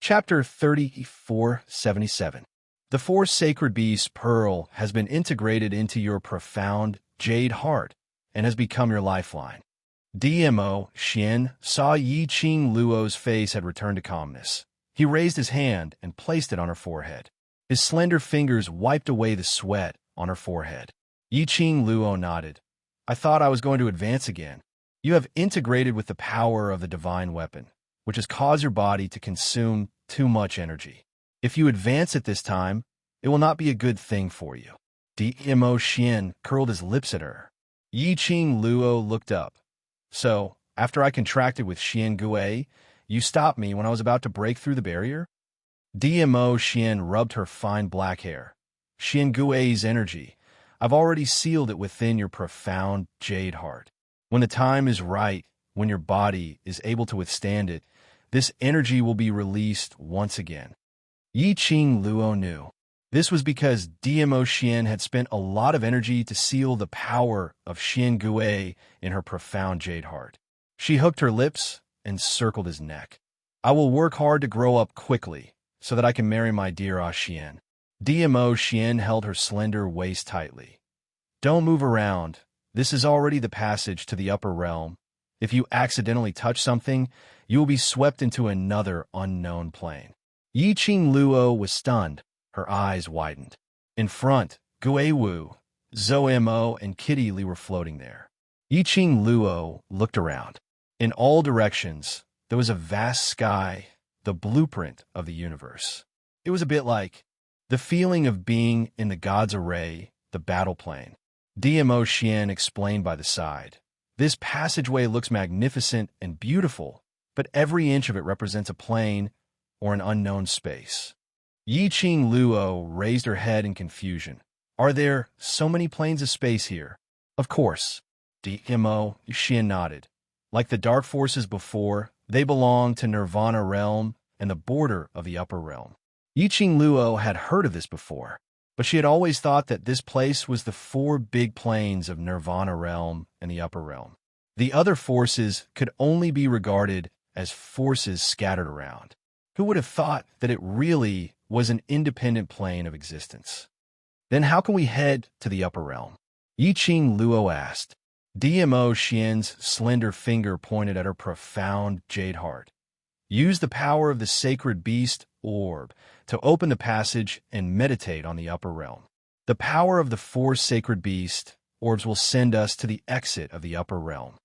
Chapter 3477. The four sacred beasts pearl has been integrated into your profound jade heart and has become your lifeline. DMO Xian saw Yi Qing Luo's face had returned to calmness. He raised his hand and placed it on her forehead. His slender fingers wiped away the sweat on her forehead. Yi Qing Luo nodded. I thought I was going to advance again. You have integrated with the power of the divine weapon, which has caused your body to consume too much energy. If you advance at this time, it will not be a good thing for you. DMO Xian curled his lips at her. Yi Qing Luo looked up. So, after I contracted with Xian Gui, you stopped me when I was about to break through the barrier? DMO Xian rubbed her fine black hair. Xian Gui's energy, I've already sealed it within your profound jade heart. When the time is right, when your body is able to withstand it, this energy will be released once again. Yi Qing Luo knew. This was because DMO Xian had spent a lot of energy to seal the power of Xian Gui in her profound jade heart. She hooked her lips and circled his neck. I will work hard to grow up quickly so that I can marry my dear Xian. DMO Xian held her slender waist tightly. Don't move around. This is already the passage to the upper realm. If you accidentally touch something, you will be swept into another unknown plane. Yi Qing Luo was stunned. Her eyes widened. In front, Gui Wu, Zhou Mo, and Kitty Li were floating there. Yi Qing Luo looked around. In all directions, there was a vast sky, the blueprint of the universe. It was a bit like the feeling of being in the God's Array, the battle plane. DMO Xian explained by the side. This passageway looks magnificent and beautiful, but every inch of it represents a plane or an unknown space. Yi Qing Luo raised her head in confusion. Are there so many planes of space here? Of course. DMO Xian nodded. Like the dark forces before, they belong to Nirvana realm and the border of the upper realm. Yi Qing Luo had heard of this before, but she had always thought that this place was the four big planes of Nirvana realm and the upper realm. The other forces could only be regarded as forces scattered around. Who would have thought that it really was an independent plane of existence? Then how can we head to the upper realm? Yi Qing Luo asked. DMO Xian's slender finger pointed at her profound jade heart. Use the power of the sacred beast orb to open the passage and meditate on the upper realm. The power of the four sacred beast orbs will send us to the exit of the upper realm.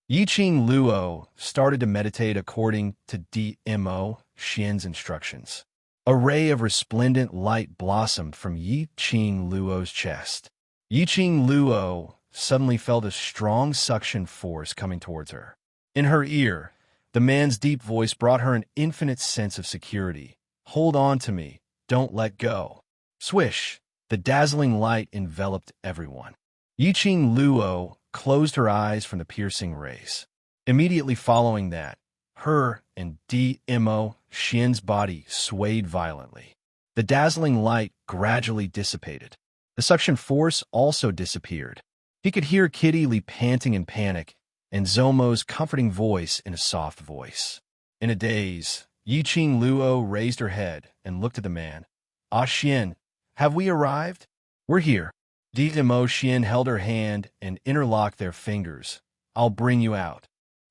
Yi Qing Luo started to meditate according to DMO Xian's instructions. A ray of resplendent light blossomed from Yi Qing Luo's chest. Yi Qing Luo suddenly felt a strong suction force coming towards her. In her ear, the man's deep voice brought her an infinite sense of security. Hold on to me. Don't let go. Swish! The dazzling light enveloped everyone. Yi Qing Luo closed her eyes from the piercing rays. Immediately following that, her and DMO Xian's body swayed violently. The dazzling light gradually dissipated. The suction force also disappeared. He could hear Kitty Li panting in panic and Zomo's comforting voice in a soft voice. In a daze, Yi Qing Luo raised her head and looked at the man. Xian, have we arrived? We're here. DMO Xian held her hand and interlocked their fingers. I'll bring you out.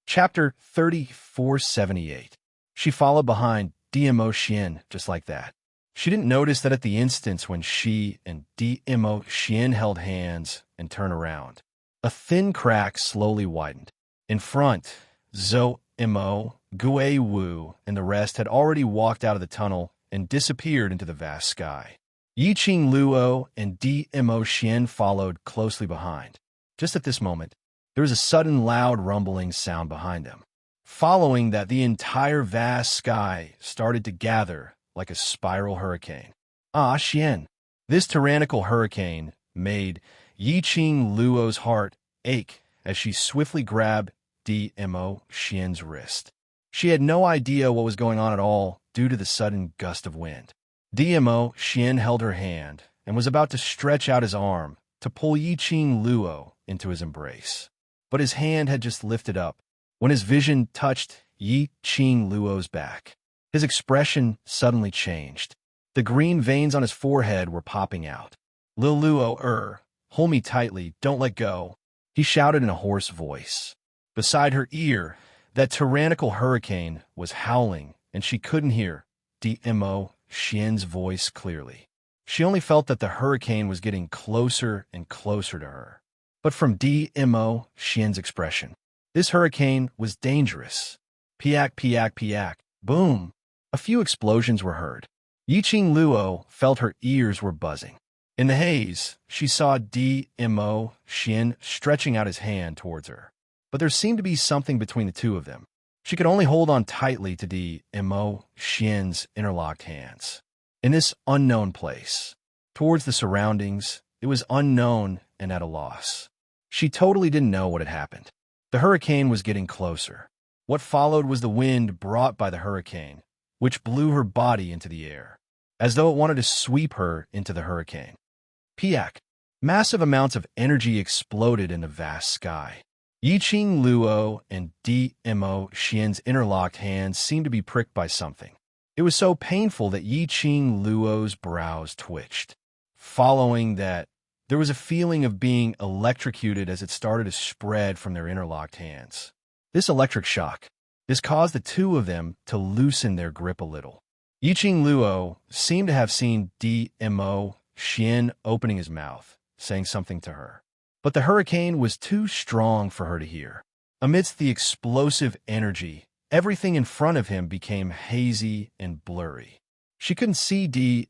Chapter 3478. She followed behind DMO Xian just like that. She didn't notice that at the instance when she and DMO Xian held hands and turned around, a thin crack slowly widened. In front, Zhou Mo, Gui Wu, and the rest had already walked out of the tunnel and disappeared into the vast sky. Yi Qing Luo and DMO Xian followed closely behind. Just at this moment, there was a sudden loud rumbling sound behind them. Following that, the entire vast sky started to gather like a spiral hurricane. Xian! This tyrannical hurricane made Yi Qing Luo's heart ache as she swiftly grabbed DMO Xian's wrist. She had no idea what was going on at all due to the sudden gust of wind. DMO Xian held her hand and was about to stretch out his arm to pull Yi Qing Luo into his embrace. But his hand had just lifted up when his vision touched Yi Qing Luo's back. His expression suddenly changed. The green veins on his forehead were popping out. Lil Luo, hold me tightly, don't let go, he shouted in a hoarse voice. Beside her ear, that tyrannical hurricane was howling, and she couldn't hear Dmo Xian's voice clearly. She only felt that the hurricane was getting closer and closer to her. But from Dmo Xian's expression, this hurricane was dangerous. Piak, piak, piak, boom. A few explosions were heard. Yiqing Luo felt her ears were buzzing. In the haze, she saw Dmo Xian stretching out his hand towards her. But there seemed to be something between the two of them. She could only hold on tightly to Dmo Xian's interlocked hands. In this unknown place, towards the surroundings, it was unknown and at a loss. She totally didn't know what had happened. The hurricane was getting closer. What followed was the wind brought by the hurricane, which blew her body into the air, as though it wanted to sweep her into the hurricane. Piak. Massive amounts of energy exploded in the vast sky. Yiqing Luo and Dmo Xian's interlocked hands seemed to be pricked by something. It was so painful that Yiqing Luo's brows twitched. Following that, there was a feeling of being electrocuted as it started to spread from their interlocked hands. This electric shock, this caused the two of them to loosen their grip a little. Yiqing Luo seemed to have seen Dmo Xian opening his mouth, saying something to her. But the hurricane was too strong for her to hear. Amidst the explosive energy, everything in front of him became hazy and blurry. She couldn't see Dmo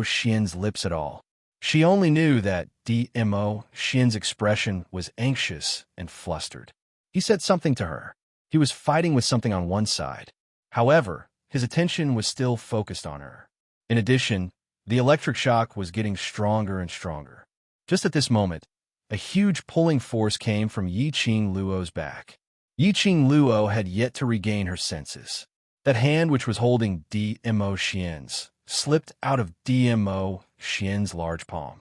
Xian's lips at all. She only knew that Dmo Xian's expression was anxious and flustered. He said something to her. He was fighting with something on one side. However, his attention was still focused on her. In addition, the electric shock was getting stronger and stronger. Just at this moment, a huge pulling force came from Yiqing Luo's back. Yiqing Luo had yet to regain her senses. That hand which was holding Dmo Xian's slipped out of Dmo Xian's large palm.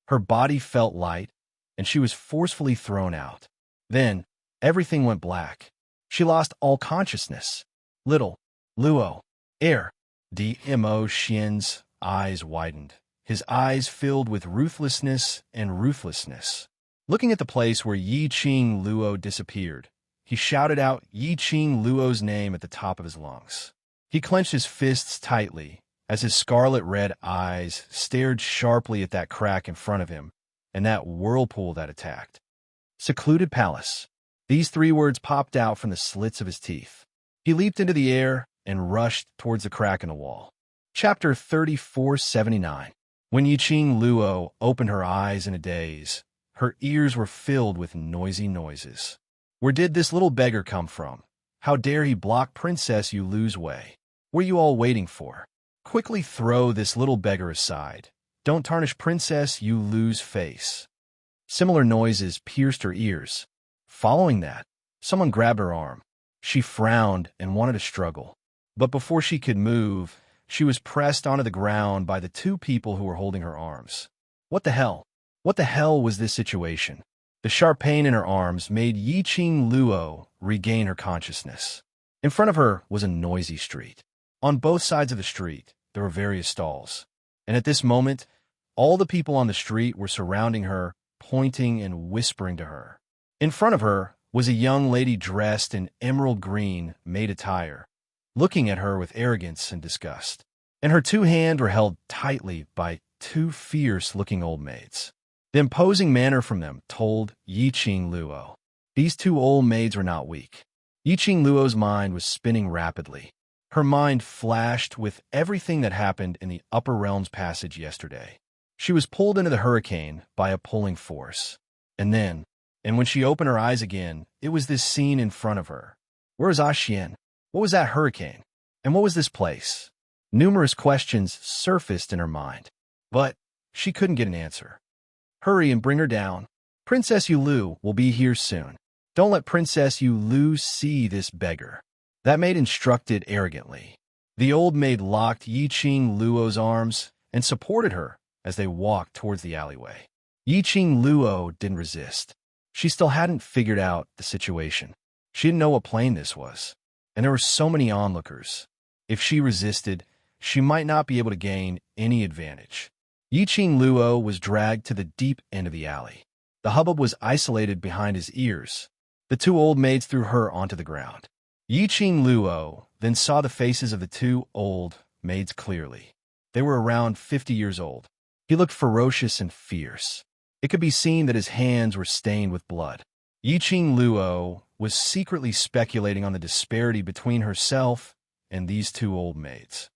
Her body felt light, and she was forcefully thrown out. Then, everything went black. She lost all consciousness. Little Luo, air. Dmo Xian's eyes widened. His eyes filled with ruthlessness and ruthlessness. Looking at the place where Yiqing Luo disappeared, he shouted out Yiqing Luo's name at the top of his lungs. He clenched his fists tightly as his scarlet-red eyes stared sharply at that crack in front of him and that whirlpool that attacked. Secluded palace. These three words popped out from the slits of his teeth. He leaped into the air and rushed towards the crack in the wall. Chapter 3479. When Yiqing Luo opened her eyes in a daze, her ears were filled with noisy noises. Where did this little beggar come from? How dare he block Princess Yulu's way? What are you all waiting for? Quickly throw this little beggar aside. Don't tarnish Princess Yulu's face. Similar noises pierced her ears. Following that, someone grabbed her arm. She frowned and wanted to struggle. But before she could move, she was pressed onto the ground by the two people who were holding her arms. What the hell? What the hell was this situation? The sharp pain in her arms made Yiqing Luo regain her consciousness. In front of her was a noisy street. On both sides of the street, there were various stalls. And at this moment, all the people on the street were surrounding her, pointing and whispering to her. In front of her was a young lady dressed in emerald green maid attire, looking at her with arrogance and disgust. And her two hands were held tightly by two fierce-looking old maids. The imposing manner from them told Yiqing Luo. These two old maids were not weak. Yiqing Luo's mind was spinning rapidly. Her mind flashed with everything that happened in the Upper Realms passage yesterday. She was pulled into the hurricane by a pulling force. And when she opened her eyes again, it was this scene in front of her. Where is Xian? What was that hurricane? And what was this place? Numerous questions surfaced in her mind, but she couldn't get an answer. Hurry and bring her down. Princess Yulu will be here soon. Don't let Princess Yulu see this beggar. That maid instructed arrogantly. The old maid locked Yiqing Luo's arms and supported her as they walked towards the alleyway. Yiqing Luo didn't resist. She still hadn't figured out the situation. She didn't know what plane this was, and there were so many onlookers. If she resisted, she might not be able to gain any advantage. Yiqing Luo was dragged to the deep end of the alley. The hubbub was isolated behind his ears. The two old maids threw her onto the ground. Yiqing Luo then saw the faces of the two old maids clearly. They were around 50 years old. He looked ferocious and fierce. It could be seen that his hands were stained with blood. Yiqing Luo was secretly speculating on the disparity between herself and these two old maids.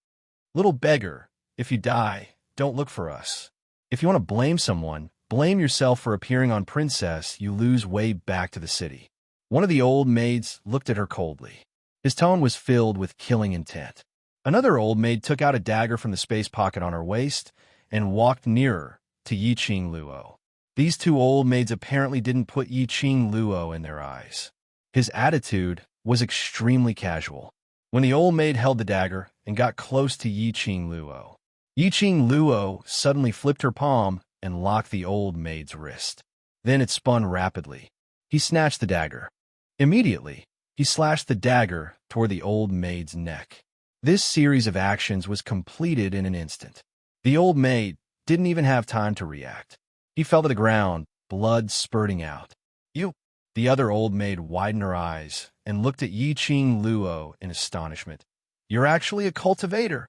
Little beggar, if you die, don't look for us. If you want to blame someone, blame yourself for appearing on Princess You Lose way back to the city. One of the old maids looked at her coldly. His tone was filled with killing intent. Another old maid took out a dagger from the space pocket on her waist and walked nearer to Yiqing Luo. These two old maids apparently didn't put Yiqing Luo in their eyes. His attitude was extremely casual. When the old maid held the dagger and got close to Yiqing Luo, Yiqing Luo suddenly flipped her palm and locked the old maid's wrist. Then it spun rapidly. He snatched the dagger. Immediately, he slashed the dagger toward the old maid's neck. This series of actions was completed in an instant. The old maid didn't even have time to react. He fell to the ground, blood spurting out. "You!" The other old maid widened her eyes and looked at Yiqing Luo in astonishment. "You're actually a cultivator."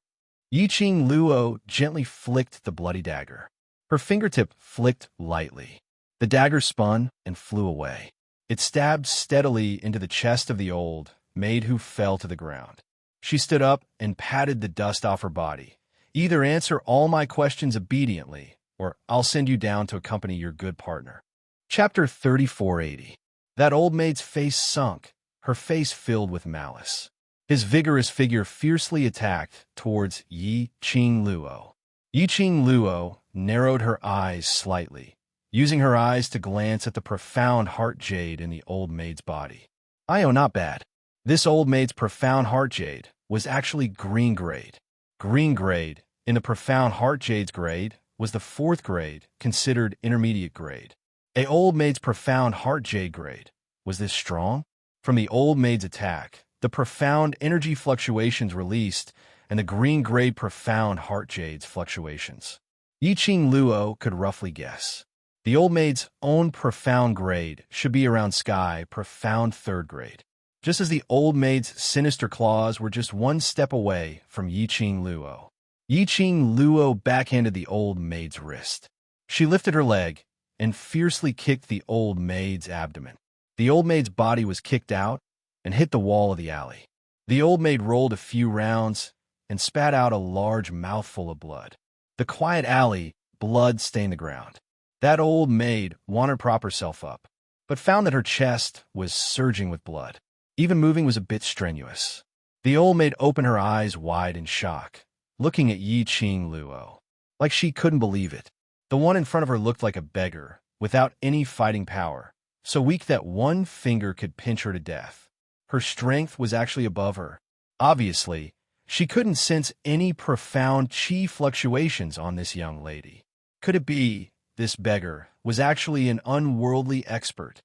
Yiqing Luo gently flicked the bloody dagger. Her fingertip flicked lightly. The dagger spun and flew away. It stabbed steadily into the chest of the old maid who fell to the ground. She stood up and patted the dust off her body. "Either answer all my questions obediently, or I'll send you down to accompany your good partner." Chapter 3480. That old maid's face sunk, her face filled with malice. His vigorous figure fiercely attacked towards Yiqing Luo. Yiqing Luo narrowed her eyes slightly, using her eyes to glance at the profound heart jade in the old maid's body. Not bad. This old maid's profound heart jade was actually green grade. Green grade, in the profound heart jade's grade, was the 4th grade, considered intermediate grade. A old maid's profound heart jade grade. Was this strong? From the old maid's attack, the profound energy fluctuations released, and the green grade profound heart jade's fluctuations. Yiqing Luo could roughly guess. The old maid's own profound grade should be around sky profound 3rd grade. Just as the old maid's sinister claws were just one step away from Yiqing Luo. Yiqing Luo backhanded the old maid's wrist. She lifted her leg and fiercely kicked the old maid's abdomen. The old maid's body was kicked out and hit the wall of the alley. The old maid rolled a few rounds and spat out a large mouthful of blood. The quiet alley, blood stained the ground. That old maid wanted to prop herself up, but found that her chest was surging with blood. Even moving was a bit strenuous. The old maid opened her eyes wide in shock, looking at Yiqing Luo. Like she couldn't believe it. The one in front of her looked like a beggar, without any fighting power, so weak that one finger could pinch her to death. Her strength was actually above her. Obviously, she couldn't sense any profound chi fluctuations on this young lady. Could it be this beggar was actually an unworldly expert?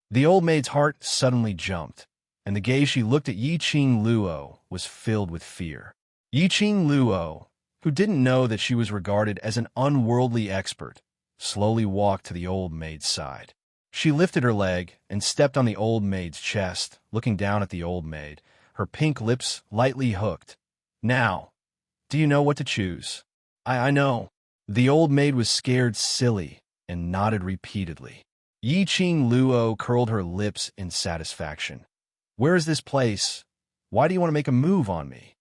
The old maid's heart suddenly jumped, and the gaze she looked at Yiqing Luo was filled with fear. Yiqing Luo, who didn't know that she was regarded as an unworldly expert, slowly walked to the old maid's side. She lifted her leg and stepped on the old maid's chest, looking down at the old maid, her pink lips lightly hooked. "Now, do you know what to choose?" I know." The old maid was scared silly and nodded repeatedly. Yiqing Luo curled her lips in satisfaction. "Where is this place? Why do you want to make a move on me?"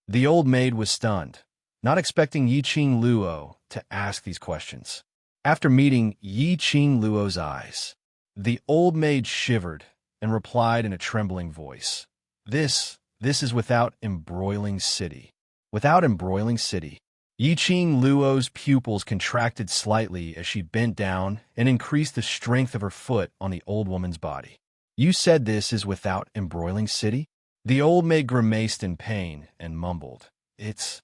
The old maid was stunned, not expecting Yiqing Luo to ask these questions. After meeting Yiqing Luo's eyes, the old maid shivered and replied in a trembling voice. This is without embroiling city." Without embroiling city. Yiqing Luo's pupils contracted slightly as she bent down and increased the strength of her foot on the old woman's body. "You said this is without embroiling city?" The old maid grimaced in pain and mumbled, It's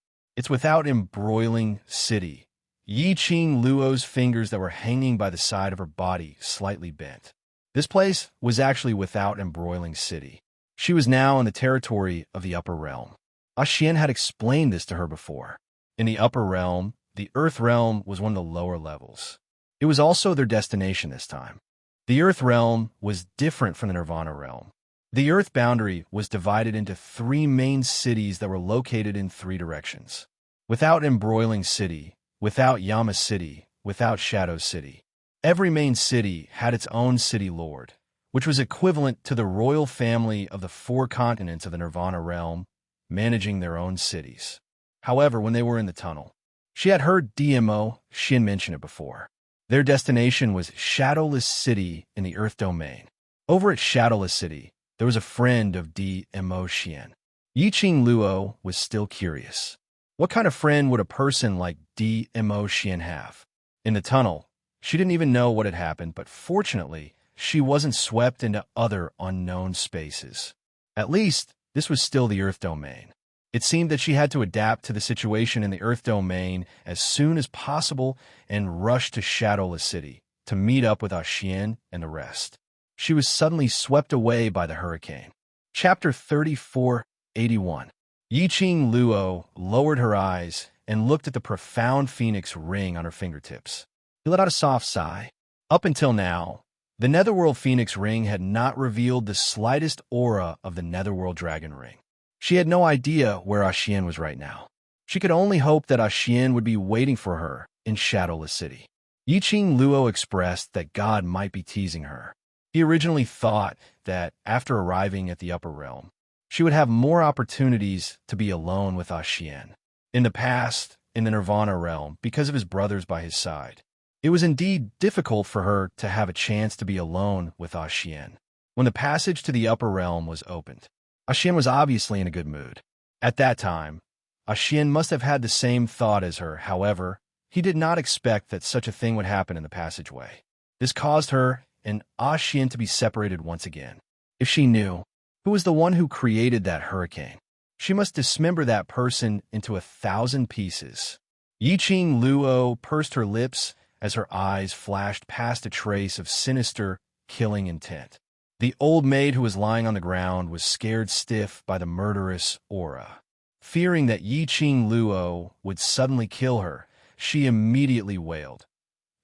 without embroiling city." Yiqing Luo's fingers that were hanging by the side of her body slightly bent. This place was actually without embroiling city. She was now in the territory of the upper realm. Xian had explained this to her before. In the upper realm, the Earth realm was one of the lower levels. It was also their destination this time. The Earth realm was different from the Nirvana realm. The Earth boundary was divided into 3 main cities that were located in 3 directions. Without Embroiling City, without Yama City, without Shadow City. Every main city had its own city lord, which was equivalent to the royal family of the 4 continents of the Nirvana realm, managing their own cities. However, when they were in the tunnel, she had heard DMO Shin mention it before. Their destination was Shadowless City in the Earth domain. Over at Shadowless City, there was a friend of DMO Shin. Yiqing Luo was still curious. What kind of friend would a person like DMO Shin have? In the tunnel, she didn't even know what had happened, but fortunately, she wasn't swept into other unknown spaces. At least, this was still the Earth domain. It seemed that she had to adapt to the situation in the Earth domain as soon as possible and rush to Shadowless City to meet up with Xian and the rest. She was suddenly swept away by the hurricane. Chapter 3481. Yiqing Luo lowered her eyes and looked at the profound phoenix ring on her fingertips. He let out a soft sigh. Up until now, the Netherworld Phoenix Ring had not revealed the slightest aura of the Netherworld Dragon Ring. She had no idea where Xian was right now. She could only hope that Xian would be waiting for her in Shadowless City. Yiqing Luo expressed that God might be teasing her. He originally thought that after arriving at the upper realm, she would have more opportunities to be alone with Xian. In the past, in the Nirvana realm, because of his brothers by his side, it was indeed difficult for her to have a chance to be alone with Xian. When the passage to the upper realm was opened, Xian was obviously in a good mood. At that time, Xian must have had the same thought as her. However, he did not expect that such a thing would happen in the passageway. This caused her and Xian to be separated once again. If she knew who was the one who created that hurricane, she must dismember that person into 1,000 pieces. Yiqing Luo pursed her lips as her eyes flashed past a trace of sinister, killing intent. The old maid who was lying on the ground was scared stiff by the murderous aura. Fearing that Yiqing Luo would suddenly kill her, she immediately wailed,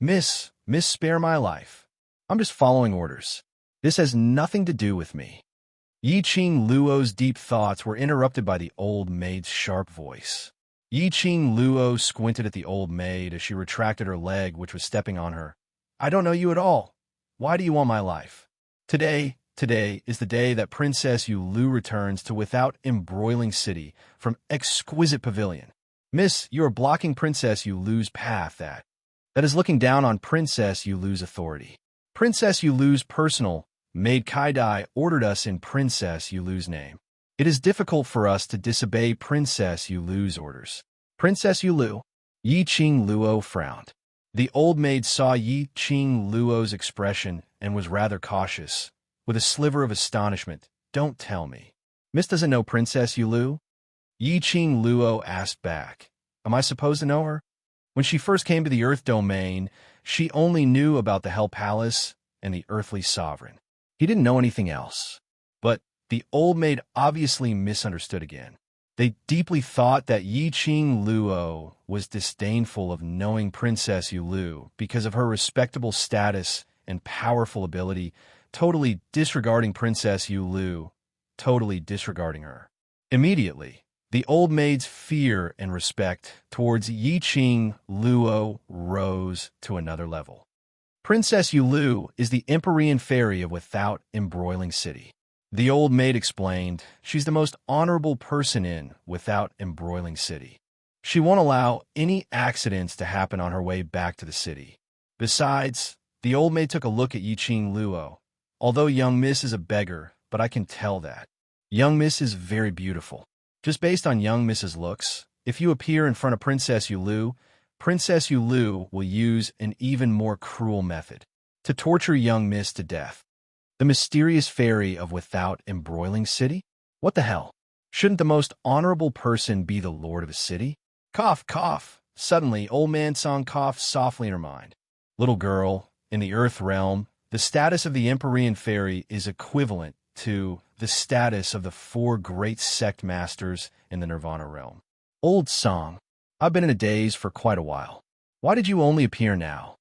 Miss, spare my life. I'm just following orders. This has nothing to do with me." Yiqing Luo's deep thoughts were interrupted by the old maid's sharp voice. Yiqing Luo squinted at the old maid as she retracted her leg, which was stepping on her. "I don't know you at all. Why do you want my life?" Today is the day that Princess Yulu returns to Without Embroiling City from Exquisite Pavilion. Miss, you are blocking Princess Yulu's path that is looking down on Princess Yulu's authority. Princess Yulu's personal maid Kaidai ordered us in Princess Yulu's name. It is difficult for us to disobey Princess Yulu's orders. Princess Yulu. Yiqing Luo frowned. The old maid saw Yiqing Luo's expression and was rather cautious, with a sliver of astonishment. "Don't tell me. Miss doesn't know Princess Yulu?" Yiqing Luo asked back. "Am I supposed to know her? When she first came to the Earth domain, she only knew about the Hell Palace and the Earthly Sovereign. He didn't know anything else." But the old maid obviously misunderstood again. They deeply thought that Yiqing Luo was disdainful of knowing Princess Yulu because of her respectable status and powerful ability, totally disregarding Princess Yulu, totally disregarding her. Immediately, the old maid's fear and respect towards Yiqing Luo rose to another level. Princess Yulu is the Empyrean fairy of Without Embroiling City. The old maid explained, she's the most honorable person in Without Embroiling City. She won't allow any accidents to happen on her way back to the city. Besides, the old maid took a look at Yiqing Luo. "Although young Miss is a beggar, but I can tell that. Young Miss is very beautiful. Just based on young Miss's looks, if you appear in front of Princess Yulu, Princess Yulu will use an even more cruel method to torture young Miss to death." The mysterious fairy of Without Embroiling City? What the hell? Shouldn't the most honorable person be the lord of a city? Cough, cough. Suddenly, old man Song coughed softly in her mind. "Little girl, in the Earth realm, the status of the Empyrean fairy is equivalent to the status of the four great sect masters in the Nirvana realm. Old song. I've been in a daze for quite a while. Why did you only appear now?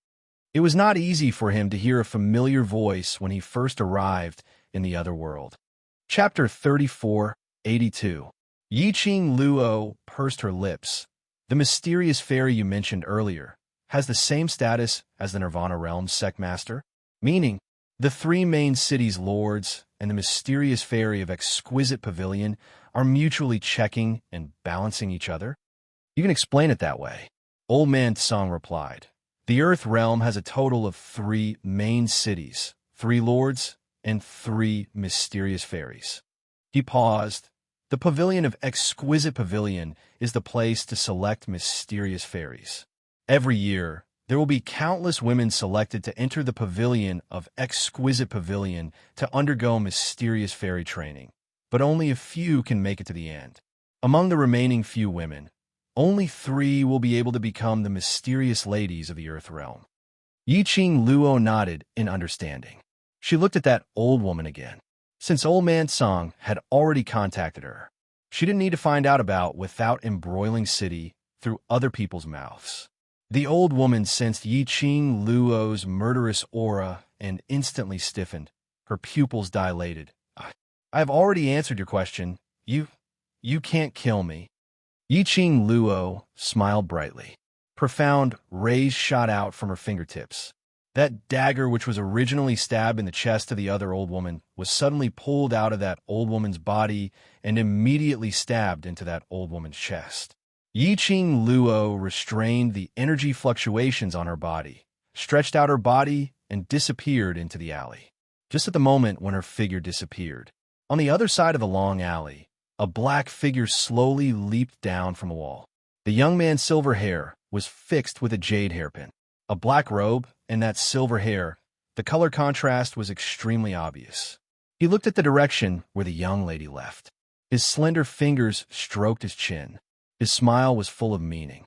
It was not easy for him to hear a familiar voice when he first arrived in the other world. Chapter 34, 82. Yiqing Luo pursed her lips. The mysterious fairy you mentioned earlier has the same status as the Nirvana realm's sect master, meaning the three main cities' lords and the mysterious fairy of exquisite pavilion are mutually checking and balancing each other? You can explain it that way. Old Man Tsang replied. The Earth realm has a total of 3 main cities, 3 lords, and 3 mysterious fairies. He paused. The pavilion of exquisite pavilion is the place to select mysterious fairies. Every year, there will be countless women selected to enter the pavilion of exquisite pavilion to undergo mysterious fairy training, but only a few can make it to the end. Among the remaining few women, only 3 will be able to become the mysterious ladies of the Earth realm. Yiqing Luo nodded in understanding. She looked at that old woman again. Since Old Man Tsang had already contacted her, she didn't need to find out about without embroiling city through other people's mouths. The old woman sensed Yiqing Luo's murderous aura and instantly stiffened. Her pupils dilated. I have already answered your question. You can't kill me. Yiqing Luo smiled brightly. Profound rays shot out from her fingertips. That dagger, which was originally stabbed in the chest of the other old woman, was suddenly pulled out of that old woman's body and immediately stabbed into that old woman's chest. Yiqing Luo restrained the energy fluctuations on her body, stretched out her body, and disappeared into the alley. Just at the moment when her figure disappeared, on the other side of the long alley, a black figure slowly leaped down from a wall. The young man's silver hair was fixed with a jade hairpin. A black robe and that silver hair, the color contrast was extremely obvious. He looked at the direction where the young lady left. His slender fingers stroked his chin. His smile was full of meaning.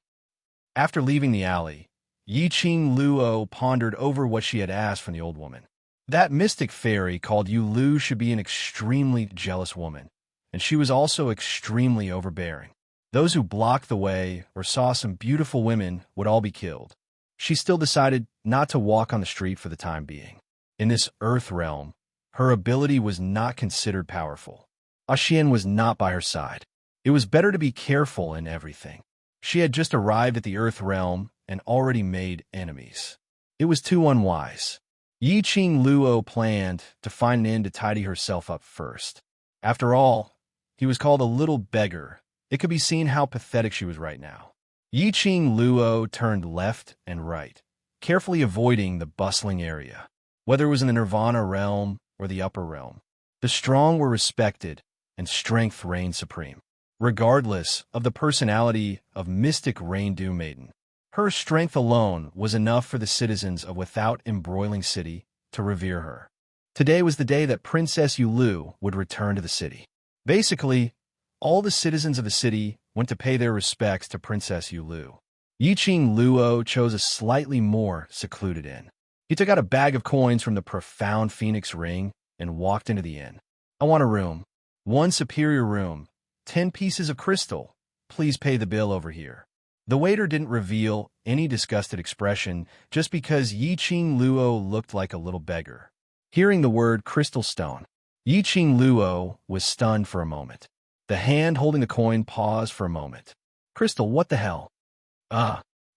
After leaving the alley, Yiqing Luo pondered over what she had asked from the old woman. That mystic fairy called Yu Lu should be an extremely jealous woman, and she was also extremely overbearing. Those who blocked the way or saw some beautiful women would all be killed. She still decided not to walk on the street for the time being. In this Earth realm, her ability was not considered powerful. Xian was not by her side. It was better to be careful in everything. She had just arrived at the Earth realm and already made enemies. It was too unwise. Yiqing Luo planned to find an end to tidy herself up first. After all, he was called a little beggar. It could be seen how pathetic she was right now. Yiqing Luo turned left and right, carefully avoiding the bustling area. Whether it was in the Nirvana realm or the upper realm, the strong were respected and strength reigned supreme. Regardless of the personality of mystic Rain-Dew Maiden, her strength alone was enough for the citizens of Without Embroiling City to revere her. Today was the day that Princess Yu Lu would return to the city. Basically, all the citizens of the city went to pay their respects to Princess Yu Lu. Yiqing Luo chose a slightly more secluded inn. He took out a bag of coins from the profound phoenix ring and walked into the inn. I want a room. 1 superior room. 10 pieces of crystal. Please pay the bill over here. The waiter didn't reveal any disgusted expression just because Yiqing Luo looked like a little beggar. Hearing the word crystal stone, Yiqing Luo was stunned for a moment. The hand holding the coin paused for a moment. Crystal, what the hell?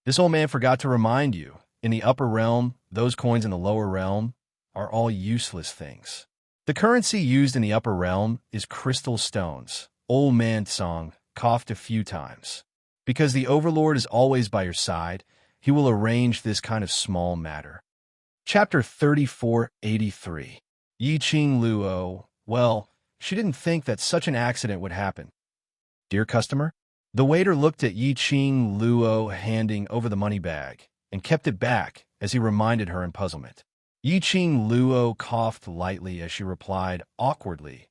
This old man forgot to remind you. In the upper realm, those coins in the lower realm are all useless things. The currency used in the upper realm is crystal stones. Old Man Tsang coughed a few times. Because the Overlord is always by your side, he will arrange this kind of small matter. Chapter 3483. Yiqing Luo. Well, she didn't think that such an accident would happen. Dear customer? The waiter looked at Yiqing Luo handing over the money bag and kept it back as he reminded her in puzzlement. Yiqing Luo coughed lightly as she replied awkwardly,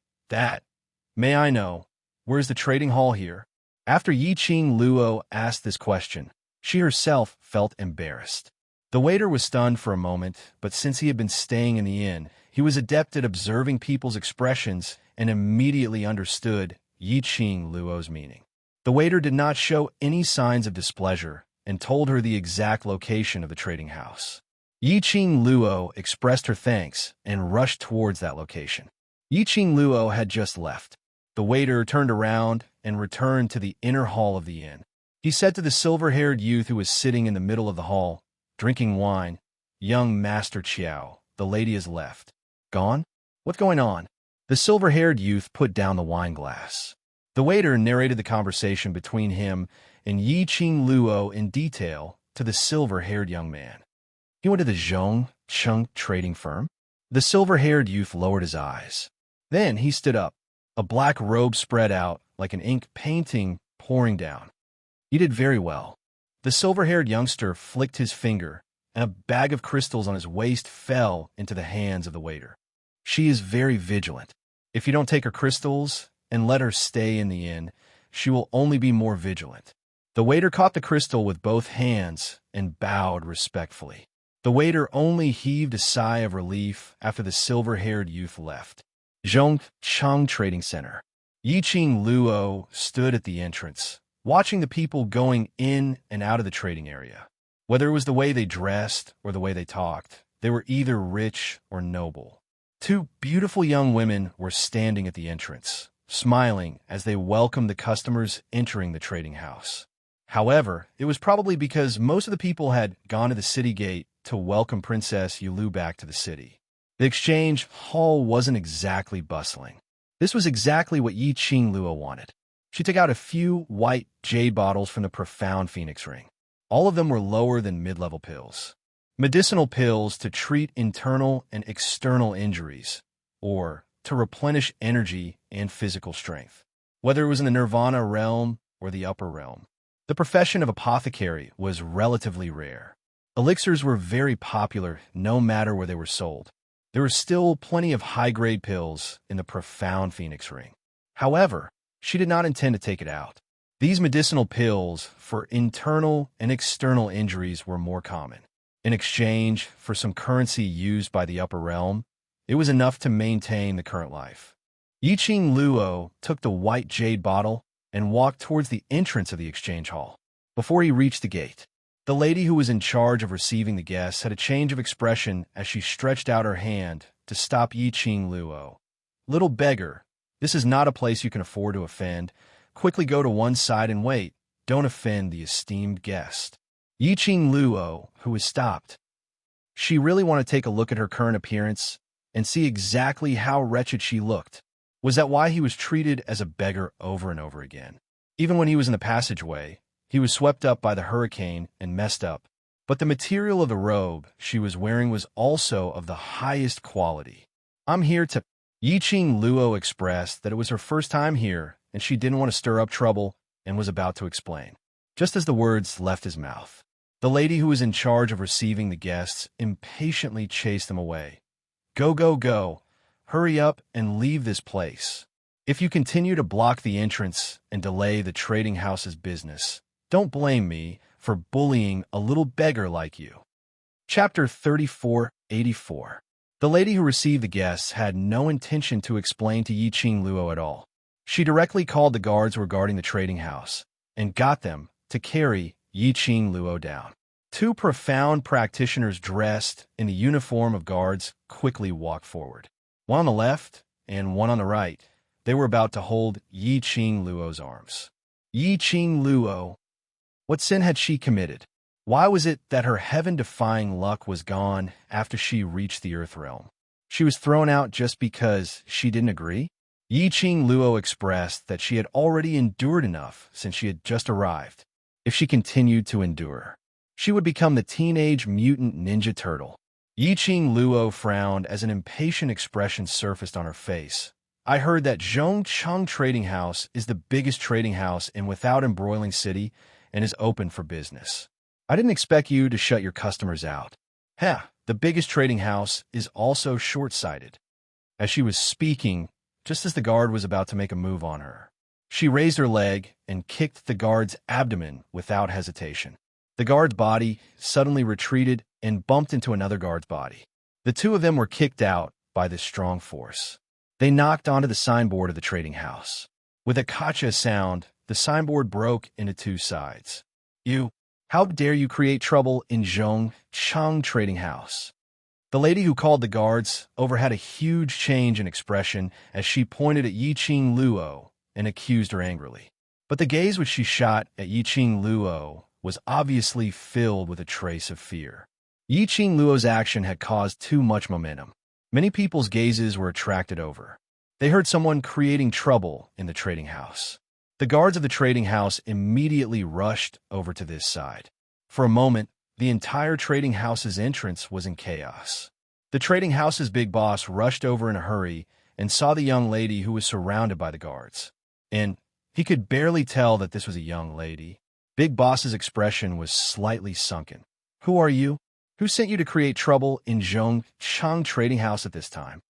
May I know, where's the trading hall here? After Yiqing Luo asked this question, she herself felt embarrassed. The waiter was stunned for a moment, but since he had been staying in the inn, He was adept at observing people's expressions and immediately understood Yiqing Luo's meaning. The waiter did not show any signs of displeasure and told her the exact location of the trading house. Yiqing Luo expressed her thanks and rushed towards that location. Yiqing Luo had just left. The waiter turned around and returned to the inner hall of the inn. He said to the silver-haired youth who was sitting in the middle of the hall, drinking wine, "Young Master Qiao, the lady has left." "Gone? What's going on?" The silver-haired youth put down the wine glass. The waiter narrated the conversation between him and Yiqing Luo in detail to the silver-haired young man. "He went to the Zhongcheng trading firm?" The silver-haired youth lowered his eyes. Then he stood up, a black robe spread out like an ink painting pouring down. "You did very well." The silver-haired youngster flicked his finger, and a bag of crystals on his waist fell into the hands of the waiter. "She is very vigilant. If you don't take her crystals and let her stay in the inn, she will only be more vigilant." The waiter caught the crystal with both hands and bowed respectfully. The waiter only heaved a sigh of relief after the silver-haired youth left. Zhongcheng Trading Center. Yiqing Luo stood at the entrance, watching the people going in and out of the trading area. Whether it was the way they dressed or the way they talked, they were either rich or noble. Two beautiful young women were standing at the entrance, smiling as they welcomed the customers entering the trading house. However, it was probably because most of the people had gone to the city gate to welcome Princess Yulu back to the city. The exchange hall wasn't exactly bustling. This was exactly what Yiqing Luo wanted. She took out a few white jade bottles from the profound phoenix ring. All of them were lower than mid-level pills. Medicinal pills to treat internal and external injuries, or to replenish energy and physical strength. Whether it was in the nirvana realm or the upper realm, the profession of apothecary was relatively rare. Elixirs were very popular no matter where they were sold. There were still plenty of high-grade pills in the profound phoenix ring. However, she did not intend to take it out. These medicinal pills for internal and external injuries were more common. In exchange for some currency used by the upper realm, it was enough to maintain the current life. Yiqing Luo took the white jade bottle and walked towards the entrance of the exchange hall. Before he reached the gate, the lady who was in charge of receiving the guests had a change of expression as she stretched out her hand to stop Yiqing Luo. "Little beggar, this is not a place you can afford to offend. Quickly go to one side and wait. Don't offend the esteemed guest." Yiqing Luo, who was stopped. She really wanted to take a look at her current appearance and see exactly how wretched she looked. Was that why he was treated as a beggar over and over again? Even when he was in the passageway, he was swept up by the hurricane and messed up. But the material of the robe she was wearing was also of the highest quality. "I'm here to..." Yiqing Luo expressed that it was her first time here and she didn't want to stir up trouble and was about to explain. Just as the words left his mouth, the lady who was in charge of receiving the guests impatiently chased them away. "Go, go, go. Hurry up and leave this place. If you continue to block the entrance and delay the trading house's business, don't blame me for bullying a little beggar like you." Chapter 3484. The lady who received the guests had no intention to explain to Yiqing Luo at all. She directly called the guards regarding the trading house and got them to carry Yiqing Luo down. Two profound practitioners dressed in the uniform of guards quickly walked forward. One on the left and one on the right. They were about to hold Yiqing Luo's arms. Yiqing Luo. What sin had she committed? Why was it that her heaven-defying luck was gone after she reached the Earth realm? She was thrown out just because she didn't agree? Yiqing Luo expressed that she had already endured enough since she had just arrived. If she continued to endure, she would become the teenage mutant ninja turtle. Yiqing Luo frowned as an impatient expression surfaced on her face. "I heard that Zhongcheng Trading House is the biggest trading house in Without Embroiling City and is open for business. I didn't expect you to shut your customers out. The biggest trading house is also short-sighted." As she was speaking, just as the guard was about to make a move on her, she raised her leg and kicked the guard's abdomen without hesitation. The guard's body suddenly retreated and bumped into another guard's body. The two of them were kicked out by this strong force. They knocked onto the signboard of the trading house. With a gotcha sound, the signboard broke into two sides. How dare you create trouble in Zhongcheng Trading House? The lady who called the guards overhead a huge change in expression as she pointed at Yiqing Luo and accused her angrily. But the gaze which she shot at Yiqing Luo was obviously filled with a trace of fear. Yiqing Luo's action had caused too much momentum. Many people's gazes were attracted over. They heard someone creating trouble in the trading house. The guards of the trading house immediately rushed over to this side. For a moment, the entire trading house's entrance was in chaos. The trading house's big boss rushed over in a hurry and saw the young lady who was surrounded by the guards. And he could barely tell that this was a young lady. Big Boss's expression was slightly sunken. Who are you? Who sent you to create trouble in Zhongcheng Trading House at this time?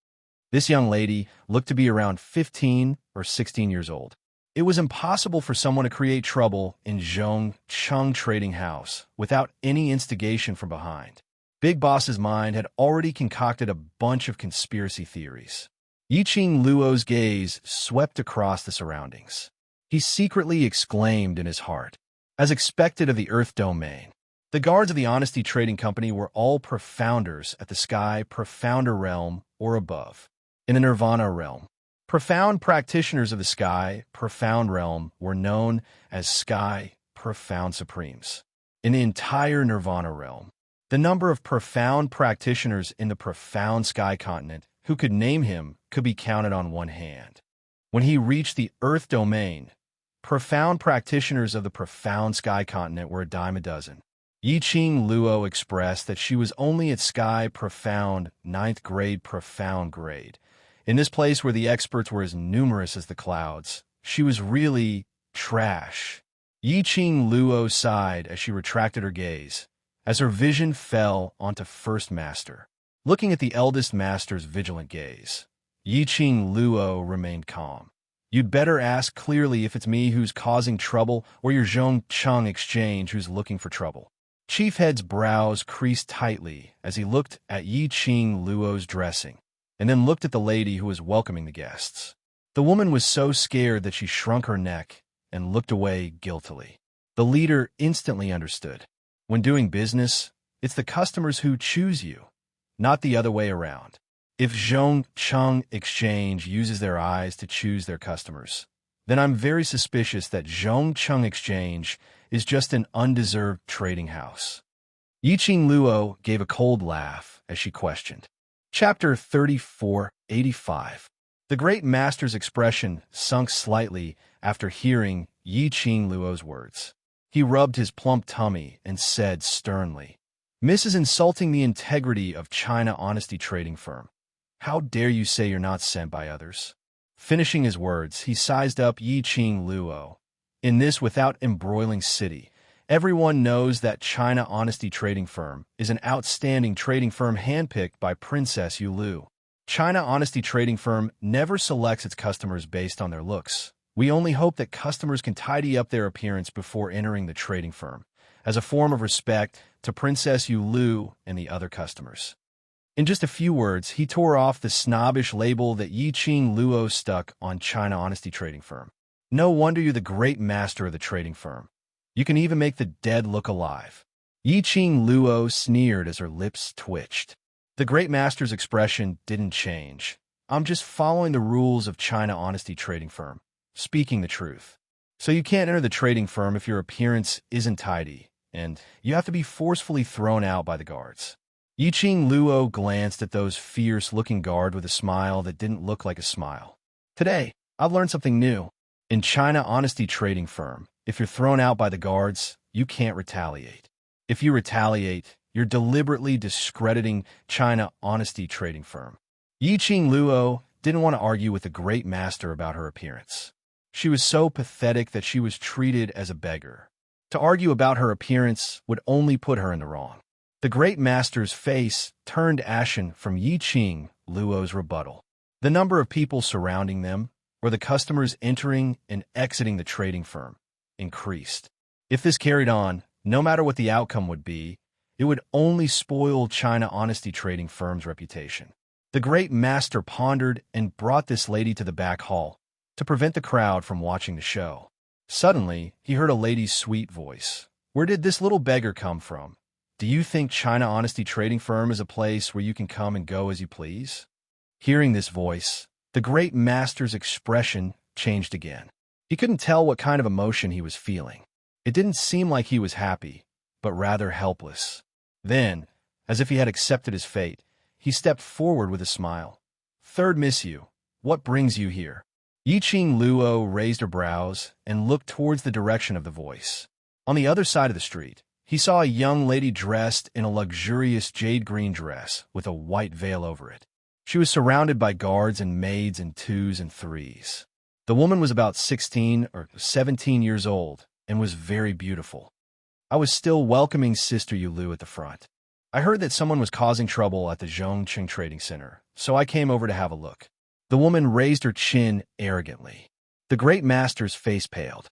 This young lady looked to be around 15 or 16 years old. It was impossible for someone to create trouble in Zhongcheng Trading House without any instigation from behind. Big Boss's mind had already concocted a bunch of conspiracy theories. Yiqing Luo's gaze swept across the surroundings. He secretly exclaimed in his heart, as expected of the Earth domain. The guards of the Honesty Trading Company were all profounders at the Sky Profounder realm or above. In the Nirvana realm, profound practitioners of the Sky Profound realm were known as Sky Profound Supremes. In the entire Nirvana realm, the number of profound practitioners in the Profound Sky Continent who could name him could be counted on one hand. When he reached the Earth domain, profound practitioners of the Profound Sky Continent were a dime a dozen. Yiqing Luo expressed that she was only at Sky Profound 9th grade Profound grade. In this place where the experts were as numerous as the clouds, she was really trash. Yiqing Luo sighed as she retracted her gaze, as her vision fell onto First Master. Looking at the eldest master's vigilant gaze, Yiqing Luo remained calm. You'd better ask clearly if it's me who's causing trouble or your Zhongcheng exchange who's looking for trouble. Chief Head's brows creased tightly as he looked at Yiqing Luo's dressing, and then looked at the lady who was welcoming the guests. The woman was so scared that she shrunk her neck and looked away guiltily. The leader instantly understood. When doing business, it's the customers who choose you, not the other way around. If Zhongcheng Exchange uses their eyes to choose their customers, then I'm very suspicious that Zhongcheng Exchange is just an undeserved trading house. Yiqing Luo gave a cold laugh as she questioned. Chapter 3485. The great master's expression sunk slightly after hearing Yiqing Luo's words. He rubbed his plump tummy and said sternly, "Mrs. insulting the integrity of China Honesty Trading Firm. How dare you say you're not sent by others?" Finishing his words, he sized up Yiqing Luo. In this without embroiling city, everyone knows that China Honesty Trading Firm is an outstanding trading firm handpicked by Princess Yu Lu. China Honesty Trading Firm never selects its customers based on their looks. We only hope that customers can tidy up their appearance before entering the trading firm, as a form of respect to Princess Yu Lu and the other customers. In just a few words, he tore off the snobbish label that Yiqing Luo stuck on China Honesty Trading Firm. No wonder you're the great master of the trading firm. You can even make the dead look alive. Yiqing Luo sneered as her lips twitched. The great master's expression didn't change. I'm just following the rules of China Honesty Trading Firm, speaking the truth. So you can't enter the trading firm if your appearance isn't tidy, and you have to be forcefully thrown out by the guards. Yiqing Luo glanced at those fierce-looking guards with a smile that didn't look like a smile. Today, I've learned something new. In China Honesty Trading Firm, if you're thrown out by the guards, you can't retaliate. If you retaliate, you're deliberately discrediting China Honesty Trading Firm. Yiqing Luo didn't want to argue with the great master about her appearance. She was so pathetic that she was treated as a beggar. To argue about her appearance would only put her in the wrong. The great master's face turned ashen from Yiqing Luo's rebuttal. The number of people surrounding them, or the customers entering and exiting the trading firm, increased. If this carried on, no matter what the outcome would be, it would only spoil China Honesty Trading Firm's reputation. The great master pondered and brought this lady to the back hall to prevent the crowd from watching the show. Suddenly, he heard a lady's sweet voice. "Where did this little beggar come from? Do you think China Honesty Trading Firm is a place where you can come and go as you please?" Hearing this voice, the great master's expression changed again. He couldn't tell what kind of emotion he was feeling. It didn't seem like he was happy, but rather helpless. Then, as if he had accepted his fate, he stepped forward with a smile. "Third miss you. What brings you here?" Yiqing Luo raised her brows and looked towards the direction of the voice. On the other side of the street, he saw a young lady dressed in a luxurious jade-green dress with a white veil over it. She was surrounded by guards and maids in twos and threes. The woman was about 16 or 17 years old and was very beautiful. I was still welcoming Sister Yulu at the front. I heard that someone was causing trouble at the Zhongqing Trading Center, so I came over to have a look. The woman raised her chin arrogantly. The great master's face paled.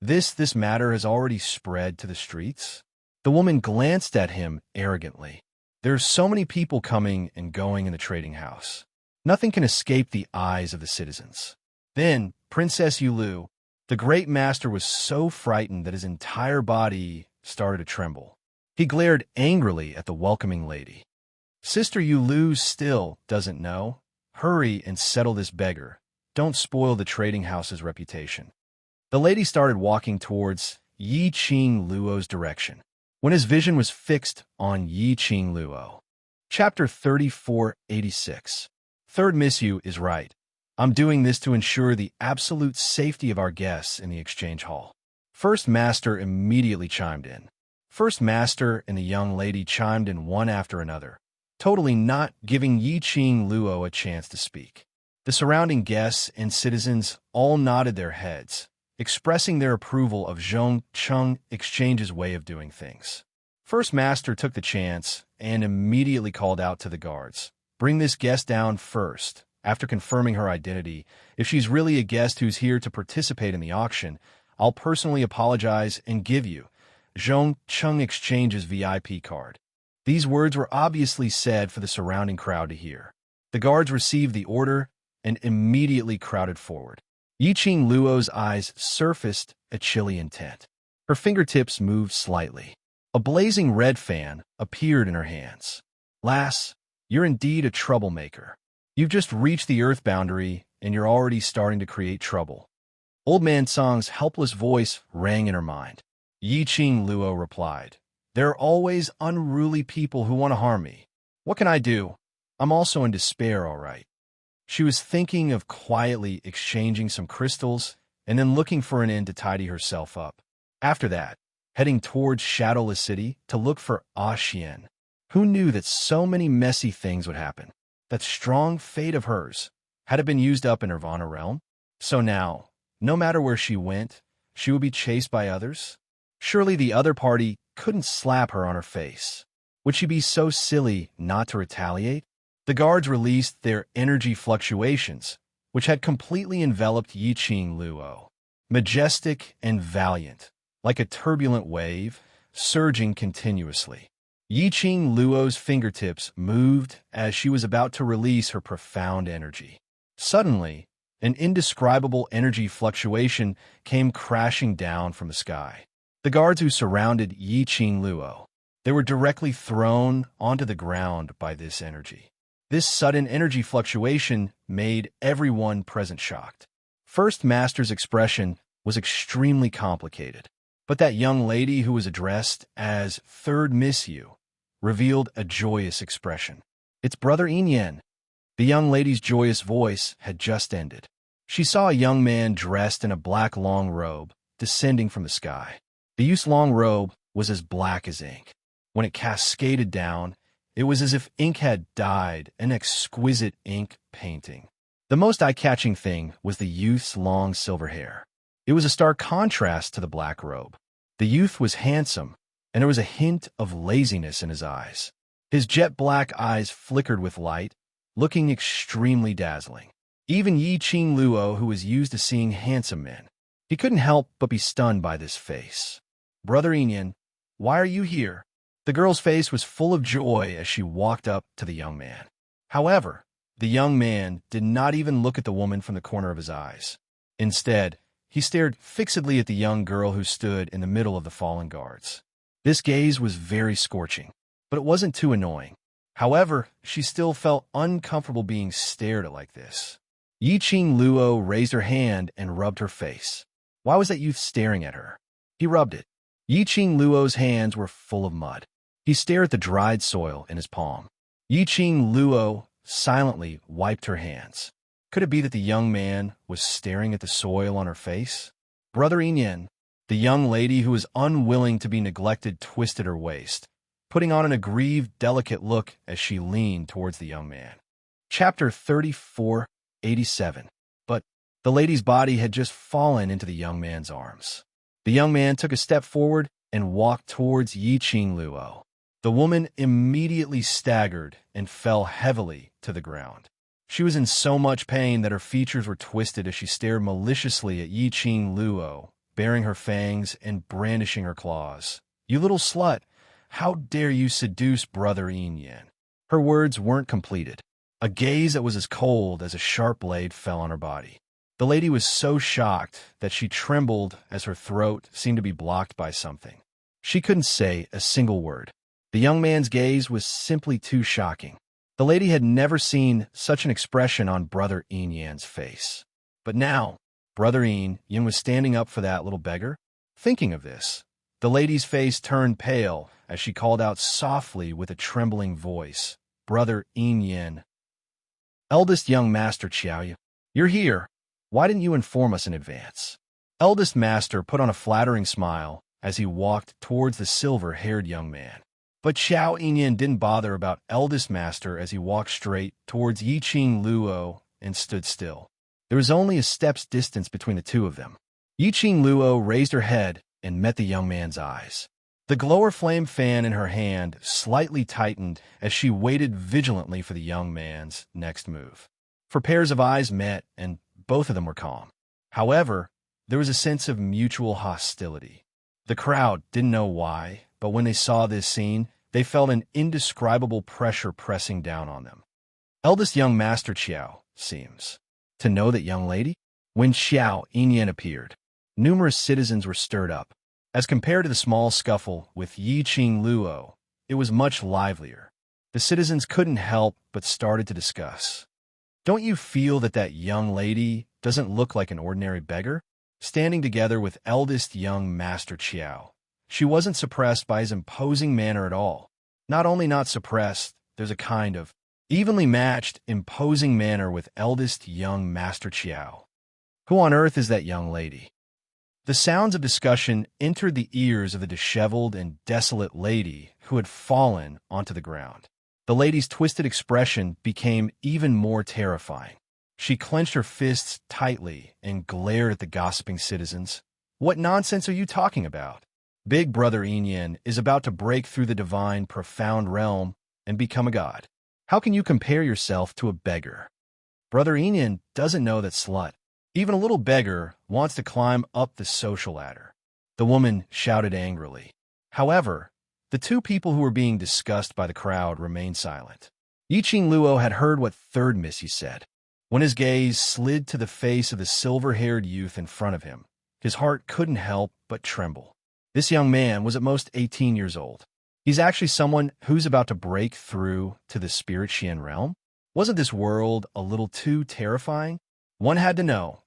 This matter has already spread to the streets? The woman glanced at him arrogantly. There's so many people coming and going in the trading house. Nothing can escape the eyes of the citizens. Then, Princess Yulu, the great master was so frightened that his entire body started to tremble. He glared angrily at the welcoming lady. Sister Yulu still doesn't know. Hurry and settle this beggar. Don't spoil the trading house's reputation. The lady started walking towards Yiqing Luo's direction, when his vision was fixed on Yiqing Luo. Chapter 3486. Third miss you is right. I'm doing this to ensure the absolute safety of our guests in the exchange hall. First Master immediately chimed in. First Master and the young lady chimed in one after another, totally not giving Yiqing Luo a chance to speak. The surrounding guests and citizens all nodded their heads, expressing their approval of Zhongqing Exchange's way of doing things. First Master took the chance and immediately called out to the guards, "Bring this guest down first." After confirming her identity, if she's really a guest who's here to participate in the auction, I'll personally apologize and give you Zhongqing Exchange's VIP card. These words were obviously said for the surrounding crowd to hear. The guards received the order and immediately crowded forward. Yiqing Luo's eyes surfaced a chilly intent. Her fingertips moved slightly. A blazing red fan appeared in her hands. "Lass, you're indeed a troublemaker. You've just reached the earth boundary, and you're already starting to create trouble." Old Man Song's helpless voice rang in her mind. Yiqing Luo replied, "There are always unruly people who want to harm me. What can I do? I'm also in despair, all right." She was thinking of quietly exchanging some crystals and then looking for an inn to tidy herself up. After that, heading towards Shadowless City to look for Xian. Who knew that so many messy things would happen? That strong fate of hers, had it been used up in Nirvana realm? So now, no matter where she went, she would be chased by others? Surely the other party couldn't slap her on her face. Would she be so silly not to retaliate? The guards released their energy fluctuations, which had completely enveloped Yiqing Luo. Majestic and valiant, like a turbulent wave, surging continuously. Yiqing Luo's fingertips moved as she was about to release her profound energy. Suddenly, an indescribable energy fluctuation came crashing down from the sky. The guards who surrounded Yiqing Luo, they were directly thrown onto the ground by this energy. This sudden energy fluctuation made everyone present shocked. First Master's expression was extremely complicated, but that young lady who was addressed as Third Miss You revealed a joyous expression. "It's Brother Yin." The young lady's joyous voice had just ended. She saw a young man dressed in a black long robe descending from the sky. The youth's long robe was as black as ink. When it cascaded down, it was as if ink had dyed an exquisite ink painting. The most eye-catching thing was the youth's long silver hair. It was a stark contrast to the black robe. The youth was handsome, and there was a hint of laziness in his eyes. His jet-black eyes flickered with light, looking extremely dazzling. Even Yiqing Luo, who was used to seeing handsome men, he couldn't help but be stunned by this face. "Brother Yin, why are you here?" The girl's face was full of joy as she walked up to the young man. However, The young man did not even look at the woman from the corner of his eyes. Instead, he stared fixedly at the young girl who stood in the middle of the fallen guards. This gaze was very scorching, but it wasn't too annoying. However, she still felt uncomfortable being stared at like this. Yiqing Luo raised her hand and rubbed her face. Why was that youth staring at her? He rubbed it. Yiqing Luo's hands were full of mud. He stared at the dried soil in his palm. Yiqing Luo silently wiped her hands. Could it be that the young man was staring at the soil on her face? Brother Yin, the young lady who was unwilling to be neglected, twisted her waist, putting on an aggrieved, delicate look as she leaned towards the young man. Chapter 34:87. But the lady's body had just fallen into the young man's arms. The young man took a step forward and walked towards Yiqing Luo. The woman immediately staggered and fell heavily to the ground. She was in so much pain that her features were twisted as she stared maliciously at Yiqing Luo, baring her fangs and brandishing her claws. "You little slut! How dare you seduce Brother Yin?" Her words weren't completed. A gaze that was as cold as a sharp blade fell on her body. The lady was so shocked that she trembled as her throat seemed to be blocked by something. She couldn't say a single word. The young man's gaze was simply too shocking. The lady had never seen such an expression on Brother Yin's face. But now, Brother Yin was standing up for that little beggar. Thinking of this, the lady's face turned pale as she called out softly with a trembling voice, "Brother Yin, eldest young master Qiao, you're here. Why didn't you inform us in advance?" Eldest master put on a flattering smile as he walked towards the silver-haired young man. But Qiao Yin didn't bother about eldest master as he walked straight towards Yiqing Luo and stood still. There was only a step's distance between the two of them. Yiqing Luo raised her head and met the young man's eyes. The glower flame fan in her hand slightly tightened as she waited vigilantly for the young man's next move. For pairs of eyes met, and both of them were calm. However, there was a sense of mutual hostility. The crowd didn't know why, but when they saw this scene, they felt an indescribable pressure pressing down on them. Eldest young master Qiao seems to know that young lady. When Qiao Yin appeared, numerous citizens were stirred up. As compared to the small scuffle with Yiqing Luo, it was much livelier. The citizens couldn't help but started to discuss. "Don't you feel that that young lady doesn't look like an ordinary beggar?" Standing together with eldest young master Qiao, she wasn't suppressed by his imposing manner at all. Not only not suppressed, there's a kind of evenly matched, imposing manner with eldest young master Qiao. Who on earth is that young lady? The sounds of discussion entered the ears of the disheveled and desolate lady who had fallen onto the ground. The lady's twisted expression became even more terrifying. She clenched her fists tightly and glared at the gossiping citizens. "What nonsense are you talking about? Big Brother Yin is about to break through the divine, profound realm and become a god. How can you compare yourself to a beggar? Brother Yin doesn't know that slut. Even a little beggar wants to climb up the social ladder." The woman shouted angrily. However, the two people who were being discussed by the crowd remained silent. Yiqing Luo had heard what third Missy said. When his gaze slid to the face of the silver-haired youth in front of him, his heart couldn't help but tremble. This young man was at most 18 years old. He's actually someone who's about to break through to the spirit Xian realm? Wasn't this world a little too terrifying? One had to know.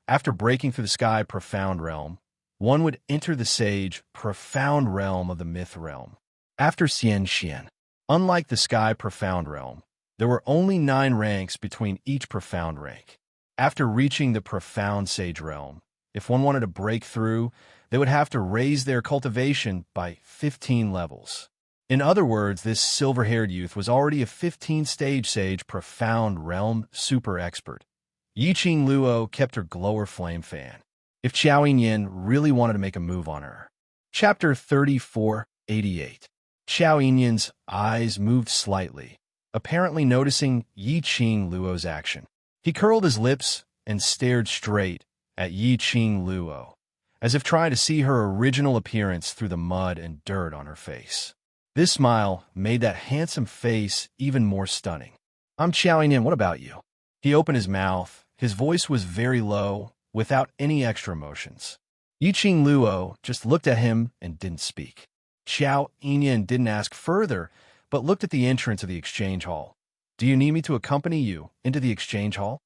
After breaking through the sky profound realm, one would enter the sage profound realm of the myth realm. After Xian. Unlike the sky profound realm, there were only 9 ranks between each profound rank. After reaching the profound sage realm, if one wanted to break through, they would have to raise their cultivation by 15 levels. In other words, this silver-haired youth was already a 15-stage sage profound realm super expert. Yiqing Luo kept her glower flame fan. If Qiao Yin really wanted to make a move on her. Chapter 34:88. Qiao Yin's eyes moved slightly, apparently noticing Yiqing Luo's action. He curled his lips and stared straight at Yiqing Luo, as if trying to see her original appearance through the mud and dirt on her face. This smile made that handsome face even more stunning. I'm chowing in, what about you? He opened his mouth. His voice was very low, without any extra emotions. Yiqing Luo just looked at him and didn't speak. Xiao Yinyan didn't ask further, but looked at the entrance of the exchange hall. Do you need me to accompany you into the exchange hall?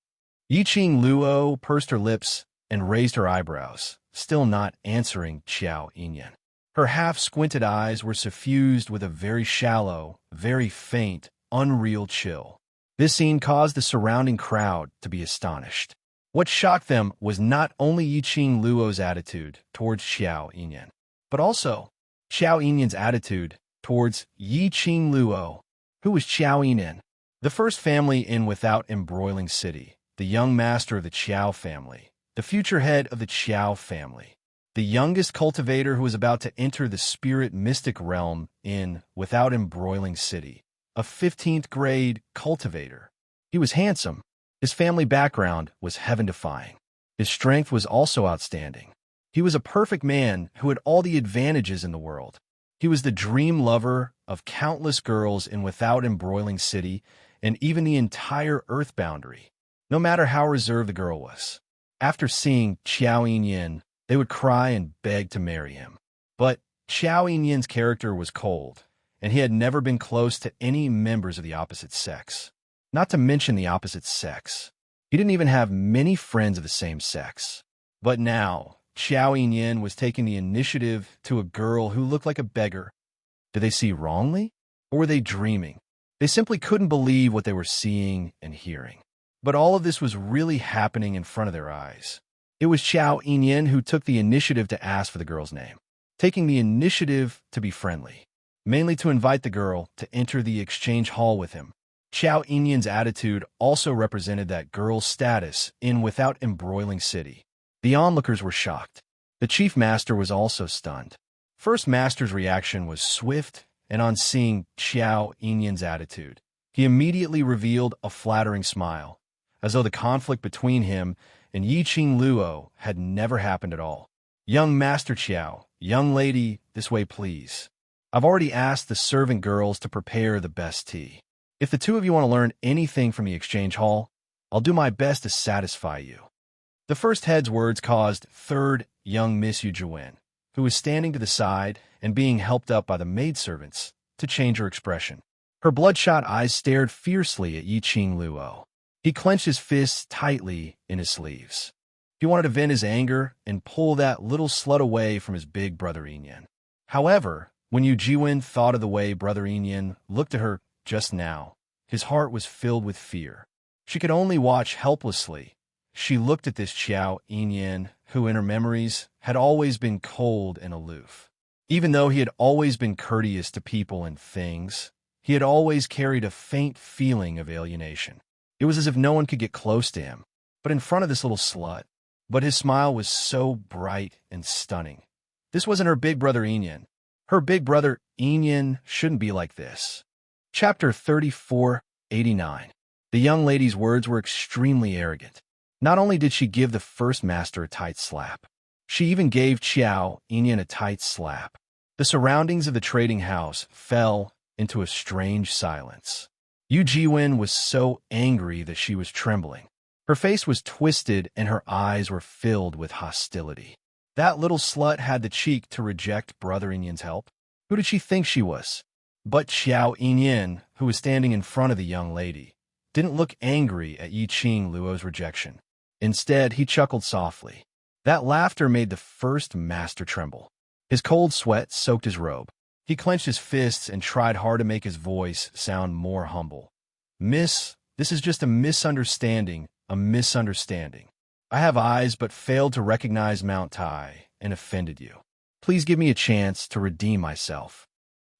Yiqing Luo pursed her lips and raised her eyebrows, still not answering Xiao Yinyan. Her half-squinted eyes were suffused with a very shallow, very faint, unreal chill. This scene caused the surrounding crowd to be astonished. What shocked them was not only Yiqing Luo's attitude towards Xiao Yinyan, but also Xiao Yinyan's attitude towards Yiqing Luo, who was Xiao Yinyan, the first family in without embroiling city, the young master of the Qiao family, the future head of the Qiao family, the youngest cultivator who was about to enter the spirit mystic realm in without embroiling city, a 15th grade cultivator. He was handsome. His family background was heaven-defying. His strength was also outstanding. He was a perfect man who had all the advantages in the world. He was the dream lover of countless girls in without embroiling city and even the entire earth boundary, no matter how reserved the girl was. After seeing Xiao Yinyan, they would cry and beg to marry him. But Xiao Yinyan's character was cold, and he had never been close to any members of the opposite sex. Not to mention the opposite sex. He didn't even have many friends of the same sex. But now, Xiao Yinyan was taking the initiative to a girl who looked like a beggar. Did they see wrongly? Or were they dreaming? They simply couldn't believe what they were seeing and hearing. But all of this was really happening in front of their eyes. It was Xiao Yinyan who took the initiative to ask for the girl's name, taking the initiative to be friendly, mainly to invite the girl to enter the exchange hall with him. Xiao Yinyan's attitude also represented that girl's status in without embroiling city. The onlookers were shocked. The chief master was also stunned. First master's reaction was swift, and on seeing Xiao Yinyan's attitude, he immediately revealed a flattering smile, as though the conflict between him and Yiqing Luo had never happened at all. Young Master Qiao, young lady, this way please. I've already asked the servant girls to prepare the best tea. If the two of you want to learn anything from the exchange hall, I'll do my best to satisfy you. The first head's words caused third young Miss Yu Juwen, who was standing to the side and being helped up by the maidservants, to change her expression. Her bloodshot eyes stared fiercely at Yiqing Luo. He clenched his fists tightly in his sleeves. He wanted to vent his anger and pull that little slut away from his big brother Yinyan. However, when Yu Jiwen thought of the way brother Yinyan looked at her just now, his heart was filled with fear. She could only watch helplessly. She looked at this Xiao Yinyan, who in her memories had always been cold and aloof. Even though he had always been courteous to people and things, he had always carried a faint feeling of alienation. It was as if no one could get close to him, but in front of this little slut. But his smile was so bright and stunning. This wasn't her big brother Yinyan. Her big brother Yinyan shouldn't be like this. Chapter 3489. The young lady's words were extremely arrogant. Not only did she give the first master a tight slap, she even gave Xiao Yinyan a tight slap. The surroundings of the trading house fell into a strange silence. Yu Jiwen was so angry that she was trembling. Her face was twisted and her eyes were filled with hostility. That little slut had the cheek to reject brother Yinyan's help. Who did she think she was? But Xiao Yinyan, who was standing in front of the young lady, didn't look angry at Yiqing Luo's rejection. Instead, he chuckled softly. That laughter made the first master tremble. His cold sweat soaked his robe. He clenched his fists and tried hard to make his voice sound more humble. Miss, this is just a misunderstanding, a misunderstanding. I have eyes but failed to recognize Mount Tai and offended you. Please give me a chance to redeem myself.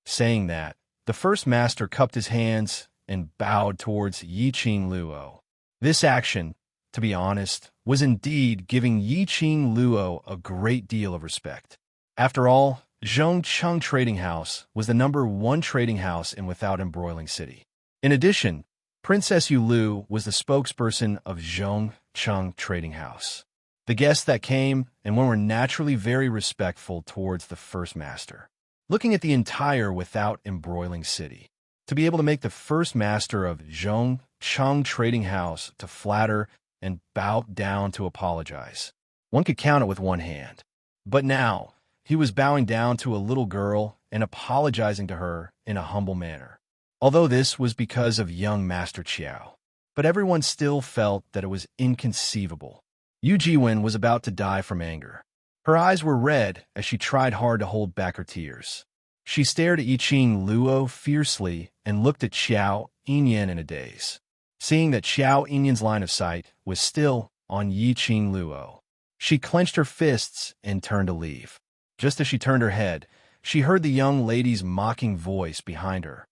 Saying that, the first master cupped his hands and bowed towards Yiqing Luo. This action, to be honest, was indeed giving Yiqing Luo a great deal of respect. After all, Zhongcheng Trading House was the #1 trading house in without embroiling city. In addition, Princess Yu Lu was the spokesperson of Zhongcheng Trading House. The guests that came and were naturally very respectful towards the first master. Looking at the entire without embroiling city, to be able to make the first master of Zhongcheng Trading House to flatter and bow down to apologize. One could count it with one hand. But now, he was bowing down to a little girl and apologizing to her in a humble manner. Although this was because of young Master Qiao. But everyone still felt that it was inconceivable. Yu Jiwen was about to die from anger. Her eyes were red as she tried hard to hold back her tears. She stared at Yiqing Luo fiercely and looked at Xiao Yinyan in a daze. Seeing that Xiao Yinyan's line of sight was still on Yiqing Luo, she clenched her fists and turned to leave. Just as she turned her head, she heard the young lady's mocking voice behind her.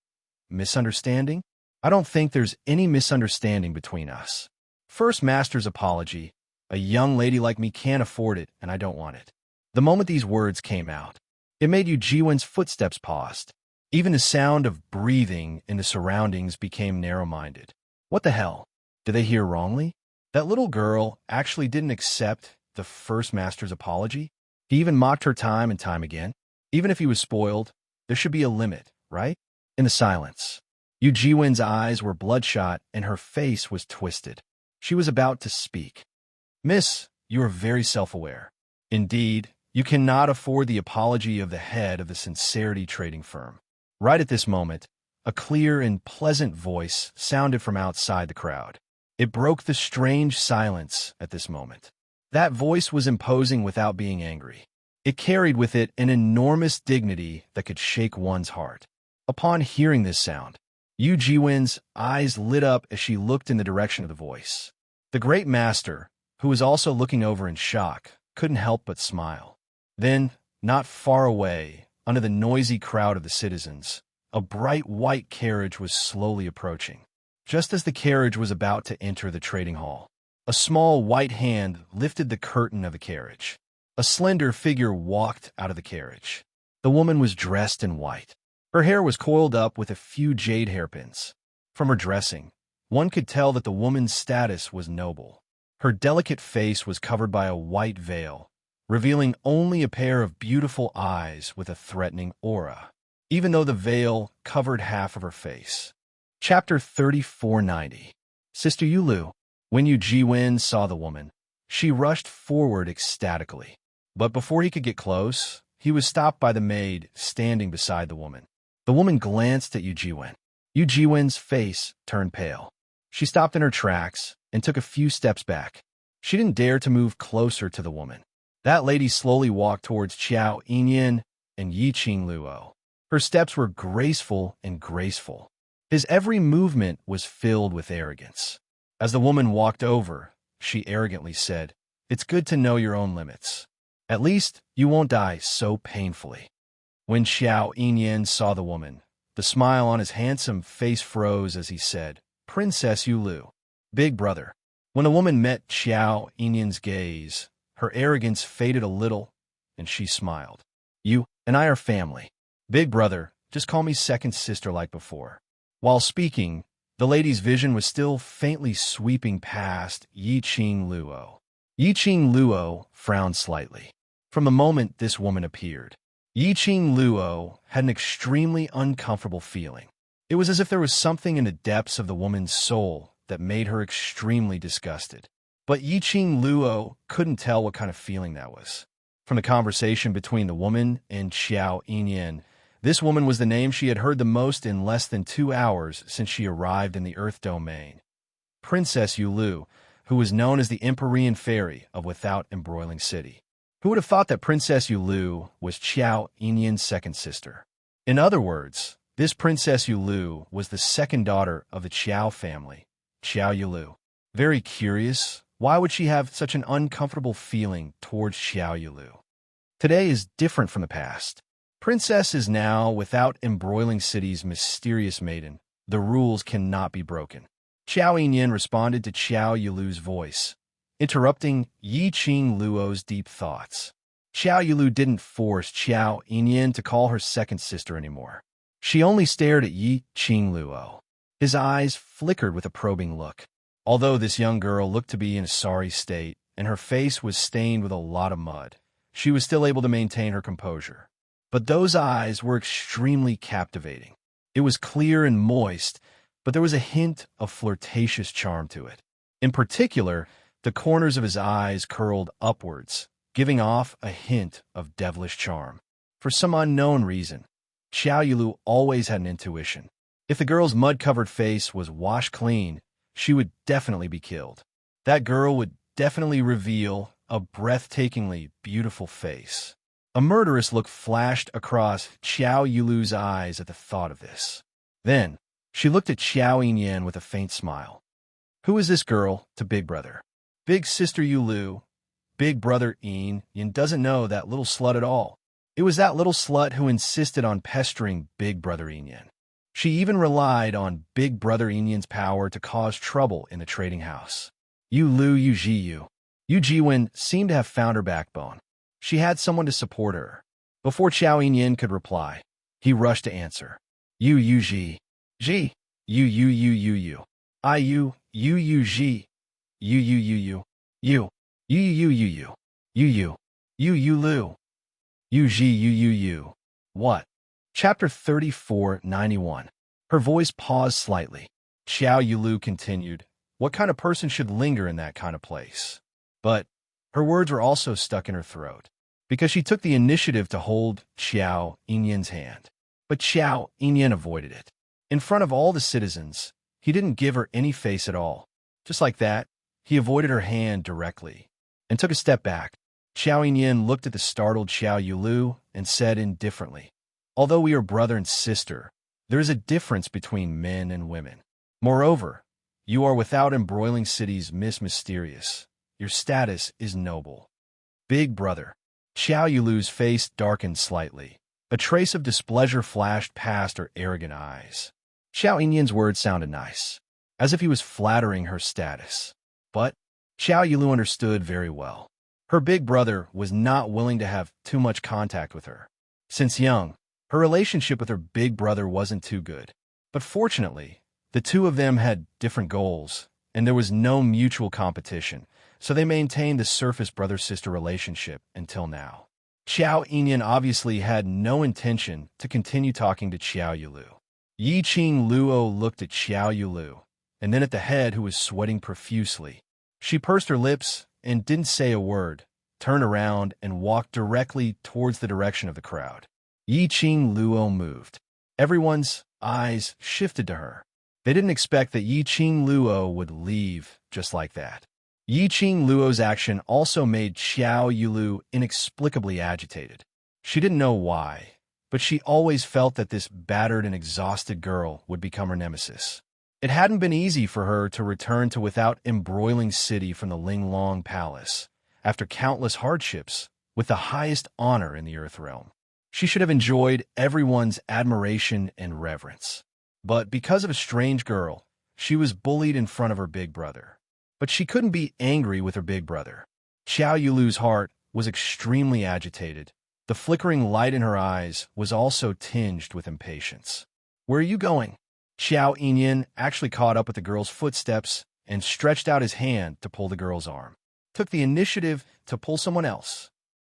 Misunderstanding? I don't think there's any misunderstanding between us. First Master's apology. A young lady like me can't afford it, and I don't want it. The moment these words came out, it made Yu Jiwen's footsteps paused. Even the sound of breathing in the surroundings became narrow-minded. What the hell? Did they hear wrongly? That little girl actually didn't accept the First Master's apology? He even mocked her time and time again. Even if he was spoiled, there should be a limit, right? In the silence, Yu Jiwen's eyes were bloodshot and her face was twisted. She was about to speak. Miss, you are very self-aware. Indeed, you cannot afford the apology of the head of the sincerity trading firm. Right at this moment, a clear and pleasant voice sounded from outside the crowd. It broke the strange silence at this moment. That voice was imposing without being angry. It carried with it an enormous dignity that could shake one's heart. Upon hearing this sound, Yu Jiwen's eyes lit up as she looked in the direction of the voice. The great master, who was also looking over in shock, couldn't help but smile. Then, not far away, under the noisy crowd of the citizens, a bright white carriage was slowly approaching. Just as the carriage was about to enter the trading hall, a small white hand lifted the curtain of the carriage. A slender figure walked out of the carriage. The woman was dressed in white. Her hair was coiled up with a few jade hairpins. From her dressing, one could tell that the woman's status was noble. Her delicate face was covered by a white veil, revealing only a pair of beautiful eyes with a threatening aura, even though the veil covered half of her face. Chapter 3490. Sister Yulu. When Yu Jiwen saw the woman, she rushed forward ecstatically. But before he could get close, he was stopped by the maid standing beside the woman. The woman glanced at Yu Jiwen. Yu Jiwen's face turned pale. She stopped in her tracks and took a few steps back. She didn't dare to move closer to the woman. That lady slowly walked towards Xiao Yinyan and Yiqing Luo. Her steps were graceful and graceful. His every movement was filled with arrogance. As the woman walked over, she arrogantly said, "It's good to know your own limits. At least you won't die so painfully." When Xiao Yinyan saw the woman, the smile on his handsome face froze as he said, "Princess Yulu, big brother." When the woman met Xiao Yinyan's gaze, her arrogance faded a little, and she smiled. "You and I are family. Big brother, just call me second sister like before." While speaking, the lady's vision was still faintly sweeping past Yiqing Luo. Yiqing Luo frowned slightly. From the moment this woman appeared, Yiqing Luo had an extremely uncomfortable feeling. It was as if there was something in the depths of the woman's soul that made her extremely disgusted. But Yiqing Luo couldn't tell what kind of feeling that was. From the conversation between the woman and Xiao Yinyan, this woman was the name she had heard the most in less than 2 hours since she arrived in the Earth Domain. Princess Yulu, who was known as the Empyrean Fairy of Without Embroiling City. Who would have thought that Princess Yulu was Xiao Yinyan's second sister? In other words, this Princess Yulu was the second daughter of the Qiao family, Qiao Yulu. Very curious, why would she have such an uncomfortable feeling towards Xiao Yulu? Today is different from the past. Princess is now Without Embroiling City's mysterious maiden. The rules cannot be broken. Xiao Yinyan responded to Xiao Yulu's voice, interrupting Yiqing Luo's deep thoughts. Xiao Yulu didn't force Xiao Yinyan to call her second sister anymore. She only stared at Yiqing Luo. His eyes flickered with a probing look. Although this young girl looked to be in a sorry state, and her face was stained with a lot of mud, she was still able to maintain her composure. But those eyes were extremely captivating. It was clear and moist, but there was a hint of flirtatious charm to it. In particular, the corners of his eyes curled upwards, giving off a hint of devilish charm. For some unknown reason, Xiao Yulu always had an intuition. If the girl's mud-covered face was washed clean, she would definitely be killed. That girl would definitely reveal a breathtakingly beautiful face. A murderous look flashed across Xiao Yulu's eyes at the thought of this. Then, she looked at Xiao Yinyan with a faint smile. Who is this girl to Big Brother? Big Sister Yulu. Big Brother Yin doesn't know that little slut at all. It was that little slut who insisted on pestering Big Brother Yin. She even relied on Big Brother Yin's power to cause trouble in the trading house. Yulu Yujiyu. Yu Jiwen seemed to have found her backbone. She had someone to support her. Before Xiao Yin could reply, he rushed to answer. Yu Yu Ji. Ji. Yu Yu Yu Yu Yu. I Yu Yu Yu Ji. Yu Yu Yu Yu. Yu. Yu Yu Yu Yu. Yu Yu. Yu Yu Lu. Yu Ji Yu Yu Yu. What? Chapter 3491. Her voice paused slightly. Xiao Yulu continued. What kind of person should linger in that kind of place? But her words were also stuck in her throat, because she took the initiative to hold Xiao Yinyan's hand. But Xiao Yinyan avoided it. In front of all the citizens, he didn't give her any face at all. Just like that, he avoided her hand directly and took a step back. Xiao Yinyan looked at the startled Xiao Yulu and said indifferently, although we are brother and sister, there is a difference between men and women. Moreover, you are without embroiling cities Miss Mysterious. Your status is noble. Big Brother. Xiao Yulu's face darkened slightly. A trace of displeasure flashed past her arrogant eyes. Xiao Yinyan's words sounded nice, as if he was flattering her status. But Xiao Yulu understood very well. Her big brother was not willing to have too much contact with her. Since young, her relationship with her big brother wasn't too good. But fortunately, the two of them had different goals, and there was no mutual competition, so they maintained the surface brother-sister relationship until now. Xiao Yinyan obviously had no intention to continue talking to Xiao Yulu. Yi Qing Luo looked at Xiao Yulu, and then at the head who was sweating profusely. She pursed her lips and didn't say a word, turned around and walked directly towards the direction of the crowd. Yi Qing Luo moved. Everyone's eyes shifted to her. They didn't expect that Yi Qing Luo would leave just like that. Yi Qing Luo's action also made Xiao Yulu inexplicably agitated. She didn't know why, but she always felt that this battered and exhausted girl would become her nemesis. It hadn't been easy for her to return to without embroiling city from the Linglong Palace, after countless hardships, with the highest honor in the Earth Realm. She should have enjoyed everyone's admiration and reverence. But because of a strange girl, she was bullied in front of her big brother. But she couldn't be angry with her big brother. Xiao Yulu's heart was extremely agitated. The flickering light in her eyes was also tinged with impatience. Where are you going? Xiao Yinyan actually caught up with the girl's footsteps and stretched out his hand to pull the girl's arm. Took the initiative to pull someone else,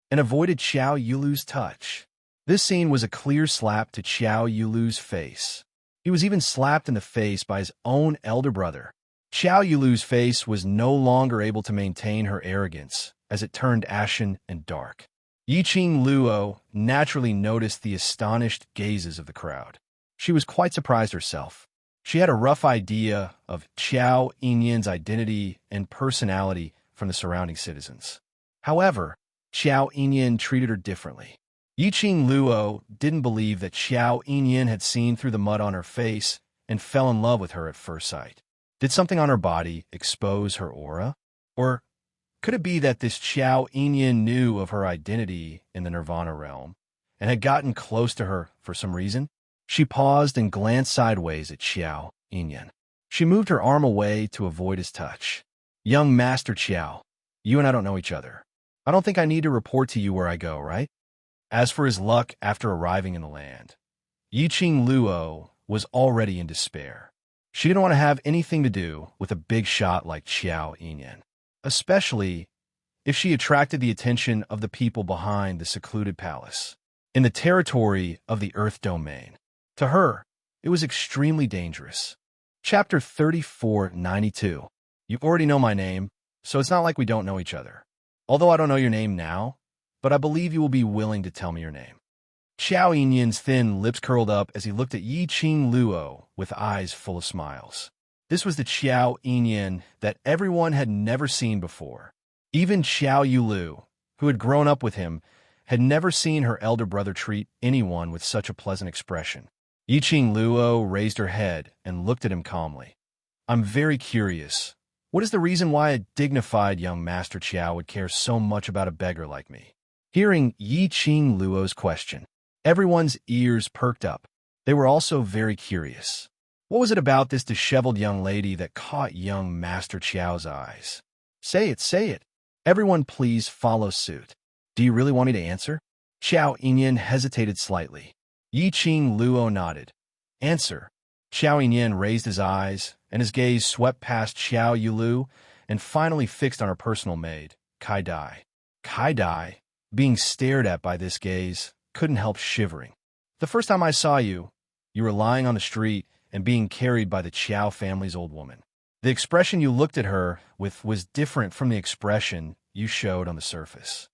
and avoided Xiao Yulu's touch. This scene was a clear slap to Xiao Yulu's face. He was even slapped in the face by his own elder brother. Xiao Yulu's face was no longer able to maintain her arrogance as it turned ashen and dark. Yi Qing Luo naturally noticed the astonished gazes of the crowd. She was quite surprised herself. She had a rough idea of Xiao Yinyan's identity and personality from the surrounding citizens. However, Xiao Yinyan treated her differently. Yi Qing Luo didn't believe that Xiao Yinyan had seen through the mud on her face and fell in love with her at first sight. Did something on her body expose her aura? Or could it be that this Xiao Yinyan knew of her identity in the Nirvana realm and had gotten close to her for some reason? She paused and glanced sideways at Xiao Yinyan. She moved her arm away to avoid his touch. Young Master Xiao, you and I don't know each other. I don't think I need to report to you where I go, right? As for his luck after arriving in the land, Yi Qing Luo was already in despair. She didn't want to have anything to do with a big shot like Xiao Yinyan, especially if she attracted the attention of the people behind the secluded palace, in the territory of the Earth Domain. To her, It was extremely dangerous. Chapter 3492. You already know my name, so it's not like we don't know each other. Although I don't know your name now, but I believe you will be willing to tell me your name. Xiao Yinyan's thin lips curled up as he looked at Yi Qing Luo with eyes full of smiles. This was the Xiao Yinyan that everyone had never seen before. Even Xiao Yulu, who had grown up with him, had never seen her elder brother treat anyone with such a pleasant expression. Yi Qing Luo raised her head and looked at him calmly. I'm very curious. What is the reason why a dignified young Master Qiao would care so much about a beggar like me? Hearing Yi Qing Luo's question, everyone's ears perked up. They were also very curious. What was it about this disheveled young lady that caught young Master Qiao's eyes? Say it, say it. Everyone please follow suit. Do you really want me to answer? Xiao Yinyan hesitated slightly. Yi Qing Luo nodded. Answer. Xiao Yinyan raised his eyes, and his gaze swept past Xiao Yulu and finally fixed on her personal maid, Kai Dai. Kai Dai, being stared at by this gaze, couldn't help shivering. The first time I saw you, you were lying on the street and being carried by the Qiao family's old woman. The expression you looked at her with was different from the expression you showed on the surface.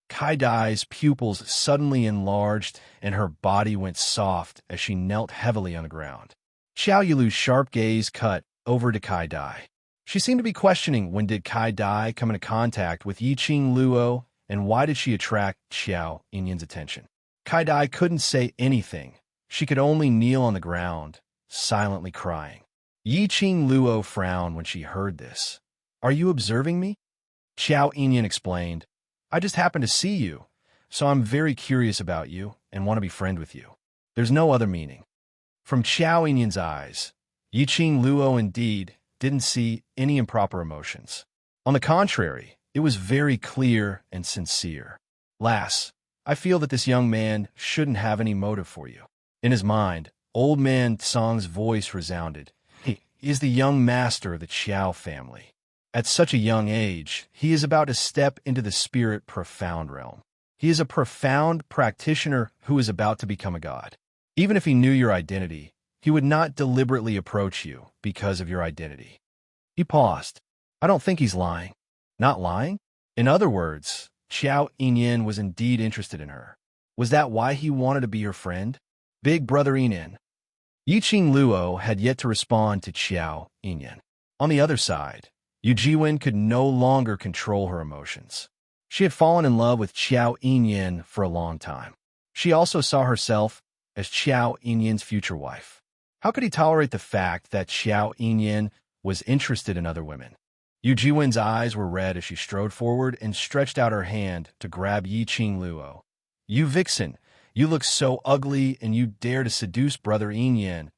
Kai Dai's pupils suddenly enlarged and her body went soft as she knelt heavily on the ground. Xiao Yulu's sharp gaze cut over to Kai Dai. She seemed to be questioning when did Kai Dai come into contact with Yi Qing Luo and why did she attract Xiao Yinyan's attention. Kai Dai couldn't say anything. She could only kneel on the ground, silently crying. Yi Qing Luo frowned when she heard this. Are you observing me? Xiao Yinyan explained. I just happened to see you, so I'm very curious about you and want to be friends with you. There's no other meaning. From Xiao Yinyan's eyes, Yi Qing Luo indeed didn't see any improper emotions. On the contrary, it was very clear and sincere. Lass, I feel that this young man shouldn't have any motive for you. In his mind, old man Song's voice resounded. He is the young master of the Qiao family. At such a young age, he is about to step into the spirit profound realm. He is a profound practitioner who is about to become a god. Even if he knew your identity, he would not deliberately approach you because of your identity. He paused. I don't think he's lying. Not lying? In other words, Xiao Yinyan was indeed interested in her. Was that why he wanted to be her friend? Big brother Yinyan. Yi Qing Luo had yet to respond to Xiao Yinyan. On the other side, Yu Jiwen could no longer control her emotions. She had fallen in love with Xiao Yinyan for a long time. She also saw herself as Xiao Yinyan's future wife. How could he tolerate the fact that Xiao Yinyan was interested in other women? Yu Jiwen's eyes were red as she strode forward and stretched out her hand to grab Yi Qing Luo. You vixen, you look so ugly and you dare to seduce brother Yinyan.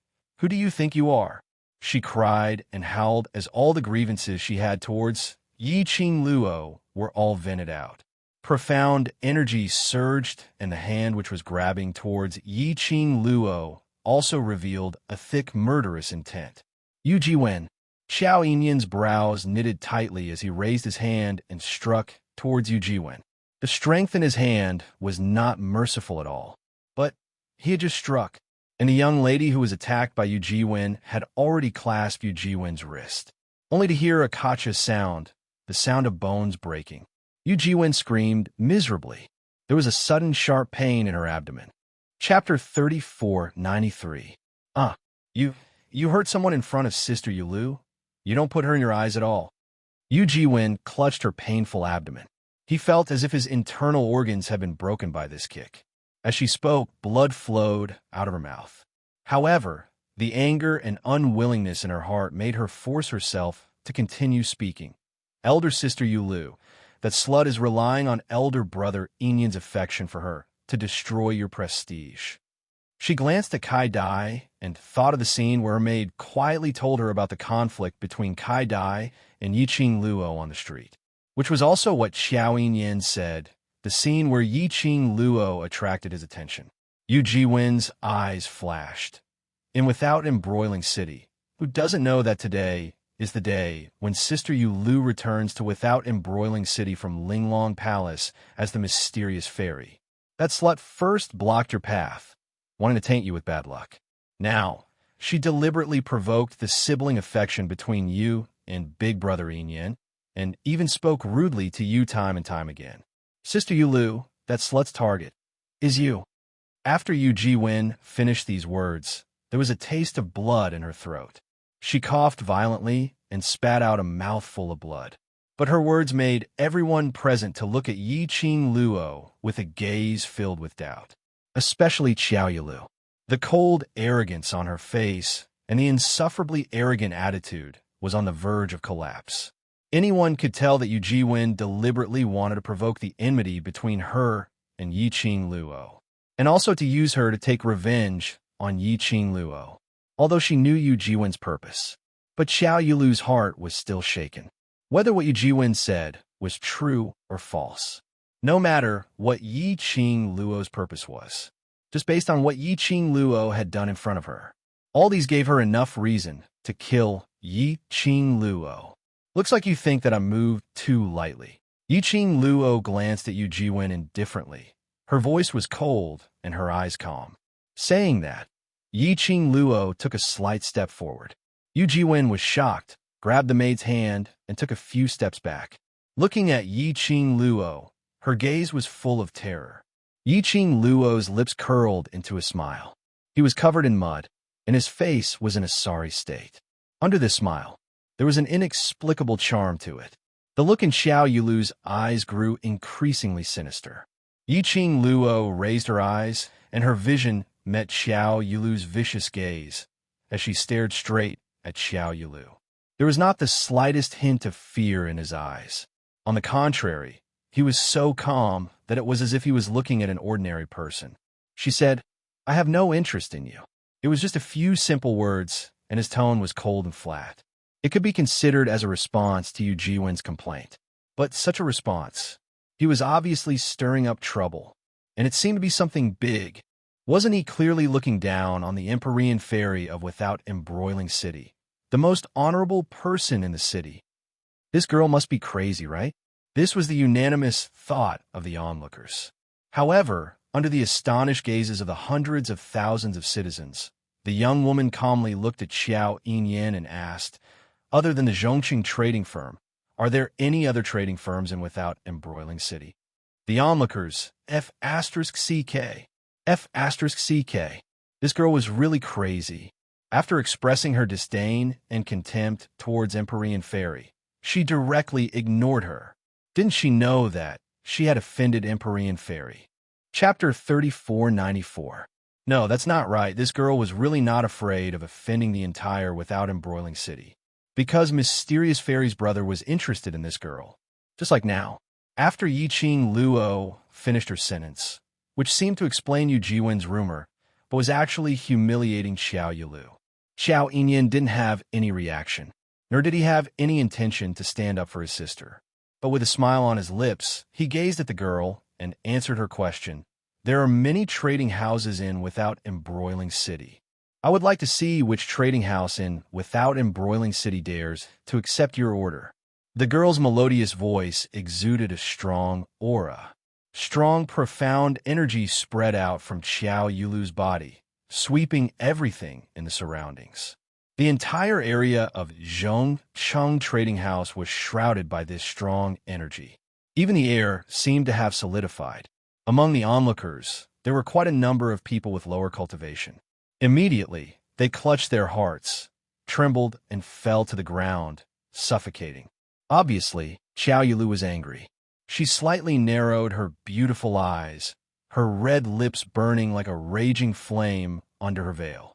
Who do you think you are? She cried and howled as all the grievances she had towards Yi Qing Luo were all vented out. Profound energy surged, and the hand which was grabbing towards Yi Qing Luo also revealed a thick murderous intent. Yu Jiwen. Xiao Yinyan's brows knitted tightly as he raised his hand and struck towards Yu Jiwen. The strength in his hand was not merciful at all, but he had just struck, and the young lady who was attacked by Yu Jiwen had already clasped Yu Jiwen's wrist, only to hear a kacha sound, the sound of bones breaking. Yu Jiwen screamed miserably. There was a sudden sharp pain in her abdomen. Chapter 3493. You hurt someone in front of Sister Yulu? You don't put her in your eyes at all. Yu Jiwen clutched her painful abdomen. He felt as if his internal organs had been broken by this kick. As she spoke, blood flowed out of her mouth. However, the anger and unwillingness in her heart made her force herself to continue speaking. Elder Sister Yulu, that slut is relying on elder brother Yinyan's affection for her to destroy your prestige. She glanced at Kai Dai and thought of the scene where her maid quietly told her about the conflict between Kai Dai and Yi Qing Luo on the street, which was also what Xiao Yinyan said, the scene where Yi Qing Luo attracted his attention. Yu Jiwen's eyes flashed. In Without Embroiling City, who doesn't know that today is the day when Sister Yu Lu returns to Without Embroiling City from Linglong Palace as the mysterious fairy? That slut first blocked your path, wanting to taint you with bad luck. Now, she deliberately provoked the sibling affection between you and big brother Yin, and even spoke rudely to you time and time again. Sister Yulu, that slut's target is you. After Yu Ji-win finished these words, there was a taste of blood in her throat. She coughed violently and spat out a mouthful of blood. But her words made everyone present to look at Yi Qing Luo with a gaze filled with doubt, especially Xiao Yilu. The cold arrogance on her face and the insufferably arrogant attitude was on the verge of collapse. Anyone could tell that Yu Ji-win deliberately wanted to provoke the enmity between her and Yi Qing Luo, and also to use her to take revenge on Yi Qing Luo, although she knew Yu Ji-win's purpose. But Xiao Yilu's heart was still shaken. Whether what Yu Ji-win said was true or false, no matter what Yi Qing Luo's purpose was, just based on what Yi Qing Luo had done in front of her, all these gave her enough reason to kill Yi Qing Luo. Looks like you think that I moved too lightly. Yi Qing Luo glanced at Yu Ji-win indifferently. Her voice was cold and her eyes calm. Saying that, Yi Qing Luo took a slight step forward. Yu Ji-win was shocked, grabbed the maid's hand, and took a few steps back. Looking at Yi Qing Luo, her gaze was full of terror. Yi Qing Luo's lips curled into a smile. He was covered in mud, and his face was in a sorry state. Under this smile, there was an inexplicable charm to it. The look in Xiao Yilu's eyes grew increasingly sinister. Yi Qing Luo raised her eyes, and her vision met Xiao Yilu's vicious gaze as she stared straight at Xiao Yilu. There was not the slightest hint of fear in his eyes. On the contrary, he was so calm that it was as if he was looking at an ordinary person. She said, "I have no interest in you." It was just a few simple words, and his tone was cold and flat. It could be considered as a response to Yu Ji-win's complaint. But such a response, he was obviously stirring up trouble, and it seemed to be something big. Wasn't he clearly looking down on the Empyrean fairy of Without Embroiling City, the most honorable person in the city? This girl must be crazy, right? This was the unanimous thought of the onlookers. However, under the astonished gazes of the hundreds of thousands of citizens, the young woman calmly looked at Xiao Yin and asked, "Other than the Zhongqing trading firm, are there any other trading firms in Without Embroiling City?" The onlookers, F*CK. F*CK. This girl was really crazy. After expressing her disdain and contempt towards Empyrean Fairy, she directly ignored her. Didn't she know that she had offended Empyrean Fairy? Chapter 3494. No, that's not right. This girl was really not afraid of offending the entire Without Embroiling City, because Mysterious Fairy's brother was interested in this girl, just like now. After Yi Qing Luo finished her sentence, which seemed to explain Yu Ji-win's rumor, but was actually humiliating Xiao Yilu, Xiao Yin didn't have any reaction, nor did he have any intention to stand up for his sister. But with a smile on his lips, he gazed at the girl and answered her question. "There are many trading houses in Without Embroiling City. I would like to see which trading house in Without Embroiling City dares to accept your order." The girl's melodious voice exuded a strong aura. Strong, profound energy spread out from Xiao Yilu's body, sweeping everything in the surroundings. The entire area of Zhongcheng Trading House was shrouded by this strong energy. Even the air seemed to have solidified. Among the onlookers, there were quite a number of people with lower cultivation. Immediately, they clutched their hearts, trembled, and fell to the ground, suffocating. Obviously, Xiao Yilu was angry. She slightly narrowed her beautiful eyes, her red lips burning like a raging flame under her veil.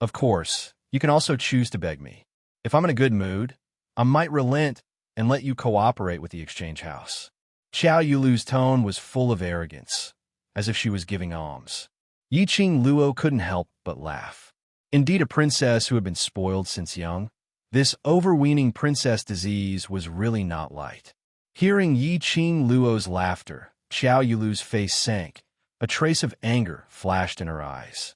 "Of course, you can also choose to beg me. If I'm in a good mood, I might relent and let you cooperate with the exchange house." Xiao Yilu's tone was full of arrogance, as if she was giving alms. Yi Qing Luo couldn't help but laugh. Indeed, a princess who had been spoiled since young, this overweening princess disease was really not light. Hearing Yi Qing Luo's laughter, Xiao Yilu's face sank. A trace of anger flashed in her eyes.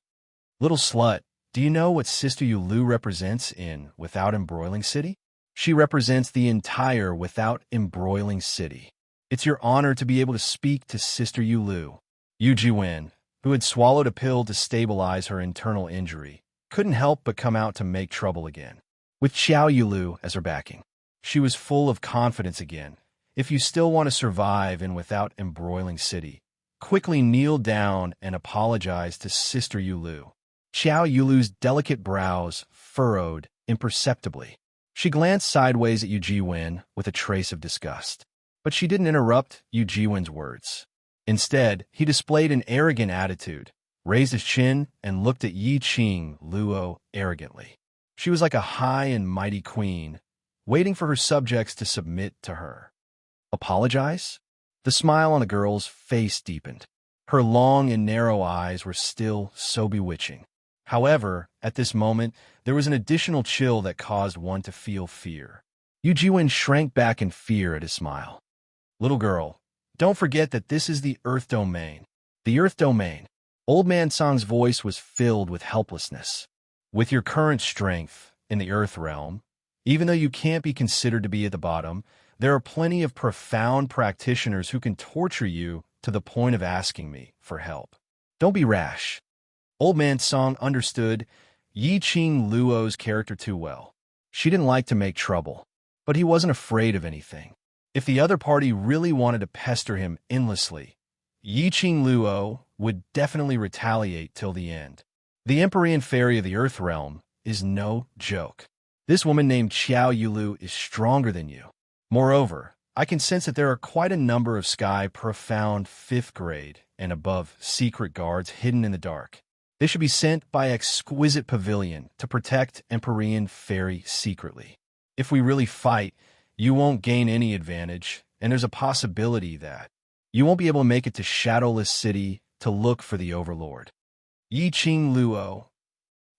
"Little slut, do you know what Sister Yilu represents in Without Embroiling City? She represents the entire Without Embroiling City. It's your honor to be able to speak to Sister Yilu." Yu Ji-win, who had swallowed a pill to stabilize her internal injury, couldn't help but come out to make trouble again. With Xiao Yulu as her backing, she was full of confidence again. If you still want to survive in without embroiling city, quickly kneel down and apologize to Sister Yulu. Xiao Yulu's delicate brows furrowed imperceptibly. She glanced sideways at Yu Jiwen with a trace of disgust. But she didn't interrupt Yu Jiwen's words. Instead, he displayed an arrogant attitude, raised his chin, and looked at Yi Qing Luo arrogantly. She was like a high and mighty queen, waiting for her subjects to submit to her. Apologize? The smile on the girl's face deepened. Her long and narrow eyes were still so bewitching. However, at this moment, there was an additional chill that caused one to feel fear. Yu Jiwen shrank back in fear at his smile. Little girl, don't forget that this is the Earth Domain. The Earth Domain. Old Man Song's voice was filled with helplessness. With your current strength in the Earth realm, even though you can't be considered to be at the bottom, there are plenty of profound practitioners who can torture you to the point of asking me for help. Don't be rash. Old Man Song understood Yi Qing Luo's character too well. She didn't like to make trouble, but he wasn't afraid of anything. If the other party really wanted to pester him endlessly, Yi Qing Luo would definitely retaliate till the end. The Empyrean Fairy of the Earth Realm is no joke. This woman named Xiao Yulu is stronger than you. Moreover, I can sense that there are quite a number of Sky Profound 5th grade and above secret guards hidden in the dark. They should be sent by Exquisite Pavilion to protect Empyrean Fairy secretly. If we really fight, you won't gain any advantage, and there's a possibility that you won't be able to make it to Shadowless City to look for the Overlord. Yi Qing Luo.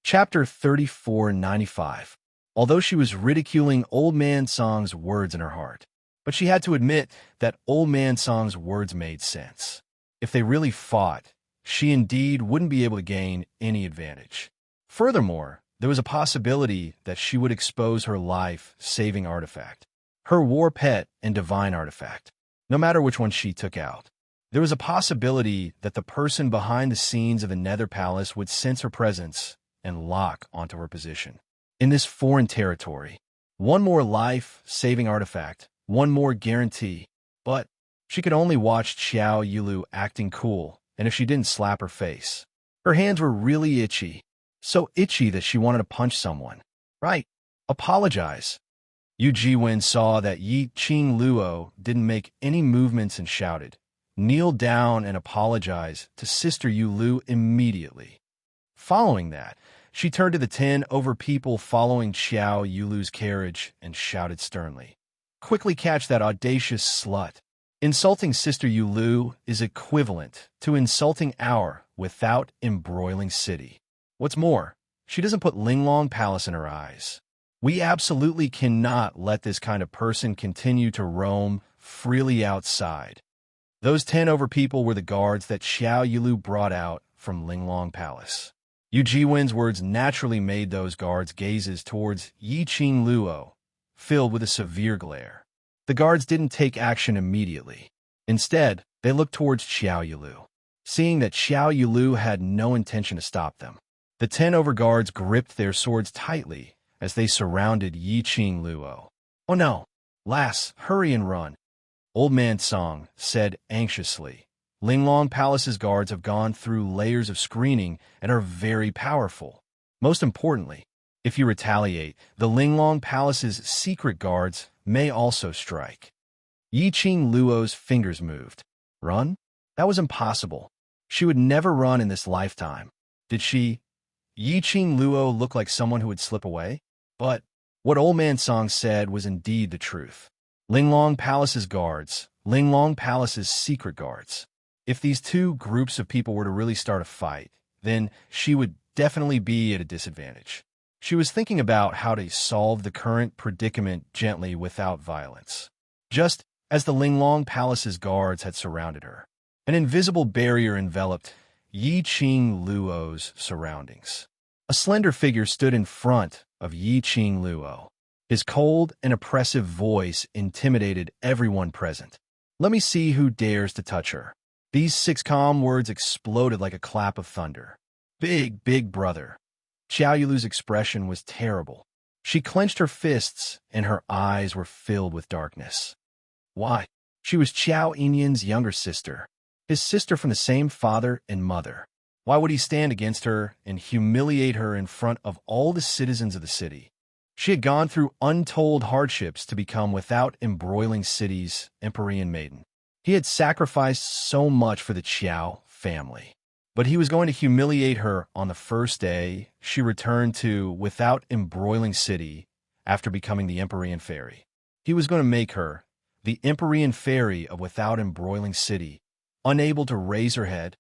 Chapter 3495. Although she was ridiculing Old Man Song's words in her heart, but she had to admit that Old Man Song's words made sense. If they really fought, she indeed wouldn't be able to gain any advantage. Furthermore, there was a possibility that she would expose her life-saving artifact, her war pet and divine artifact, no matter which one she took out. There was a possibility that the person behind the scenes of the Nether Palace would sense her presence and lock onto her position. In this foreign territory, one more life-saving artifact, one more guarantee, but she could only watch Xiao Yulu acting cool, and if she didn't slap her face. Her hands were really itchy, so itchy that she wanted to punch someone. Right, apologize. Yu Jiwen saw that Yi Qing Luo didn't make any movements and shouted, "Kneel down and apologize to Sister Yulu immediately." Following that, she turned to the 10 over people following Xiao Yulu's carriage and shouted sternly, "Quickly catch that audacious slut. Insulting Sister Yulu is equivalent to insulting our without embroiling city. What's more, she doesn't put Linglong Palace in her eyes. We absolutely cannot let this kind of person continue to roam freely outside." Those 10 over people were the guards that Xiao Yulu brought out from Linglong Palace. Yu Jiwen's words naturally made those guards' gazes towards Yi Qing Luo, filled with a severe glare. The guards didn't take action immediately. Instead, they looked towards Xiao Yulu. Seeing that Xiao Yulu had no intention to stop them, the 10 over guards gripped their swords tightly as they surrounded Yi Qing Luo. "Oh no, lass, hurry and run," Old Man Song said anxiously. Linglong Palace's guards have gone through layers of screening and are very powerful. Most importantly, if you retaliate, the Linglong Palace's secret guards may also strike. Yi Qing Luo's fingers moved. Run? That was impossible. She would never run in this lifetime. Did she? Yi Qing Luo looked like someone who would slip away? But what Old Man Song said was indeed the truth. Linglong Palace's guards, Linglong Palace's secret guards. If these two groups of people were to really start a fight, then she would definitely be at a disadvantage. She was thinking about how to solve the current predicament gently without violence. Just as the Linglong Palace's guards had surrounded her, an invisible barrier enveloped Yi Qing Luo's surroundings. A slender figure stood in front of Yi Qing Luo. His cold and oppressive voice intimidated everyone present. "Let me see who dares to touch her." These 6 calm words exploded like a clap of thunder. "Big, big brother." Xiao Yulu's expression was terrible. She clenched her fists, and her eyes were filled with darkness. Why? She was Qiao Yinyan's younger sister, his sister from the same father and mother. Why would he stand against her and humiliate her in front of all the citizens of the city? She had gone through untold hardships to become without embroiling city's Empyrean maiden. He had sacrificed so much for the Qiao family. But he was going to humiliate her on the first day she returned to without embroiling city after becoming the Empyrean fairy. He was going to make her, the Empyrean fairy of without embroiling city, unable to raise her head.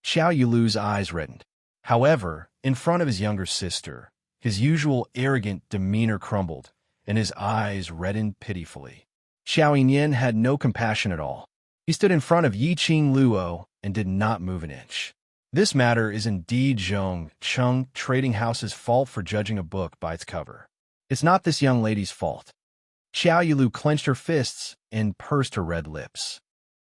Xiao Yulu's eyes reddened. However, in front of his younger sister, his usual arrogant demeanor crumbled, and his eyes reddened pitifully. Xiao Yinyan had no compassion at all. He stood in front of Yi Qing Luo and did not move an inch. This matter is indeed Zhong Cheng Trading House's fault for judging a book by its cover. It's not this young lady's fault. Xiao Yulu clenched her fists and pursed her red lips.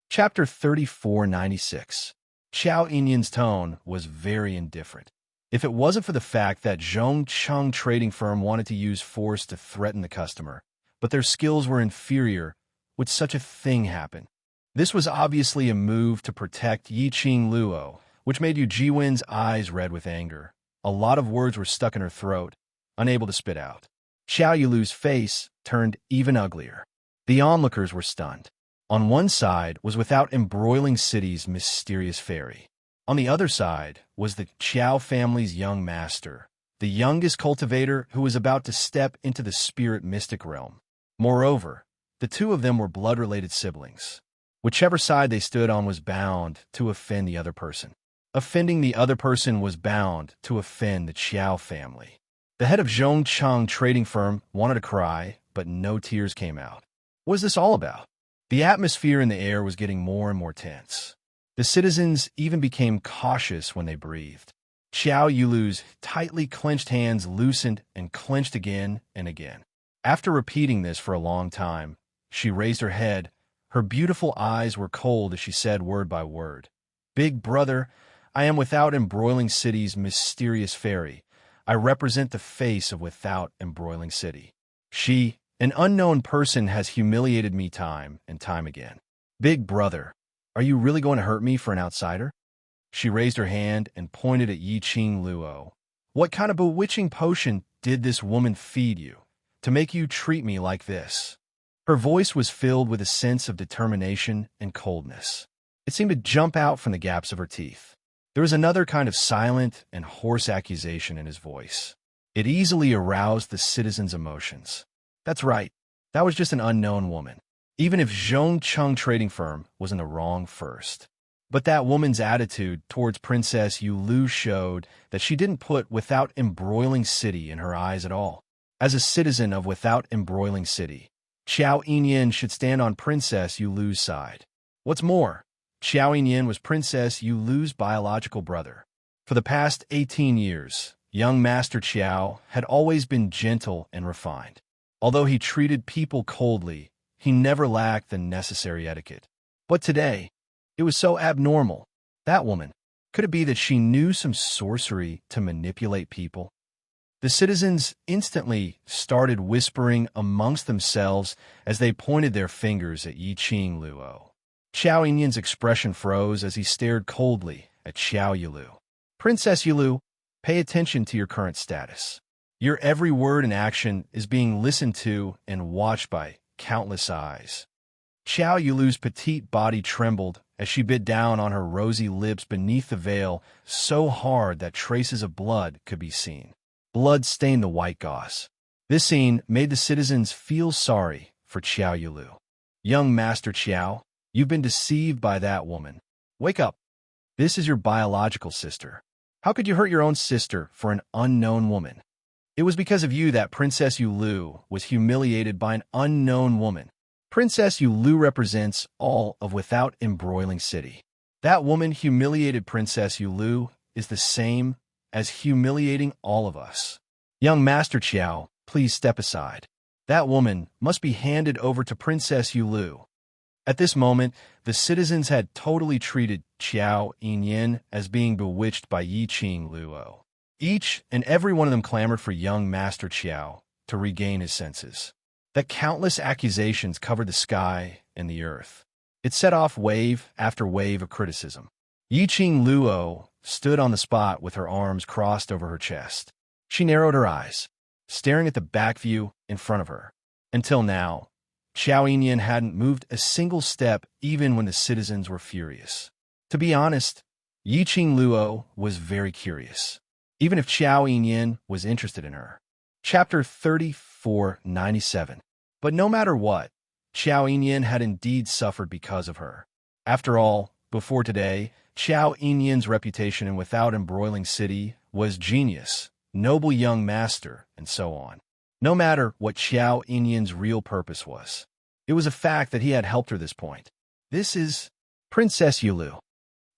Chapter 3496. Xiao Yinyan's tone was very indifferent. If it wasn't for the fact that Zhong Cheng trading firm wanted to use force to threaten the customer, but their skills were inferior, would such a thing happen? This was obviously a move to protect Yi Qing Luo, which made Yu Jiwen's eyes red with anger. A lot of words were stuck in her throat, unable to spit out. Xiao Yulu's face turned even uglier. The onlookers were stunned. On one side was without embroiling city's mysterious fairy. On the other side was the Qiao family's young master, the youngest cultivator who was about to step into the spirit mystic realm. Moreover, the two of them were blood-related siblings. Whichever side they stood on was bound to offend the other person. Offending the other person was bound to offend the Qiao family. The head of Zhong Cheng trading firm wanted to cry, but no tears came out. What was this all about? The atmosphere in the air was getting more and more tense. The citizens even became cautious when they breathed. Xiao Yulu's tightly clenched hands loosened and clenched again and again. After repeating this for a long time, she raised her head. Her beautiful eyes were cold as she said word by word, "Big brother, I am without embroiling city's mysterious fairy. I represent the face of without embroiling city. She, an unknown person, has humiliated me time and time again. Big brother, are you really going to hurt me for an outsider?" She raised her hand and pointed at Yi Qing Luo. "What kind of bewitching potion did this woman feed you to make you treat me like this?" Her voice was filled with a sense of determination and coldness. It seemed to jump out from the gaps of her teeth. There was another kind of silent and hoarse accusation in his voice. It easily aroused the citizens' emotions. That's right, that was just an unknown woman. Even if Zhong Cheng trading firm was in the wrong first. But that woman's attitude towards Princess Yu Lu showed that she didn't put without embroiling city in her eyes at all. As a citizen of without embroiling city, Xiao Yinyan should stand on Princess Yu Lu's side. What's more, Xiao Yinyan was Princess Yu Lu's biological brother. For the past 18 years, young Master Qiao had always been gentle and refined. Although he treated people coldly, he never lacked the necessary etiquette. But today, it was so abnormal. That woman, could it be that she knew some sorcery to manipulate people? The citizens instantly started whispering amongst themselves as they pointed their fingers at Yi Qing Luo. Xiao Yinyan's expression froze as he stared coldly at Xiao Yulu. "Princess Yulu, pay attention to your current status. Your every word and action is being listened to and watched by countless eyes." Xiao Yulu's petite body trembled as she bit down on her rosy lips beneath the veil so hard that traces of blood could be seen. Blood stained the white gauze. This scene made the citizens feel sorry for Xiao Yulu. "Young Master Qiao, you've been deceived by that woman. Wake up. This is your biological sister. How could you hurt your own sister for an unknown woman? It was because of you that Princess Yu Lu was humiliated by an unknown woman. Princess Yu Lu represents all of without embroiling city. That woman humiliated Princess Yu Lu is the same as humiliating all of us. Young Master Qiao, please step aside. That woman must be handed over to Princess Yu Lu." At this moment, the citizens had totally treated Xiao Yinyan as being bewitched by Yi Qing Luo. Each and every one of them clamored for young Master Qiao to regain his senses. That countless accusations covered the sky and the earth. It set off wave after wave of criticism. Yiqing Luo stood on the spot with her arms crossed over her chest. She narrowed her eyes, staring at the back view in front of her. Until now, Qiao Yinyan hadn't moved a single step even when the citizens were furious. To be honest, Yiqing Luo was very curious, even if Qiao Yinyan was interested in her. Chapter 3497. But no matter what, Qiao Yinyan had indeed suffered because of her. After all, before today, Qiao Yinyan's reputation in Without Embroiling City was genius, noble young master, and so on. No matter what Qiao Yinyan's real purpose was, it was a fact that he had helped her this point. This is Princess Yulu.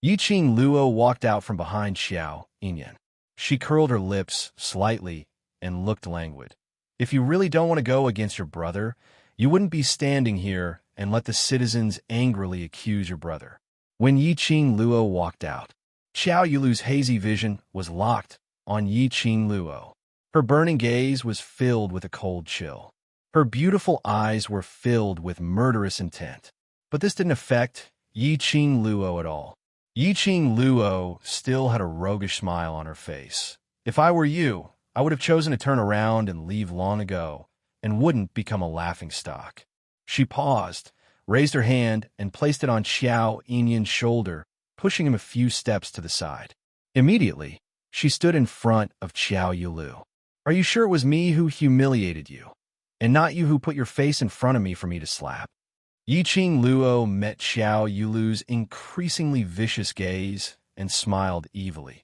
Yiqing Luo walked out from behind Qiao Yinyan. She curled her lips slightly and looked languid. If you really don't want to go against your brother, you wouldn't be standing here and let the citizens angrily accuse your brother. When Yiqing Luo walked out, Qiao Yulu's hazy vision was locked on Yiqing Luo. Her burning gaze was filled with a cold chill. Her beautiful eyes were filled with murderous intent. But this didn't affect Yiqing Luo at all. Yiqing Luo still had a roguish smile on her face. If I were you, I would have chosen to turn around and leave long ago, and wouldn't become a laughingstock. She paused, raised her hand, and placed it on Qiao Yinyan's shoulder, pushing him a few steps to the side. Immediately, she stood in front of Qiao Yulu. Are you sure it was me who humiliated you, and not you who put your face in front of me for me to slap? Yiqing Luo met Qiao Yulu's increasingly vicious gaze and smiled evilly.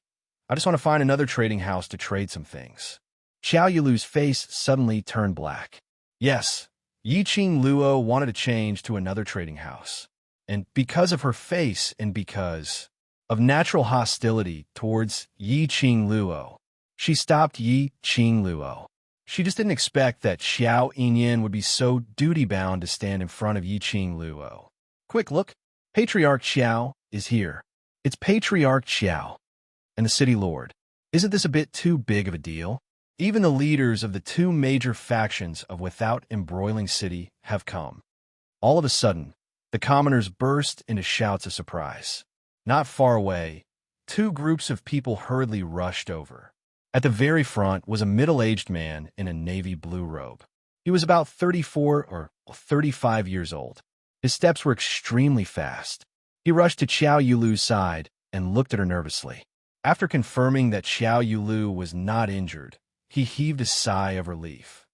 I just want to find another trading house to trade some things. Qiao Yulu's face suddenly turned black. Yes, Yiqing Luo wanted to change to another trading house. And because of her face and because of natural hostility towards Yiqing Luo, she stopped Yiqing Luo. She just didn't expect that Qiao Yinyan would be so duty-bound to stand in front of Yiqing Luo. Quick look, Patriarch Qiao is here. It's Patriarch Qiao and the City Lord. Isn't this a bit too big of a deal? Even the leaders of the two major factions of Without Embroiling City have come. All of a sudden, the commoners burst into shouts of surprise. Not far away, two groups of people hurriedly rushed over. At the very front was a middle-aged man in a navy blue robe. He was about 34 or 35 years old. His steps were extremely fast. He rushed to Qiao Yulu's side and looked at her nervously. After confirming that Qiao Yulu was not injured, he heaved a sigh of relief.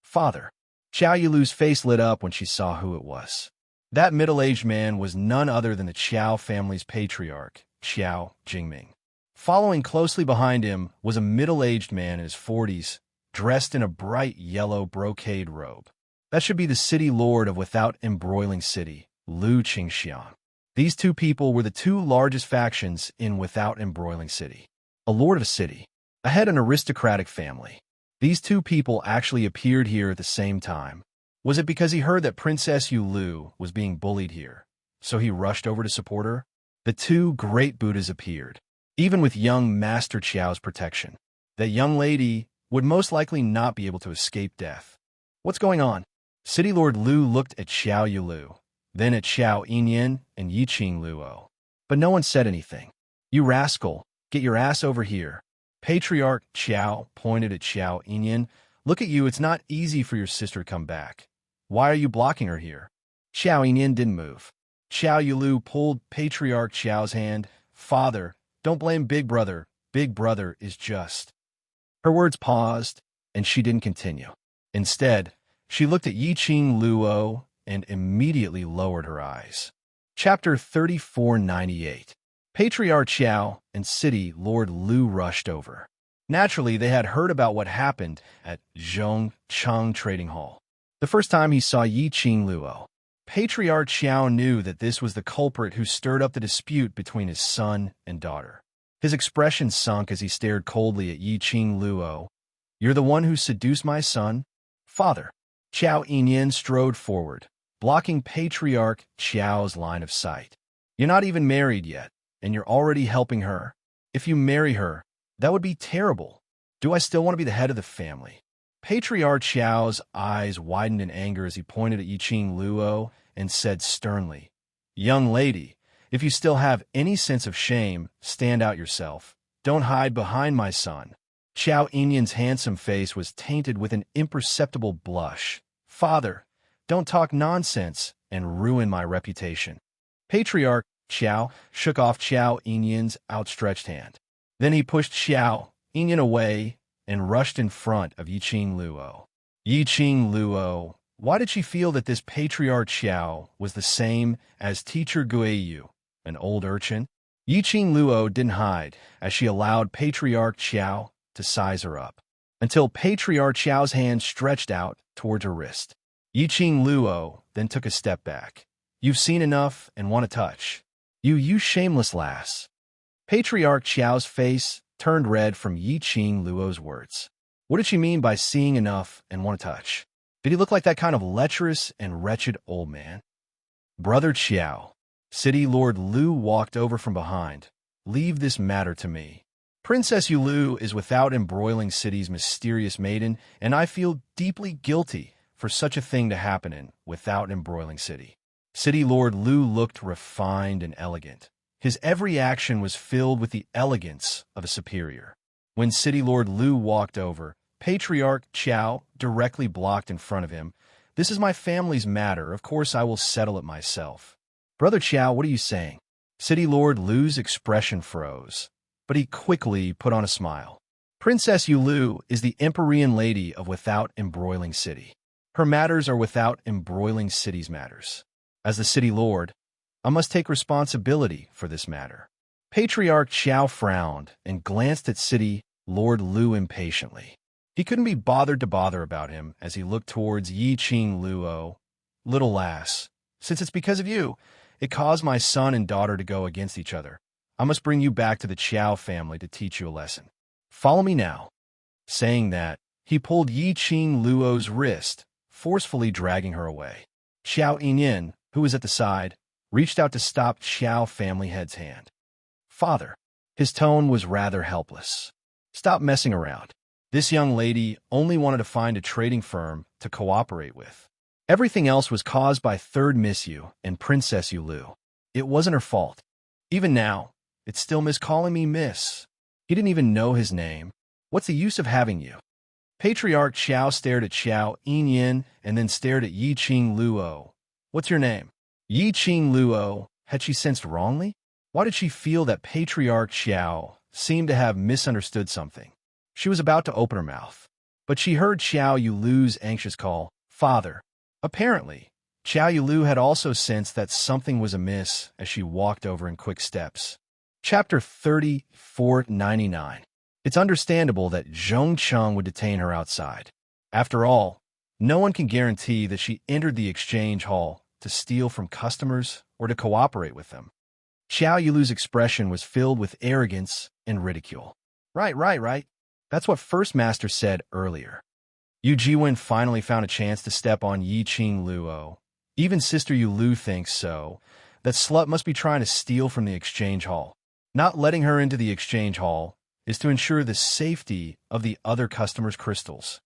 Father. Qiao Yulu's face lit up when she saw who it was. That middle-aged man was none other than the Qiao family's patriarch, Qiao Jingming. Following closely behind him was a middle-aged man in his 40s, dressed in a bright yellow brocade robe. That should be the city lord of Without Embroiling City, Lu Qingxiang. These two people were the two largest factions in Without Embroiling City. A lord of a city, a head of an aristocratic family. These two people actually appeared here at the same time. Was it because he heard that Princess Yulu was being bullied here, so he rushed over to support her? The two great Buddhas appeared. Even with young Master Qiao's protection, that young lady would most likely not be able to escape death. What's going on? City Lord Lu looked at Qiao Yulu, then at Qiao Yinyan and Yiqing Luo. But no one said anything. You rascal, get your ass over here. Patriarch Qiao pointed at Qiao Yinyan. Look at you, it's not easy for your sister to come back. Why are you blocking her here? Qiao Yinyan didn't move. Qiao Yulu pulled Patriarch Qiao's hand. Father, don't blame Big Brother. Big Brother is just. Her words paused, and she didn't continue. Instead, she looked at Yiqing Luo and immediately lowered her eyes. Chapter 3498. Patriarch Qiao and City Lord Lu rushed over. Naturally, they had heard about what happened at Zhongcheng Trading Hall. The first time he saw Yiqing Luo, Patriarch Qiao knew that this was the culprit who stirred up the dispute between his son and daughter. His expression sunk as he stared coldly at Yiqing Luo. You're the one who seduced my son? Father. Qiao Yinyan strode forward, blocking Patriarch Qiao's line of sight. You're not even married yet, and you're already helping her. If you marry her, That would be terrible. Do I still want to be the head of the family? Patriarch Xiao's eyes widened in anger as he pointed at Yiqing Luo and said sternly, "Young lady, if you still have any sense of shame, stand out yourself. Don't hide behind my son." Xiao Yinyan's handsome face was tainted with an imperceptible blush. "Father, don't talk nonsense and ruin my reputation." Patriarch Xiao shook off Xiao Yinyan's outstretched hand. Then he pushed Xiao Yinyan away and rushed in front of Yiqing Luo. Yiqing Luo, why did she feel that this Patriarch Xiao was the same as Teacher Guiyu, an old urchin? Yiqing Luo didn't hide as she allowed Patriarch Xiao to size her up, until Patriarch Xiao's hand stretched out towards her wrist. Yiqing Luo then took a step back. "You've seen enough and want to touch. You shameless lass." Patriarch Xiao's face turned red from Yiqing Luo's words. What did she mean by seeing enough and want to touch? Did he look like that kind of lecherous and wretched old man? "Brother Xiao," City Lord Lu walked over from behind. "Leave this matter to me. Princess Yulu is without embroiling city's mysterious maiden, and I feel deeply guilty for such a thing to happen in without embroiling city." City Lord Lu looked refined and elegant. His every action was filled with the elegance of a superior. When City Lord Lu walked over, Patriarch Qiao directly blocked in front of him. "This is my family's matter. Of course I will settle it myself." "Brother Qiao, what are you saying?" City Lord Lu's expression froze, but he quickly put on a smile. "Princess Yulu is the Empyrean lady of without embroiling city. Her matters are without embroiling city's matters. As the city lord, I must take responsibility for this matter." Patriarch Qiao frowned and glanced at City Lord Lu impatiently. He couldn't be bothered to bother about him as he looked towards Yiqing Luo. "Little lass, since it's because of you, it caused my son and daughter to go against each other. I must bring you back to the Qiao family to teach you a lesson. Follow me now." Saying that, he pulled Yiqing Luo's wrist, forcefully dragging her away. Xiao Yinyan, who was at the side, reached out to stop Xiao family head's hand. "Father." His tone was rather helpless. "Stop messing around. This young lady only wanted to find a trading firm to cooperate with. Everything else was caused by Third Miss Yu and Princess Yulu. It wasn't her fault. Even now, it's still miscalling me Miss. He didn't even know his name. What's the use of having you?" Patriarch Xiao stared at Xiao Yinyan and then stared at Yiqing Luo. "What's your name?" Yiqing Luo, had she sensed wrongly? Why did she feel that Patriarch Xiao seemed to have misunderstood something? She was about to open her mouth, but she heard Xiao Yulu's anxious call, "Father." Apparently, Xiao Yulu had also sensed that something was amiss as she walked over in quick steps. Chapter 3499. It's understandable that Zhong Cheng would detain her outside. After all, no one can guarantee that she entered the exchange hall to steal from customers or to cooperate with them. Xiao Yulu's expression was filled with arrogance and ridicule. Right. That's what First Master said earlier." Yu Jiwen finally found a chance to step on Yiqing Luo. "Even Sister Yulu thinks so. That slut must be trying to steal from the exchange hall. Not letting her into the exchange hall is to ensure the safety of the other customers' crystals."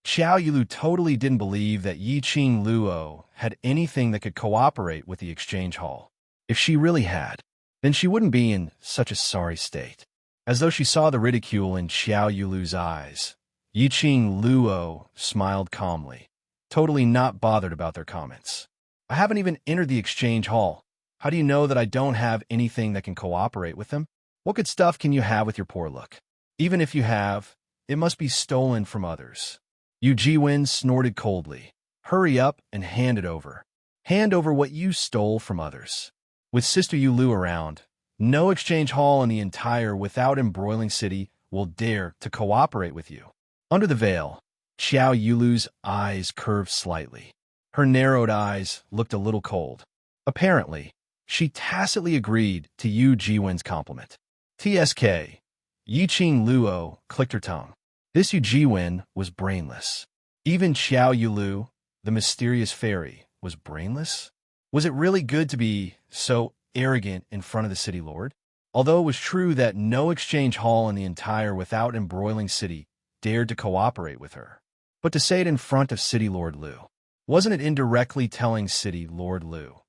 Xiao Yulu totally didn't believe that Yiqing Luo had anything that could cooperate with the exchange hall. If she really had, then she wouldn't be in such a sorry state. As though she saw the ridicule in Xiao Yulu's eyes, Yiqing Luo smiled calmly, totally not bothered about their comments. "I haven't even entered the exchange hall. How do you know that I don't have anything that can cooperate with them? What good stuff can you have with your poor look? Even if you have, it must be stolen from others." Yu Jiwen snorted coldly. "Hurry up and hand it over. Hand over what you stole from others." With Sister Yulu around, no exchange hall in the entire without embroiling city will dare to cooperate with you. Under the veil, Xiao Yulu's eyes curved slightly. Her narrowed eyes looked a little cold. Apparently, she tacitly agreed to Yu Jiwen's compliment. TSK. Yiqing Luo clicked her tongue. This Yu Jiwen was brainless. Even Xiao Yulu, the mysterious fairy, was brainless? Was it really good to be so arrogant in front of the city lord? Although it was true that no exchange hall in the entire without embroiling city dared to cooperate with her. But to say it in front of City Lord Liu, wasn't it indirectly telling City Lord Liu,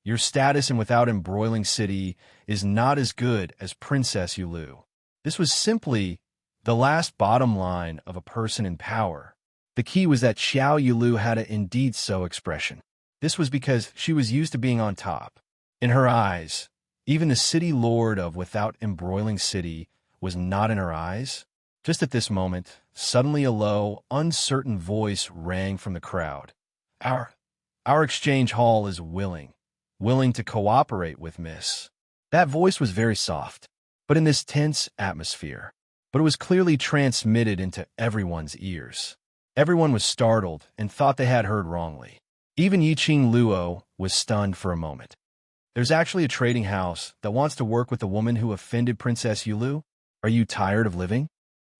your status in without embroiling city is not as good as Princess Yulu? This was simply the last bottom line of a person in power. The key was that Xiao Yulu had an indeed so expression. This was because she was used to being on top. In her eyes, even the city lord of without embroiling city was not in her eyes. Just at this moment, suddenly a low, uncertain voice rang from the crowd. Our exchange hall is willing to cooperate with Miss. That voice was very soft, but in this tense atmosphere. But it was clearly transmitted into everyone's ears. Everyone was startled and thought they had heard wrongly. Even Yiqing Luo was stunned for a moment. There's actually a trading house that wants to work with the woman who offended Princess Yulu? Are you tired of living?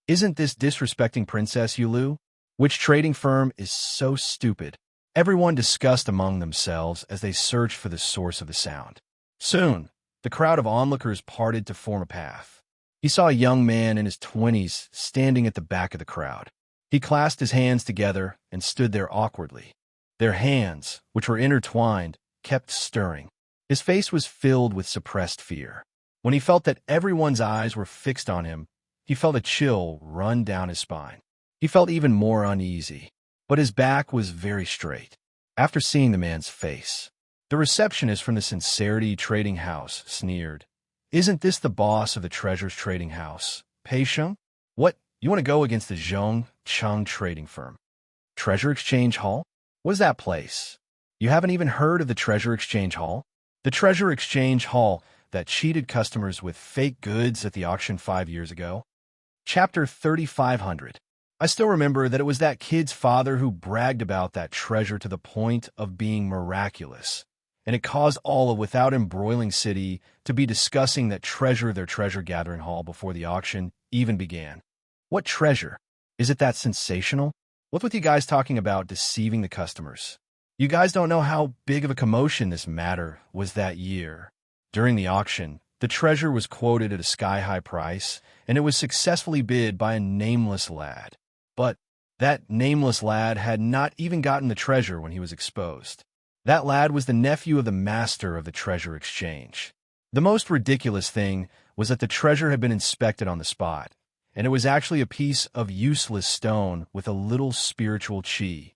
Isn't this disrespecting Princess Yulu? Which trading firm is so stupid? Everyone discussed among themselves as they searched for the source of the sound. Soon, the crowd of onlookers parted to form a path. He saw a young man in his 20s standing at the back of the crowd. He clasped his hands together and stood there awkwardly. Their hands, which were intertwined, kept stirring. His face was filled with suppressed fear. When he felt that everyone's eyes were fixed on him, he felt a chill run down his spine. He felt even more uneasy, but his back was very straight. After seeing the man's face, the receptionist from the Sincerity Trading House sneered. Isn't this the boss of the Treasures Trading House, Pei Sheng? What, you want to go against the Zhong Cheng trading firm? Treasure Exchange Hall? What is that place? You haven't even heard of the Treasure Exchange Hall? The Treasure Exchange Hall that cheated customers with fake goods at the auction 5 years ago? Chapter 3500. I still remember that it was that kid's father who bragged about that treasure to the point of being miraculous, and it caused all of Without Embroiling City to be discussing that treasure, their treasure gathering hall, before the auction even began. What treasure? Is it that sensational? What's with you guys talking about deceiving the customers? You guys don't know how big of a commotion this matter was that year. During the auction, the treasure was quoted at a sky-high price, and it was successfully bid by a nameless lad. But that nameless lad had not even gotten the treasure when he was exposed. That lad was the nephew of the master of the treasure exchange. The most ridiculous thing was that the treasure had been inspected on the spot, and it was actually a piece of useless stone with a little spiritual chi.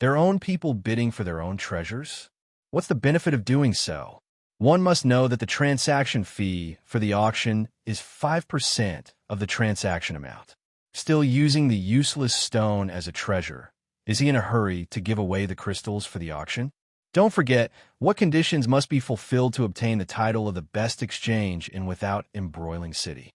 Their own people bidding for their own treasures? What's the benefit of doing so? One must know that the transaction fee for the auction is 5% of the transaction amount. Still using the useless stone as a treasure, is he in a hurry to give away the crystals for the auction? Don't forget what conditions must be fulfilled to obtain the title of the best exchange in Without Embroiling City.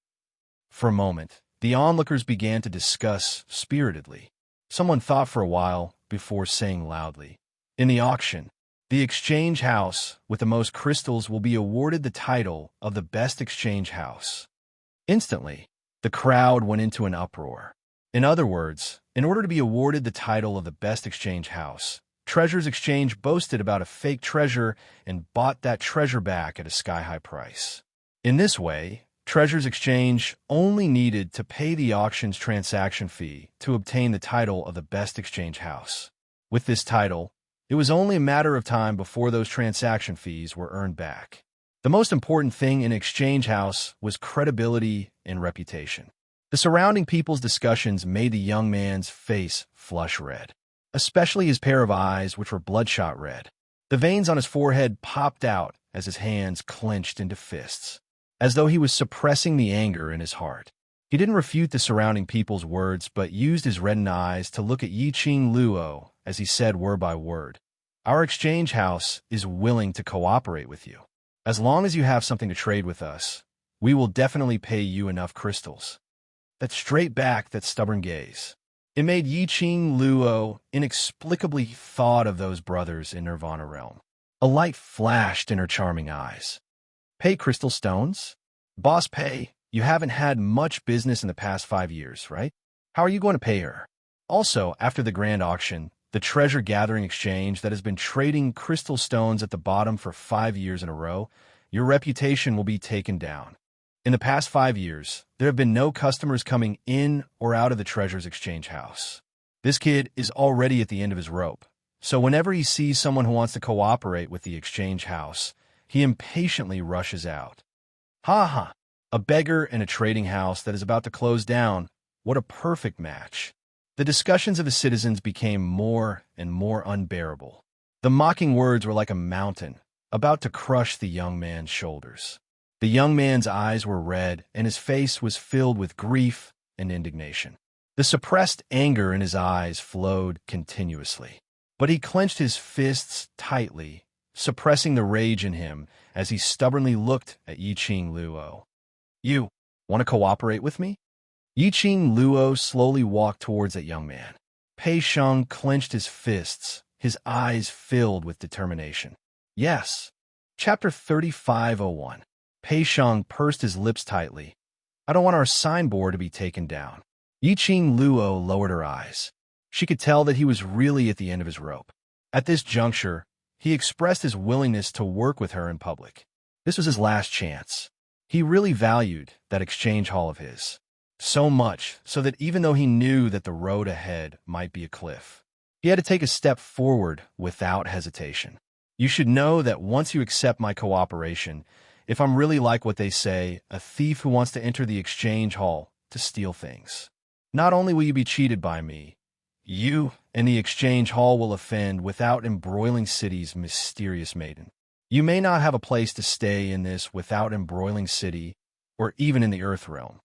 For a moment, the onlookers began to discuss spiritedly. Someone thought for a while before saying loudly, in the auction, the exchange house with the most crystals will be awarded the title of the best exchange house. Instantly, the crowd went into an uproar. In other words, in order to be awarded the title of the best exchange house, Treasures Exchange boasted about a fake treasure and bought that treasure back at a sky-high price. In this way, Treasures Exchange only needed to pay the auction's transaction fee to obtain the title of the best exchange house. With this title, it was only a matter of time before those transaction fees were earned back. The most important thing in exchange house was credibility and reputation. The surrounding people's discussions made the young man's face flush red, especially his pair of eyes, which were bloodshot red. The veins on his forehead popped out as his hands clenched into fists, as though he was suppressing the anger in his heart. He didn't refute the surrounding people's words, but used his reddened eyes to look at Yiqing Luo as he said word by word, "Our exchange house is willing to cooperate with you. As long as you have something to trade with us, we will definitely pay you enough crystals." That straight back, that stubborn gaze. It made Yiqing Luo inexplicably thought of those brothers in Nirvana realm. A light flashed in her charming eyes. Pay crystal stones? Boss Pei, you haven't had much business in the past 5 years, right? How are you going to pay her? Also, after the grand auction, the treasure gathering exchange that has been trading crystal stones at the bottom for 5 years in a row, your reputation will be taken down. In the past 5 years, there have been no customers coming in or out of the treasure's exchange house. This kid is already at the end of his rope, so whenever he sees someone who wants to cooperate with the exchange house, he impatiently rushes out. Ha ha! A beggar in a trading house that is about to close down. What a perfect match. The discussions of the citizens became more and more unbearable. The mocking words were like a mountain, about to crush the young man's shoulders. The young man's eyes were red, and his face was filled with grief and indignation. The suppressed anger in his eyes flowed continuously. But he clenched his fists tightly, suppressing the rage in him as he stubbornly looked at Yiqing Luo. You want to cooperate with me? Yiqing Luo slowly walked towards that young man. Pei Sheng clenched his fists, his eyes filled with determination. Yes. Chapter 3501. Pei Sheng pursed his lips tightly. I don't want our signboard to be taken down. Yiqing Luo lowered her eyes. She could tell that he was really at the end of his rope. At this juncture, he expressed his willingness to work with her in public. This was his last chance. He really valued that exchange hall of his. So much so that even though he knew that the road ahead might be a cliff, he had to take a step forward without hesitation. You should know that once you accept my cooperation, if I'm really like what they say, a thief who wants to enter the exchange hall to steal things, not only will you be cheated by me, you and the exchange hall will offend without embroiling city's mysterious maiden. You may not have a place to stay in this without embroiling city or even in the earth realm.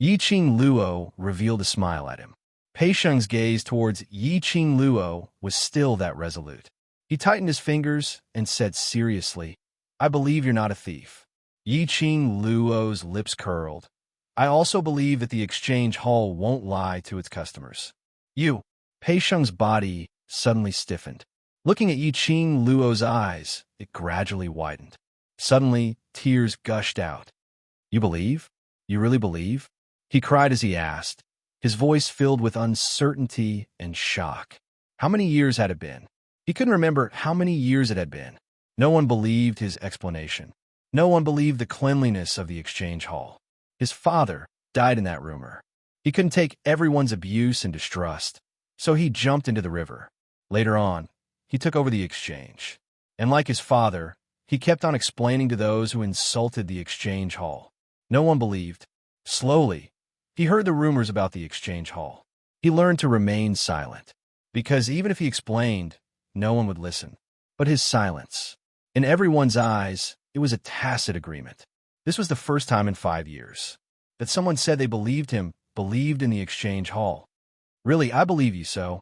Yiqing Luo revealed a smile at him. Pei Sheng's gaze towards Yiqing Luo was still that resolute. He tightened his fingers and said seriously, I believe you're not a thief. Yiqing Luo's lips curled. I also believe that the exchange hall won't lie to its customers. Pei Sheng's body suddenly stiffened. Looking at Yiqing Luo's eyes, it gradually widened. Suddenly, tears gushed out. You believe? You really believe? He cried as he asked, his voice filled with uncertainty and shock. How many years had it been? He couldn't remember how many years it had been. No one believed his explanation. No one believed the cleanliness of the exchange hall. His father died in that rumor. He couldn't take everyone's abuse and distrust, so he jumped into the river. Later on, he took over the exchange. And like his father, he kept on explaining to those who insulted the exchange hall. No one believed. Slowly, he heard the rumors about the exchange hall. He learned to remain silent, because even if he explained, no one would listen. But his silence, in everyone's eyes, it was a tacit agreement. This was the first time in 5 years that someone said they believed him, believed in the exchange hall. Really, I believe you, so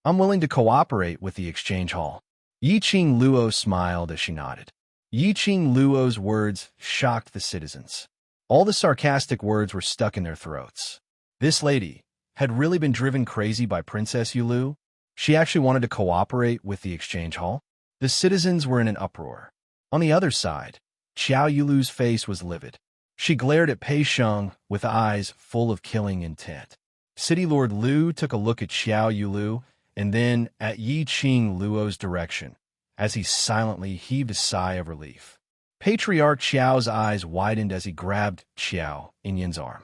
I'm willing to cooperate with the exchange hall. Yiqing Luo smiled as she nodded. Yiqing Luo's words shocked the citizens. All the sarcastic words were stuck in their throats. This lady had really been driven crazy by Princess Yulu. She actually wanted to cooperate with the exchange hall. The citizens were in an uproar. On the other side, Xiao Yulu's face was livid. She glared at Pei Sheng with eyes full of killing intent. City Lord Lu took a look at Xiao Yulu and then at Yiqing Luo's direction, as he silently heaved a sigh of relief. Patriarch Xiao's eyes widened as he grabbed Xiao Yin's arm.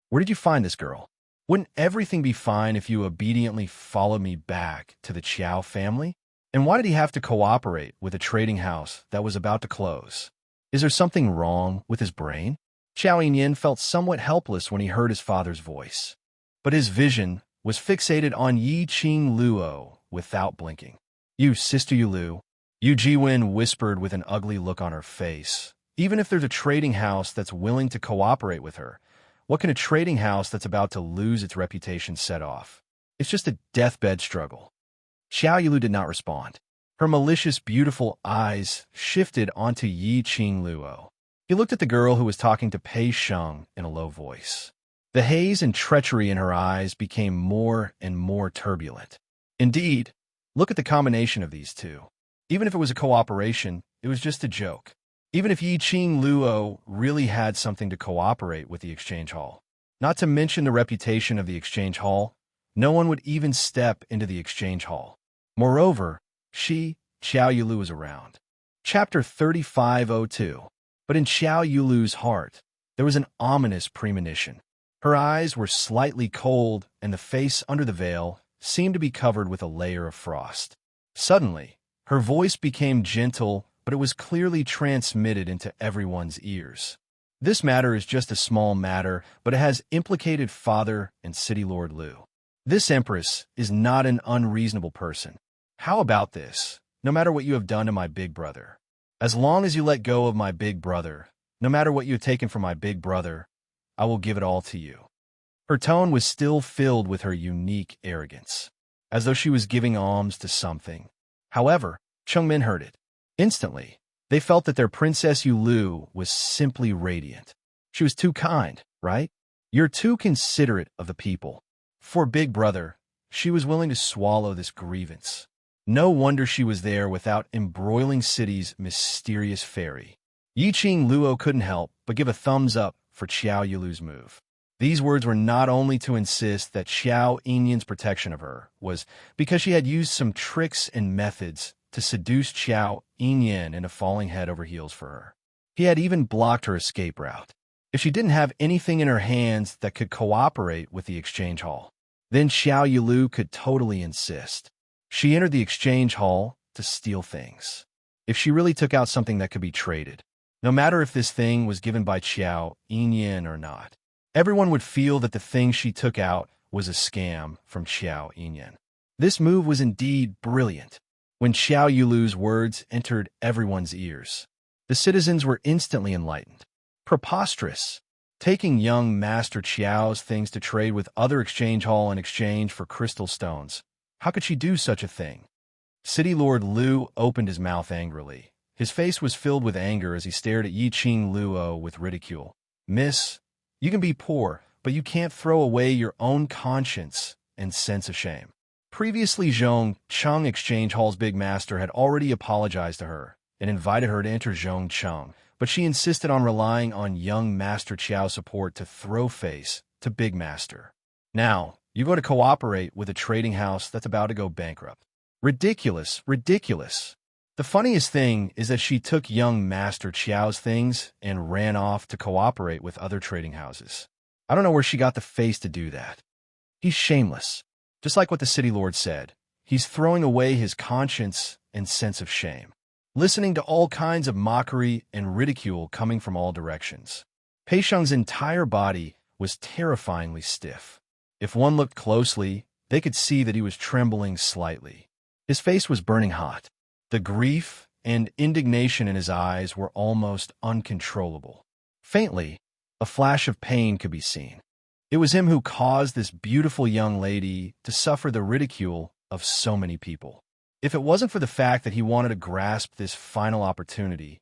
Where did you find this girl? Wouldn't everything be fine if you obediently followed me back to the Qiao family? And why did he have to cooperate with a trading house that was about to close? Is there something wrong with his brain? Xiao Yin felt somewhat helpless when he heard his father's voice. But his vision was fixated on Yiqing Luo without blinking. You, Sister Yulu, Yu Jiwen whispered with an ugly look on her face. Even if there's a trading house that's willing to cooperate with her, what can a trading house that's about to lose its reputation set off? It's just a deathbed struggle. Xiao Yulu did not respond. Her malicious, beautiful eyes shifted onto Yiqing Luo. He looked at the girl who was talking to Pei Sheng in a low voice. The haze and treachery in her eyes became more and more turbulent. Indeed, look at the combination of these two. Even if it was a cooperation, it was just a joke. Even if Yiqing Luo really had something to cooperate with the exchange hall, not to mention the reputation of the exchange hall, no one would even step into the exchange hall. Moreover, Xiao Yulu was around. Chapter 3502. But in Xiao Yulu's heart, There was an ominous premonition. Her eyes were slightly cold, and the face under the veil seemed to be covered with a layer of frost. Suddenly, her voice became gentle, but it was clearly transmitted into everyone's ears. This matter is just a small matter, but it has implicated Father and City Lord Liu. This Empress is not an unreasonable person. How about this? No matter what you have done to my big brother, as long as you let go of my big brother, no matter what you have taken from my big brother, I will give it all to you. Her tone was still filled with her unique arrogance, as though she was giving alms to something. However, Chungmin heard it. Instantly, they felt that their Princess Yulu was simply radiant. She was too kind, right? You're too considerate of the people. For Big Brother, she was willing to swallow this grievance. No wonder she was there without embroiling City's mysterious fairy. Yiqing Luo couldn't help but give a thumbs up for Xiao Yulu's move. These words were not only to insist that Xiao Yinyan's protection of her was because she had used some tricks and methods to seduce Xiao Yinyan into falling head over heels for her. He had even blocked her escape route. If she didn't have anything in her hands that could cooperate with the exchange hall, then Xiao Yulu could totally insist. She entered the exchange hall to steal things. If she really took out something that could be traded, no matter if this thing was given by Xiao Yinyan or not, everyone would feel that the thing she took out was a scam from Xiao Yinyan. This move was indeed brilliant. When Xiao Yulu's words entered everyone's ears, the citizens were instantly enlightened. Preposterous! Taking young Master Qiao's things to trade with other exchange hall in exchange for crystal stones. How could she do such a thing? City Lord Liu opened his mouth angrily. His face was filled with anger as he stared at Yiqing Luo with ridicule. Miss, you can be poor, but you can't throw away your own conscience and sense of shame. Previously, Zhong Cheng Exchange Hall's big master had already apologized to her and invited her to enter Zhong Cheng, but she insisted on relying on young Master Qiao's support to throw face to Big Master. Now, you go to cooperate with a trading house that's about to go bankrupt. Ridiculous, ridiculous. The funniest thing is that she took young Master Qiao's things and ran off to cooperate with other trading houses. I don't know where she got the face to do that. He's shameless. Just like what the City Lord said, he's throwing away his conscience and sense of shame, listening to all kinds of mockery and ridicule coming from all directions. Pei Sheng's entire body was terrifyingly stiff. If one looked closely, they could see that he was trembling slightly. His face was burning hot. The grief and indignation in his eyes were almost uncontrollable. Faintly, a flash of pain could be seen. It was him who caused this beautiful young lady to suffer the ridicule of so many people. If it wasn't for the fact that he wanted to grasp this final opportunity,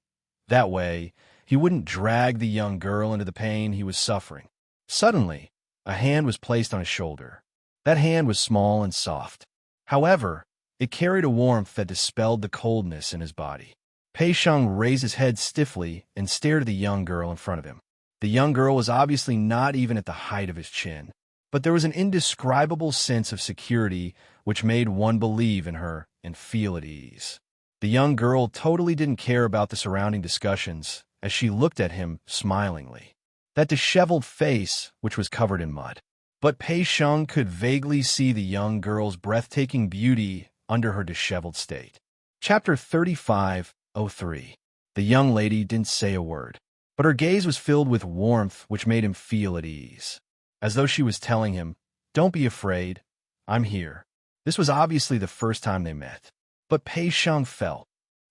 that way he wouldn't drag the young girl into the pain he was suffering. Suddenly, a hand was placed on his shoulder. That hand was small and soft. However, it carried a warmth that dispelled the coldness in his body. Pei Sheng raised his head stiffly and stared at the young girl in front of him. The young girl was obviously not even at the height of his chin, but there was an indescribable sense of security which made one believe in her and feel at ease. The young girl totally didn't care about the surrounding discussions as she looked at him smilingly. That disheveled face, which was covered in mud. But Pei Sheng could vaguely see the young girl's breathtaking beauty under her disheveled state. Chapter 35:03. The young lady didn't say a word, but her gaze was filled with warmth which made him feel at ease, as though she was telling him, "Don't be afraid, I'm here." This was obviously the first time they met, but Pei Sheng felt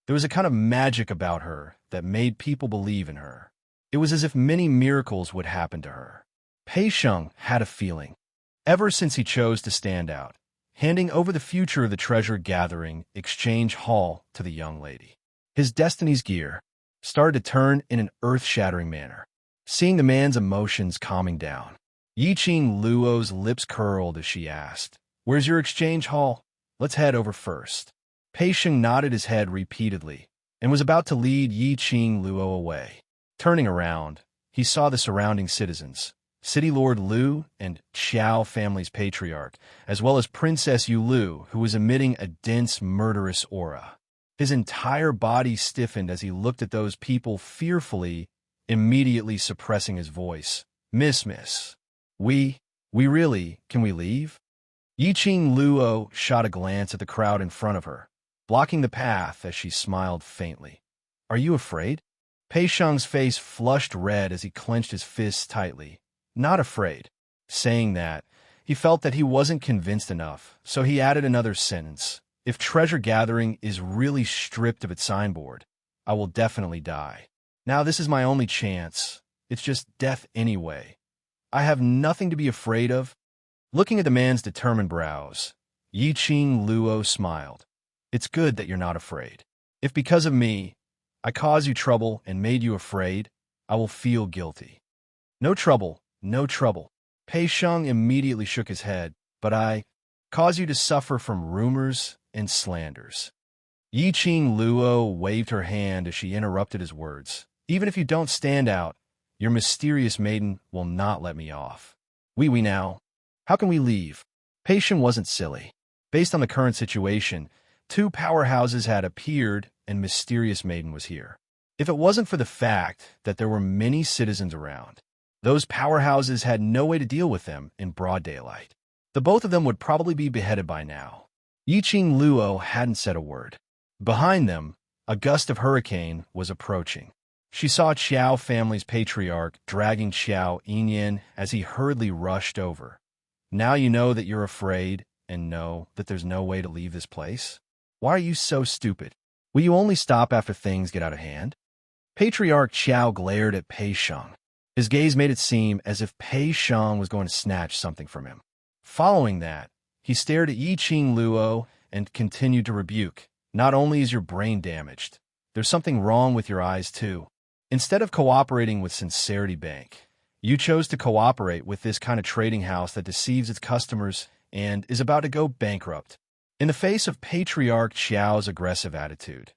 there was a kind of magic about her that made people believe in her. It was as if many miracles would happen to her. Pei Sheng had a feeling, ever since he chose to stand out, handing over the future of the treasure-gathering exchange hall to the young lady. His destiny's gear started to turn in an earth-shattering manner, seeing the man's emotions calming down. Yiqing Luo's lips curled as she asked, "Where's your exchange hall? Let's head over first." Pei Sheng nodded his head repeatedly and was about to lead Yiqing Luo away. Turning around, he saw the surrounding citizens, City Lord Liu and Qiao family's patriarch, as well as Princess Yulu, who was emitting a dense, murderous aura. His entire body stiffened as he looked at those people fearfully immediately suppressing his voice. Miss. We really, can we leave? Yiqing Luo shot a glance at the crowd in front of her, blocking the path as she smiled faintly. Are you afraid? Pei Sheng's face flushed red as he clenched his fists tightly. Not afraid. Saying that, he felt that he wasn't convinced enough, so he added another sentence. If treasure gathering is really stripped of its signboard, I will definitely die. Now this is my only chance. It's just death anyway. I have nothing to be afraid of. Looking at the man's determined brows, Yiqing Luo smiled. It's good that you're not afraid. If because of me, I caused you trouble and made you afraid, I will feel guilty. No trouble, no trouble. Pei Sheng immediately shook his head, but I cause you to suffer from rumors and slanders. Yiqing Luo waved her hand as she interrupted his words. Even if you don't stand out, your mysterious maiden will not let me off. We now. How can we leave? Pei Sheng wasn't silly. Based on the current situation, two powerhouses had appeared and mysterious maiden was here. If it wasn't for the fact that there were many citizens around, those powerhouses had no way to deal with them in broad daylight. The both of them would probably be beheaded by now. Yiqing Luo hadn't said a word. Behind them, a gust of hurricane was approaching. She saw Qiao family's patriarch dragging Qiao Yinyan as he hurriedly rushed over. Now you know that you're afraid and know that there's no way to leave this place? Why are you so stupid? Will you only stop after things get out of hand? Patriarch Qiao glared at Pei Sheng. His gaze made it seem as if Pei Sheng was going to snatch something from him. Following that, he stared at Yiqing Luo and continued to rebuke. Not only is your brain damaged, there's something wrong with your eyes too. Instead of cooperating with Sincerity Bank, you chose to cooperate with this kind of trading house that deceives its customers and is about to go bankrupt. In the face of Patriarch Qiao's aggressive attitude,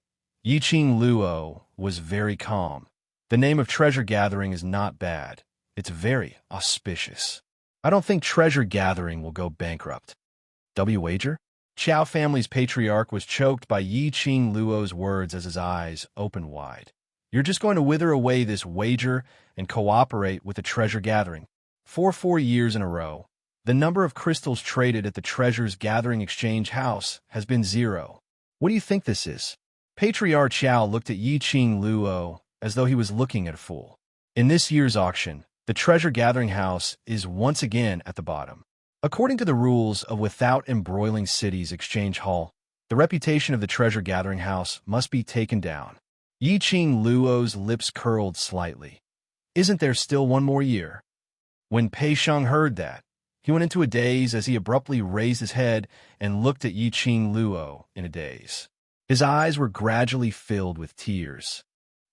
Yiqing Luo was very calm. The name of treasure gathering is not bad. It's very auspicious. I don't think treasure gathering will go bankrupt. Wager? Qiao family's patriarch was choked by Yiqing Luo's words as his eyes opened wide. You're just going to wither away this wager and cooperate with the treasure gathering. For 4 years in a row, the number of crystals traded at the Treasures Gathering Exchange House has been 0. What do you think this is? Patriarch Qiao looked at Yiqing Luo as though he was looking at a fool. In this year's auction, the Treasure Gathering House is once again at the bottom. According to the rules of Without Embroiling Cities Exchange Hall, the reputation of the Treasure Gathering House must be taken down. Yiqing Luo's lips curled slightly. Isn't there still 1 more year? When Pei Sheng heard that, he went into a daze as he abruptly raised his head and looked at Yiqing Luo in a daze. His eyes were gradually filled with tears.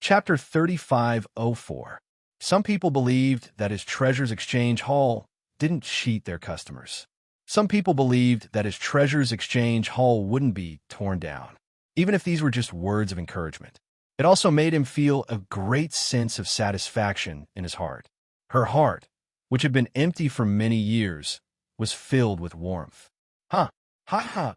Chapter 3504. Some people believed that his Treasures Exchange Hall didn't cheat their customers. Some people believed that his Treasures Exchange Hall wouldn't be torn down, even if these were just words of encouragement. It also made him feel a great sense of satisfaction in his heart. Her heart, which had been empty for many years, was filled with warmth. Ha! Ha ha!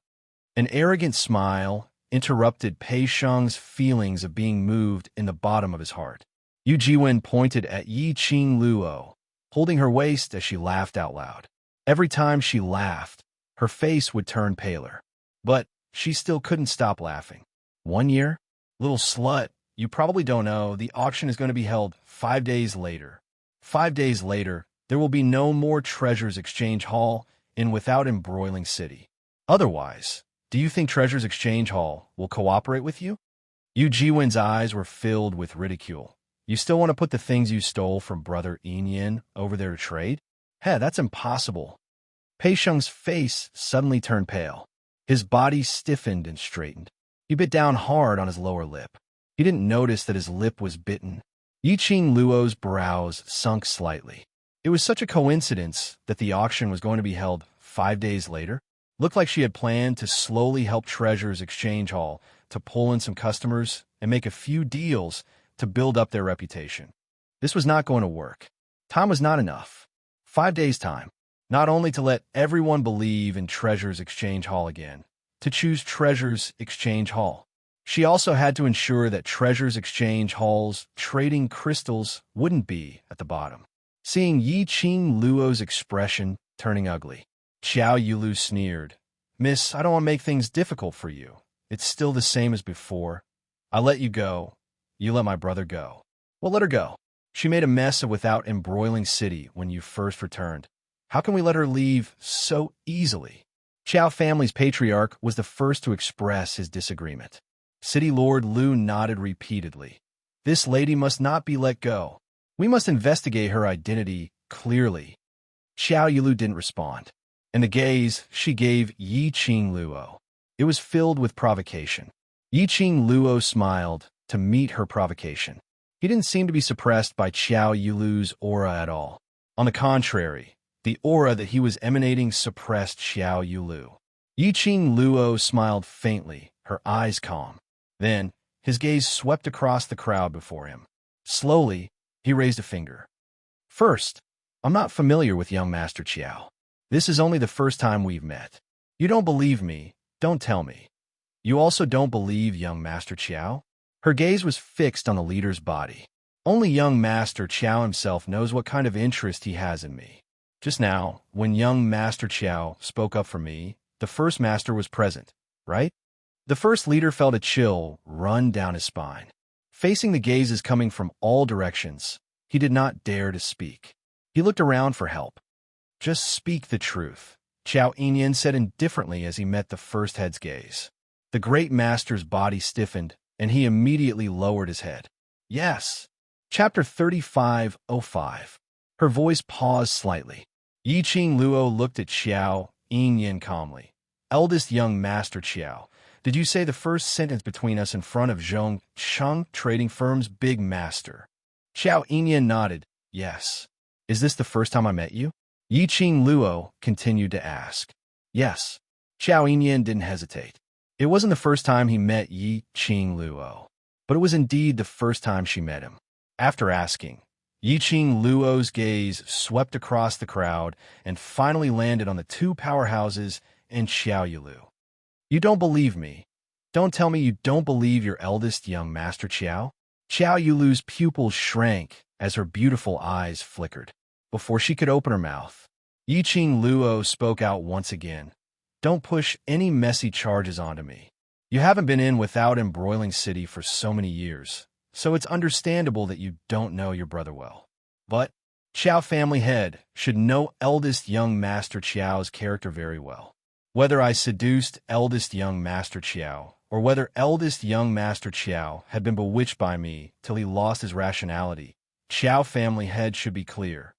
An arrogant smile interrupted Pei Sheng's feelings of being moved in the bottom of his heart. Yu Jiwen pointed at Yiqing Luo, holding her waist as she laughed out loud. Every time she laughed, her face would turn paler. But she still couldn't stop laughing. 1 year? Little slut, you probably don't know, the auction is going to be held 5 days later. 5 days later, there will be no more Treasures Exchange Hall in Without Embroiling City. Otherwise, do you think Treasures Exchange Hall will cooperate with you? Yu Jiwen's eyes were filled with ridicule. You still want to put the things you stole from Brother Yinyan over there to trade? Hey, that's impossible. Pei Sheng's face suddenly turned pale. His body stiffened and straightened. He bit down hard on his lower lip. He didn't notice that his lip was bitten. Yiqing Luo's brows sunk slightly. It was such a coincidence that the auction was going to be held 5 days later. Looked like she had planned to slowly help Treasures Exchange Hall to pull in some customers and make a few deals to build up their reputation. This was not going to work. Time was not enough. 5 days' time. Not only to let everyone believe in Treasures Exchange Hall again, to choose Treasures Exchange Hall. She also had to ensure that treasures exchange halls trading crystals wouldn't be at the bottom. Seeing Yi Qing Luo's expression turning ugly, Xiao Yulu sneered. Miss, I don't want to make things difficult for you. It's still the same as before. I let you go. You let my brother go. Well, let her go. She made a mess of Without Embroiling City when you first returned. How can we let her leave so easily? Qiao family's patriarch was the first to express his disagreement. City Lord Lu nodded repeatedly. This lady must not be let go. We must investigate her identity clearly. Xiao Yulu didn't respond. And the gaze she gave Yi Qing Luo, it was filled with provocation. Yi Qing Luo smiled to meet her provocation. He didn't seem to be suppressed by Xiao Yulu's aura at all. On the contrary, the aura that he was emanating suppressed Xiao Yulu. Yi Qing Luo smiled faintly, her eyes calm. Then, his gaze swept across the crowd before him. Slowly, he raised a finger. First, I'm not familiar with young Master Qiao. This is only the first time we've met. You don't believe me, don't tell me. You also don't believe young Master Qiao? Her gaze was fixed on the leader's body. Only young Master Qiao himself knows what kind of interest he has in me. Just now, when young Master Qiao spoke up for me, the first master was present, right? The first leader felt a chill run down his spine. Facing the gazes coming from all directions, he did not dare to speak. He looked around for help. Just speak the truth, Qiao Yinyan said indifferently as he met the first head's gaze. The great master's body stiffened, and he immediately lowered his head. Yes. Chapter 35:05. Her voice paused slightly. Yi Qing Luo looked at Qiao Yinyan calmly. Eldest young Master Qiao, did you say the first sentence between us in front of Zhong Sheng Trading Firm's big master? Qiao Yinyan nodded. Yes. Is this the first time I met you? Yi Qing Luo continued to ask. Yes. Qiao Yinyan didn't hesitate. It wasn't the first time he met Yi Qing Luo, but it was indeed the first time she met him. After asking, Yi Qing Luo's gaze swept across the crowd and finally landed on the two powerhouses and Xiao Yulu. You don't believe me. Don't tell me you don't believe your eldest young Master Qiao? Xiao Yulu's pupils shrank as her beautiful eyes flickered. Before she could open her mouth, Yi Qing Luo spoke out once again. Don't push any messy charges onto me. You haven't been in Without Embroiling City for so many years, so it's understandable that you don't know your brother well. But Qiao family head should know eldest young Master Qiao's character very well. Whether I seduced eldest young Master Qiao, or whether eldest young Master Qiao had been bewitched by me till he lost his rationality, Qiao family head should be clear.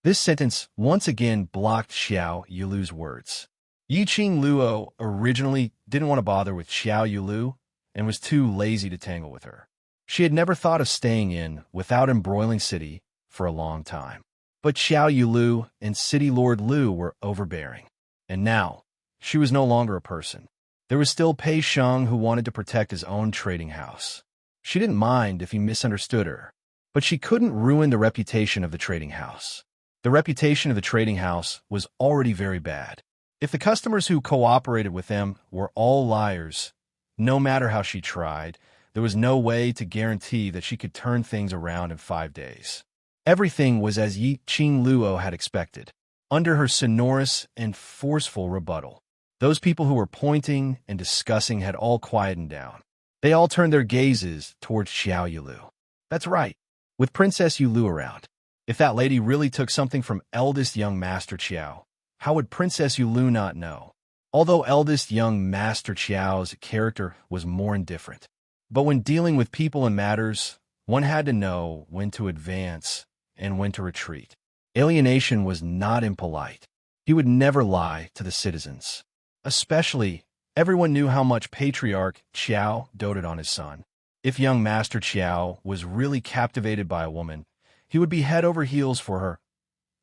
This sentence once again blocked Xiao Yulu's words. Yi Qing Luo originally didn't want to bother with Xiao Yulu and was too lazy to tangle with her. She had never thought of staying in Without Embroiling City for a long time. But Xiao Yulu and City Lord Lu were overbearing. And now, she was no longer a person. There was still Pei Sheng who wanted to protect his own trading house. She didn't mind if he misunderstood her, but she couldn't ruin the reputation of the trading house. The reputation of the trading house was already very bad. If the customers who cooperated with them were all liars, no matter how she tried, there was no way to guarantee that she could turn things around in 5 days. Everything was as Yi Qing Luo had expected. Under her sonorous and forceful rebuttal, those people who were pointing and discussing had all quietened down. They all turned their gazes towards Xiao Yulu. That's right, with Princess Yulu around. If that lady really took something from eldest young Master Qiao, how would Princess Yulu not know? Although eldest young Master Qiao's character was more indifferent. But when dealing with people and matters, one had to know when to advance and when to retreat. Alienation was not impolite. He would never lie to the citizens. Especially, everyone knew how much Patriarch Qiao doted on his son. If young Master Qiao was really captivated by a woman, he would be head over heels for her.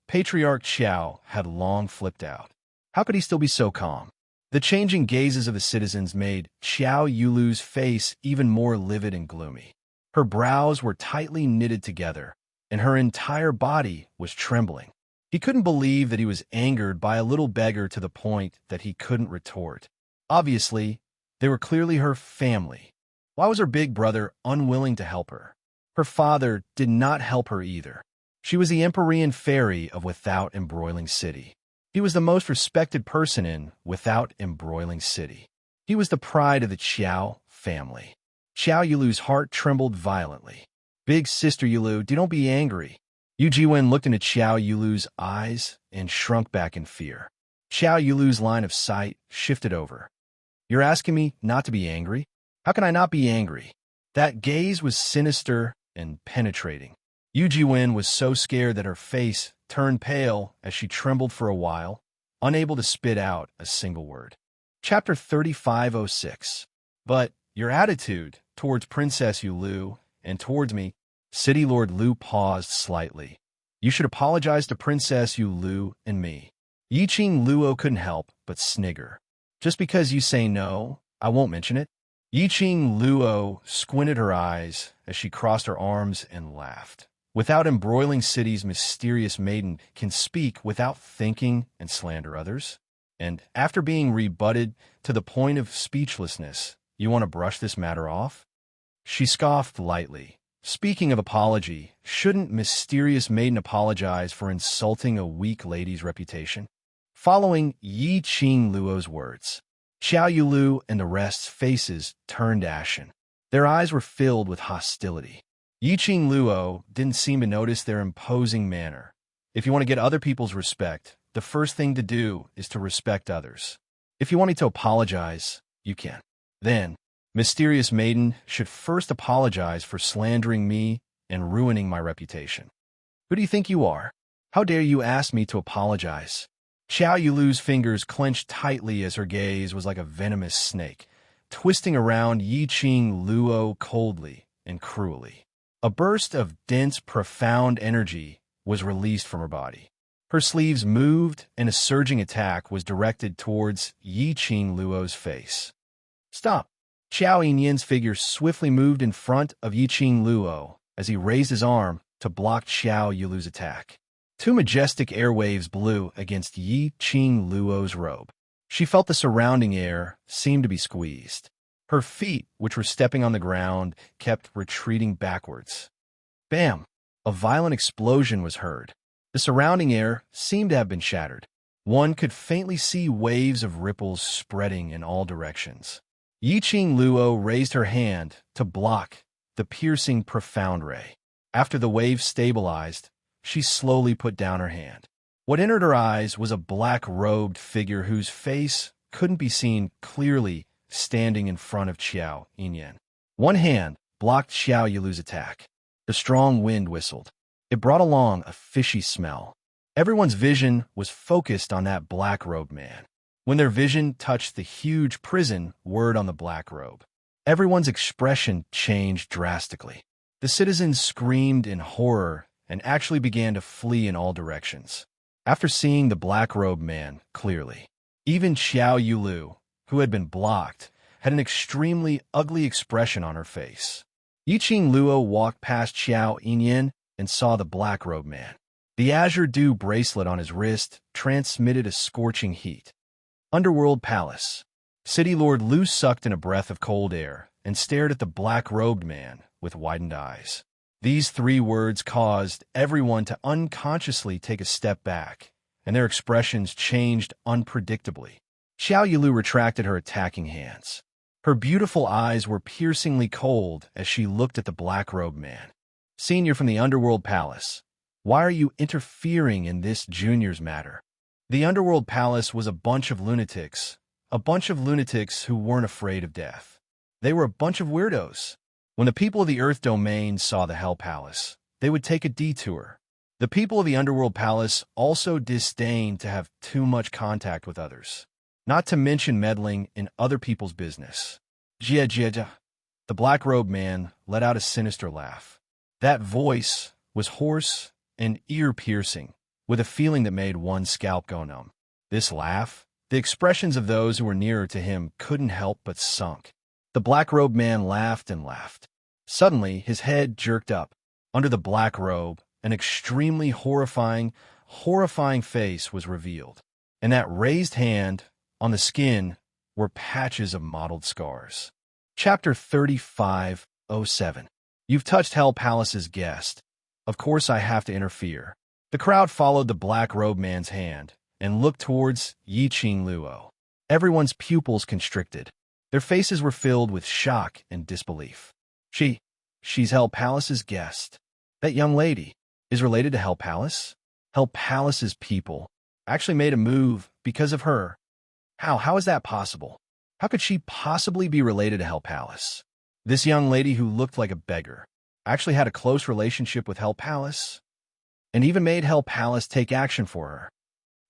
Patriarch Qiao had long flipped out. How could he still be so calm? The changing gazes of the citizens made Xiao Yulu's face even more livid and gloomy. Her brows were tightly knitted together, and her entire body was trembling. He couldn't believe that he was angered by a little beggar to the point that he couldn't retort. Obviously, they were clearly her family. Why was her big brother unwilling to help her? Her father did not help her either. She was the Empyrean fairy of Without Embroiling City. He was the most respected person in Without Embroiling City. He was the pride of the Qiao family. Xiao Yulu's heart trembled violently. Big sister Yulu, don't be angry. Yu Jiwen looked into Xiao Yulu's eyes and shrunk back in fear. Xiao Yulu's line of sight shifted over. You're asking me not to be angry? How can I not be angry? That gaze was sinister and penetrating. Yu Jiwen was so scared that her face turned pale as she trembled for a while, unable to spit out a single word. Chapter 3506. But your attitude towards Princess Yulu and towards me, City Lord Lu paused slightly. You should apologize to Princess Yulu and me. Yiqing Luo couldn't help but snigger. Just because you say no, I won't mention it. Yiqing Luo squinted her eyes as she crossed her arms and laughed. Without Embroiling City's mysterious maiden can speak without thinking and slander others. And after being rebutted to the point of speechlessness, you want to brush this matter off? She scoffed lightly. Speaking of apology, shouldn't mysterious maiden apologize for insulting a weak lady's reputation? Following Yiqing Luo's words, Xiao Yulu and the rest's faces turned ashen. Their eyes were filled with hostility. Yiqing Luo didn't seem to notice their imposing manner. If you want to get other people's respect, the first thing to do is to respect others. If you want me to apologize, you can. Then, mysterious maiden should first apologize for slandering me and ruining my reputation. Who do you think you are? How dare you ask me to apologize? Xiao Yulu's fingers clenched tightly as her gaze was like a venomous snake, twisting around Yiqing Luo coldly and cruelly. A burst of dense, profound energy was released from her body. Her sleeves moved, and a surging attack was directed towards Yiqing Luo's face. Stop! Xiao Yinyan's figure swiftly moved in front of Yiqing Luo as he raised his arm to block Xiao Yulu's attack. Two majestic airwaves blew against Yiqing Luo's robe. She felt the surrounding air seem to be squeezed. Her feet, which were stepping on the ground, kept retreating backwards. Bam! A violent explosion was heard. The surrounding air seemed to have been shattered. One could faintly see waves of ripples spreading in all directions. Yiqing Luo raised her hand to block the piercing profound ray. After the wave stabilized, she slowly put down her hand. What entered her eyes was a black-robed figure whose face couldn't be seen clearly standing in front of Xiao Yinyan. One hand blocked Xiao Yulu's attack. The strong wind whistled. It brought along a fishy smell. Everyone's vision was focused on that black-robed man. When their vision touched the huge prison word on the black robe, everyone's expression changed drastically. The citizens screamed in horror and actually began to flee in all directions. After seeing the black-robed man clearly, even Xiao Yulu, who had been blocked, had an extremely ugly expression on her face. Yiqing Luo walked past Xiao Yinyan and saw the black-robed man. The azure dew bracelet on his wrist transmitted a scorching heat. Underworld Palace. City Lord Lu sucked in a breath of cold air and stared at the black-robed man with widened eyes. These three words caused everyone to unconsciously take a step back, and their expressions changed unpredictably. Xiao Yulu retracted her attacking hands. Her beautiful eyes were piercingly cold as she looked at the black-robed man. Senior from the Underworld Palace, why are you interfering in this junior's matter? The Underworld Palace was a bunch of lunatics who weren't afraid of death. They were a bunch of weirdos. When the people of the Earth Domain saw the Hell Palace, they would take a detour. The people of the Underworld Palace also disdained to have too much contact with others, not to mention meddling in other people's business. Jia Jia. The black-robed man let out a sinister laugh. That voice was hoarse and ear-piercing, with a feeling that made one's scalp go numb. This laugh, the expressions of those who were nearer to him couldn't help but sunk. The black-robed man laughed and laughed. Suddenly, his head jerked up. Under the black robe, an extremely horrifying face was revealed. In that raised hand, on the skin, were patches of mottled scars. Chapter 35:07. You've touched Hell Palace's guest. Of course I have to interfere. The crowd followed the black-robed man's hand and looked towards Yi Qing Luo. Everyone's pupils constricted. Their faces were filled with shock and disbelief. She's Hell Palace's guest. That young lady is related to Hell Palace? Hell Palace's people actually made a move because of her. How is that possible? How could she possibly be related to Hell Palace? This young lady who looked like a beggar actually had a close relationship with Hell Palace and even made Hell Palace take action for her.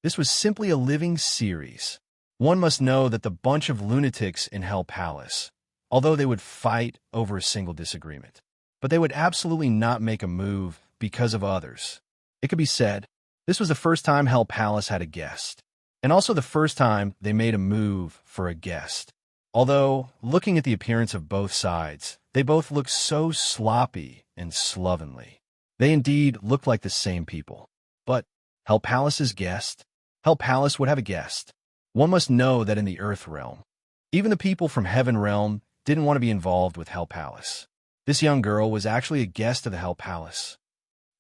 This was simply a living series. One must know that the bunch of lunatics in Hell Palace, although they would fight over a single disagreement, but they would absolutely not make a move because of others. It could be said, this was the first time Hell Palace had a guest, and also the first time they made a move for a guest. Although, looking at the appearance of both sides, they both looked so sloppy and slovenly. They indeed looked like the same people. But Hell Palace's guest? Hell Palace would have a guest. One must know that in the Earth Realm, even the people from Heaven Realm didn't want to be involved with Hell Palace. This young girl was actually a guest of the Hell Palace.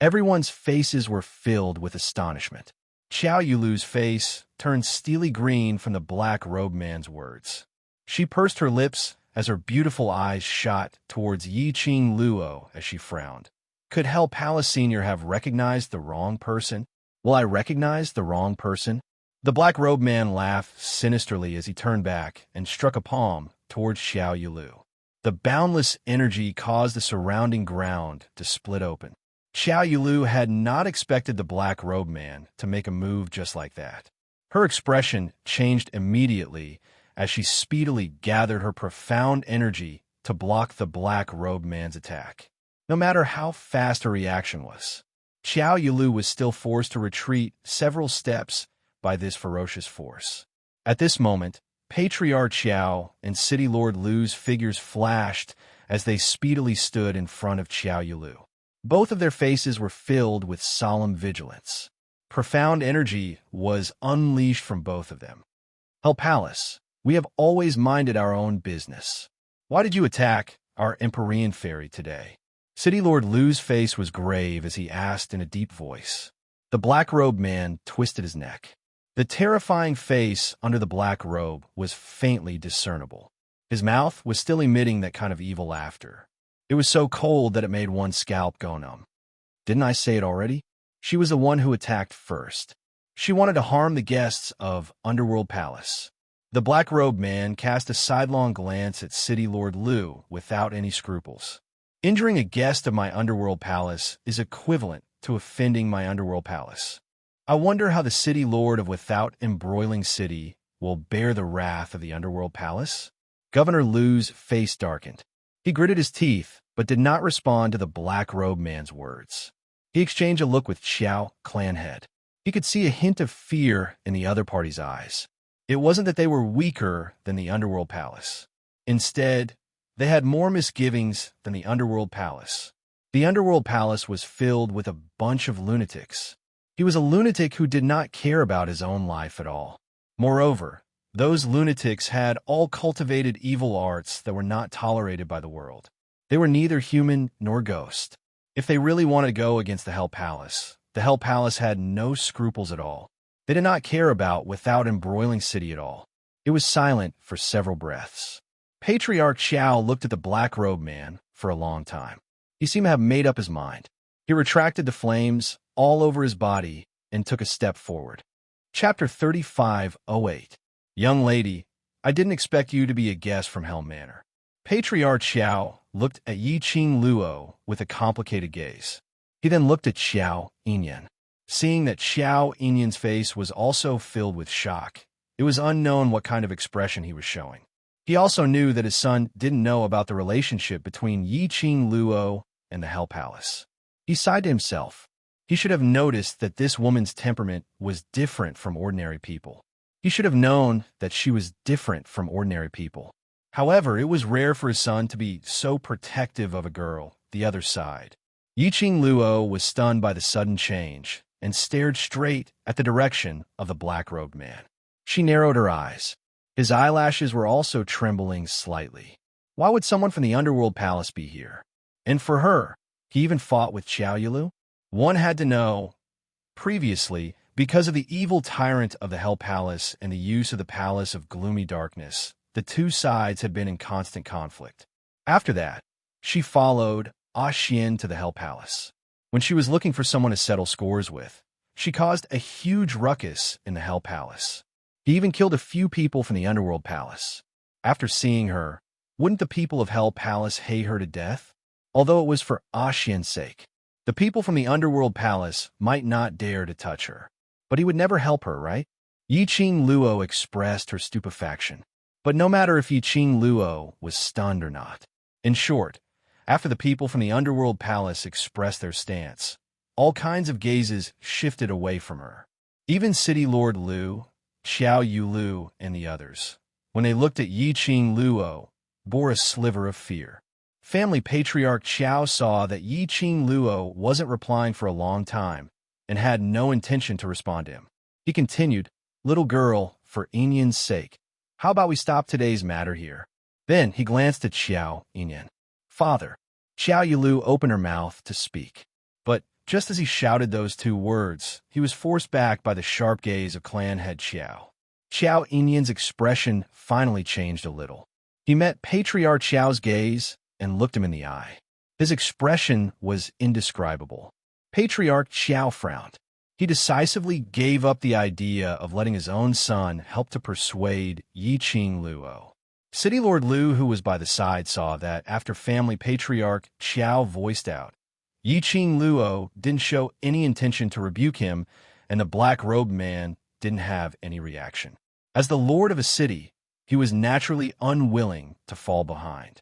Everyone's faces were filled with astonishment. Xiao Yulu's face turned steely green from the black-robed man's words. She pursed her lips as her beautiful eyes shot towards Yi Qing Luo as she frowned. Could Hell Palace Senior have recognized the wrong person? Will I recognize the wrong person? The black-robed man laughed sinisterly as he turned back and struck a palm towards Xiao Yulu. The boundless energy caused the surrounding ground to split open. Xiao Yulu had not expected the black-robed man to make a move just like that. Her expression changed immediately as she speedily gathered her profound energy to block the black-robed man's attack. No matter how fast her reaction was, Xiao Yulu was still forced to retreat several steps by this ferocious force. At this moment, Patriarch Xiao and City Lord Lu's figures flashed as they speedily stood in front of Xiao Yulu. Both of their faces were filled with solemn vigilance. Profound energy was unleashed from both of them. Hell Palace, we have always minded our own business. Why did you attack our Empyrean fairy today? City Lord Lu's face was grave as he asked in a deep voice. The black-robed man twisted his neck. The terrifying face under the black robe was faintly discernible. His mouth was still emitting that kind of evil laughter. It was so cold that it made one's scalp go numb. Didn't I say it already? She was the one who attacked first. She wanted to harm the guests of Underworld Palace. The black-robed man cast a sidelong glance at City Lord Lu without any scruples. Injuring a guest of my Underworld Palace is equivalent to offending my Underworld Palace. I wonder how the City Lord of Without Embroiling City will bear the wrath of the Underworld Palace. Governor Lu's face darkened. He gritted his teeth, but did not respond to the black-robed man's words. He exchanged a look with Xiao Clanhead. He could see a hint of fear in the other party's eyes. It wasn't that they were weaker than the Underworld Palace. Instead, they had more misgivings than the Underworld Palace. The Underworld Palace was filled with a bunch of lunatics. He was a lunatic who did not care about his own life at all. Moreover, those lunatics had all cultivated evil arts that were not tolerated by the world. They were neither human nor ghost. If they really wanted to go against the Hell Palace had no scruples at all. They did not care about Without Embroiling City at all. It was silent for several breaths. Patriarch Xiao looked at the black-robed man for a long time. He seemed to have made up his mind. He retracted the flames all over his body and took a step forward. Chapter 35:08. Young lady, I didn't expect you to be a guest from Hell Manor. Patriarch Xiao looked at Yi Qing Luo with a complicated gaze. He then looked at Xiao Inyan. Seeing that Xiao Inyan's face was also filled with shock, it was unknown what kind of expression he was showing. He also knew that his son didn't know about the relationship between Yi Qing Luo and the Hell Palace. He sighed to himself. He should have noticed that this woman's temperament was different from ordinary people. He should have known that she was different from ordinary people. However, it was rare for his son to be so protective of a girl, the other side. Yi Qing Luo was stunned by the sudden change and stared straight at the direction of the black-robed man. She narrowed her eyes. His eyelashes were also trembling slightly. Why would someone from the Underworld Palace be here? And for her, he even fought with Xiao Yulu? One had to know. Previously, because of the evil tyrant of the Hell Palace and the use of the Palace of Gloomy Darkness, the two sides had been in constant conflict. After that, she followed Xian to the Hell Palace. When she was looking for someone to settle scores with, she caused a huge ruckus in the Hell Palace. He even killed a few people from the Underworld Palace. After seeing her, wouldn't the people of Hell Palace hate her to death? Although it was for Xian's sake. The people from the Underworld Palace might not dare to touch her. But he would never help her, right? Yiqing Luo expressed her stupefaction. But no matter if Yiqing Luo was stunned or not. In short, after the people from the Underworld Palace expressed their stance, all kinds of gazes shifted away from her. Even City Lord Lu, Xiao Yulu, and the others, when they looked at Yiqing Luo, bore a sliver of fear. Family Patriarch Xiao saw that Yiqing Luo wasn't replying for a long time and had no intention to respond to him. He continued, "Little girl, for Inyan's sake, how about we stop today's matter here?" Then he glanced at Xiao Inyan. "Father." Xiao Yulu opened her mouth to speak. But just as he shouted those two words, he was forced back by the sharp gaze of clan head Xiao. Xiao Inyan's expression finally changed a little. He met Patriarch Xiao's gaze and looked him in the eye. His expression was indescribable. Patriarch Xiao frowned. He decisively gave up the idea of letting his own son help to persuade Yiqing Luo. City Lord Lu, who was by the side, saw that after Family Patriarch Xiao voiced out, Yiqing Luo didn't show any intention to rebuke him, and the black-robed man didn't have any reaction. As the lord of a city, he was naturally unwilling to fall behind.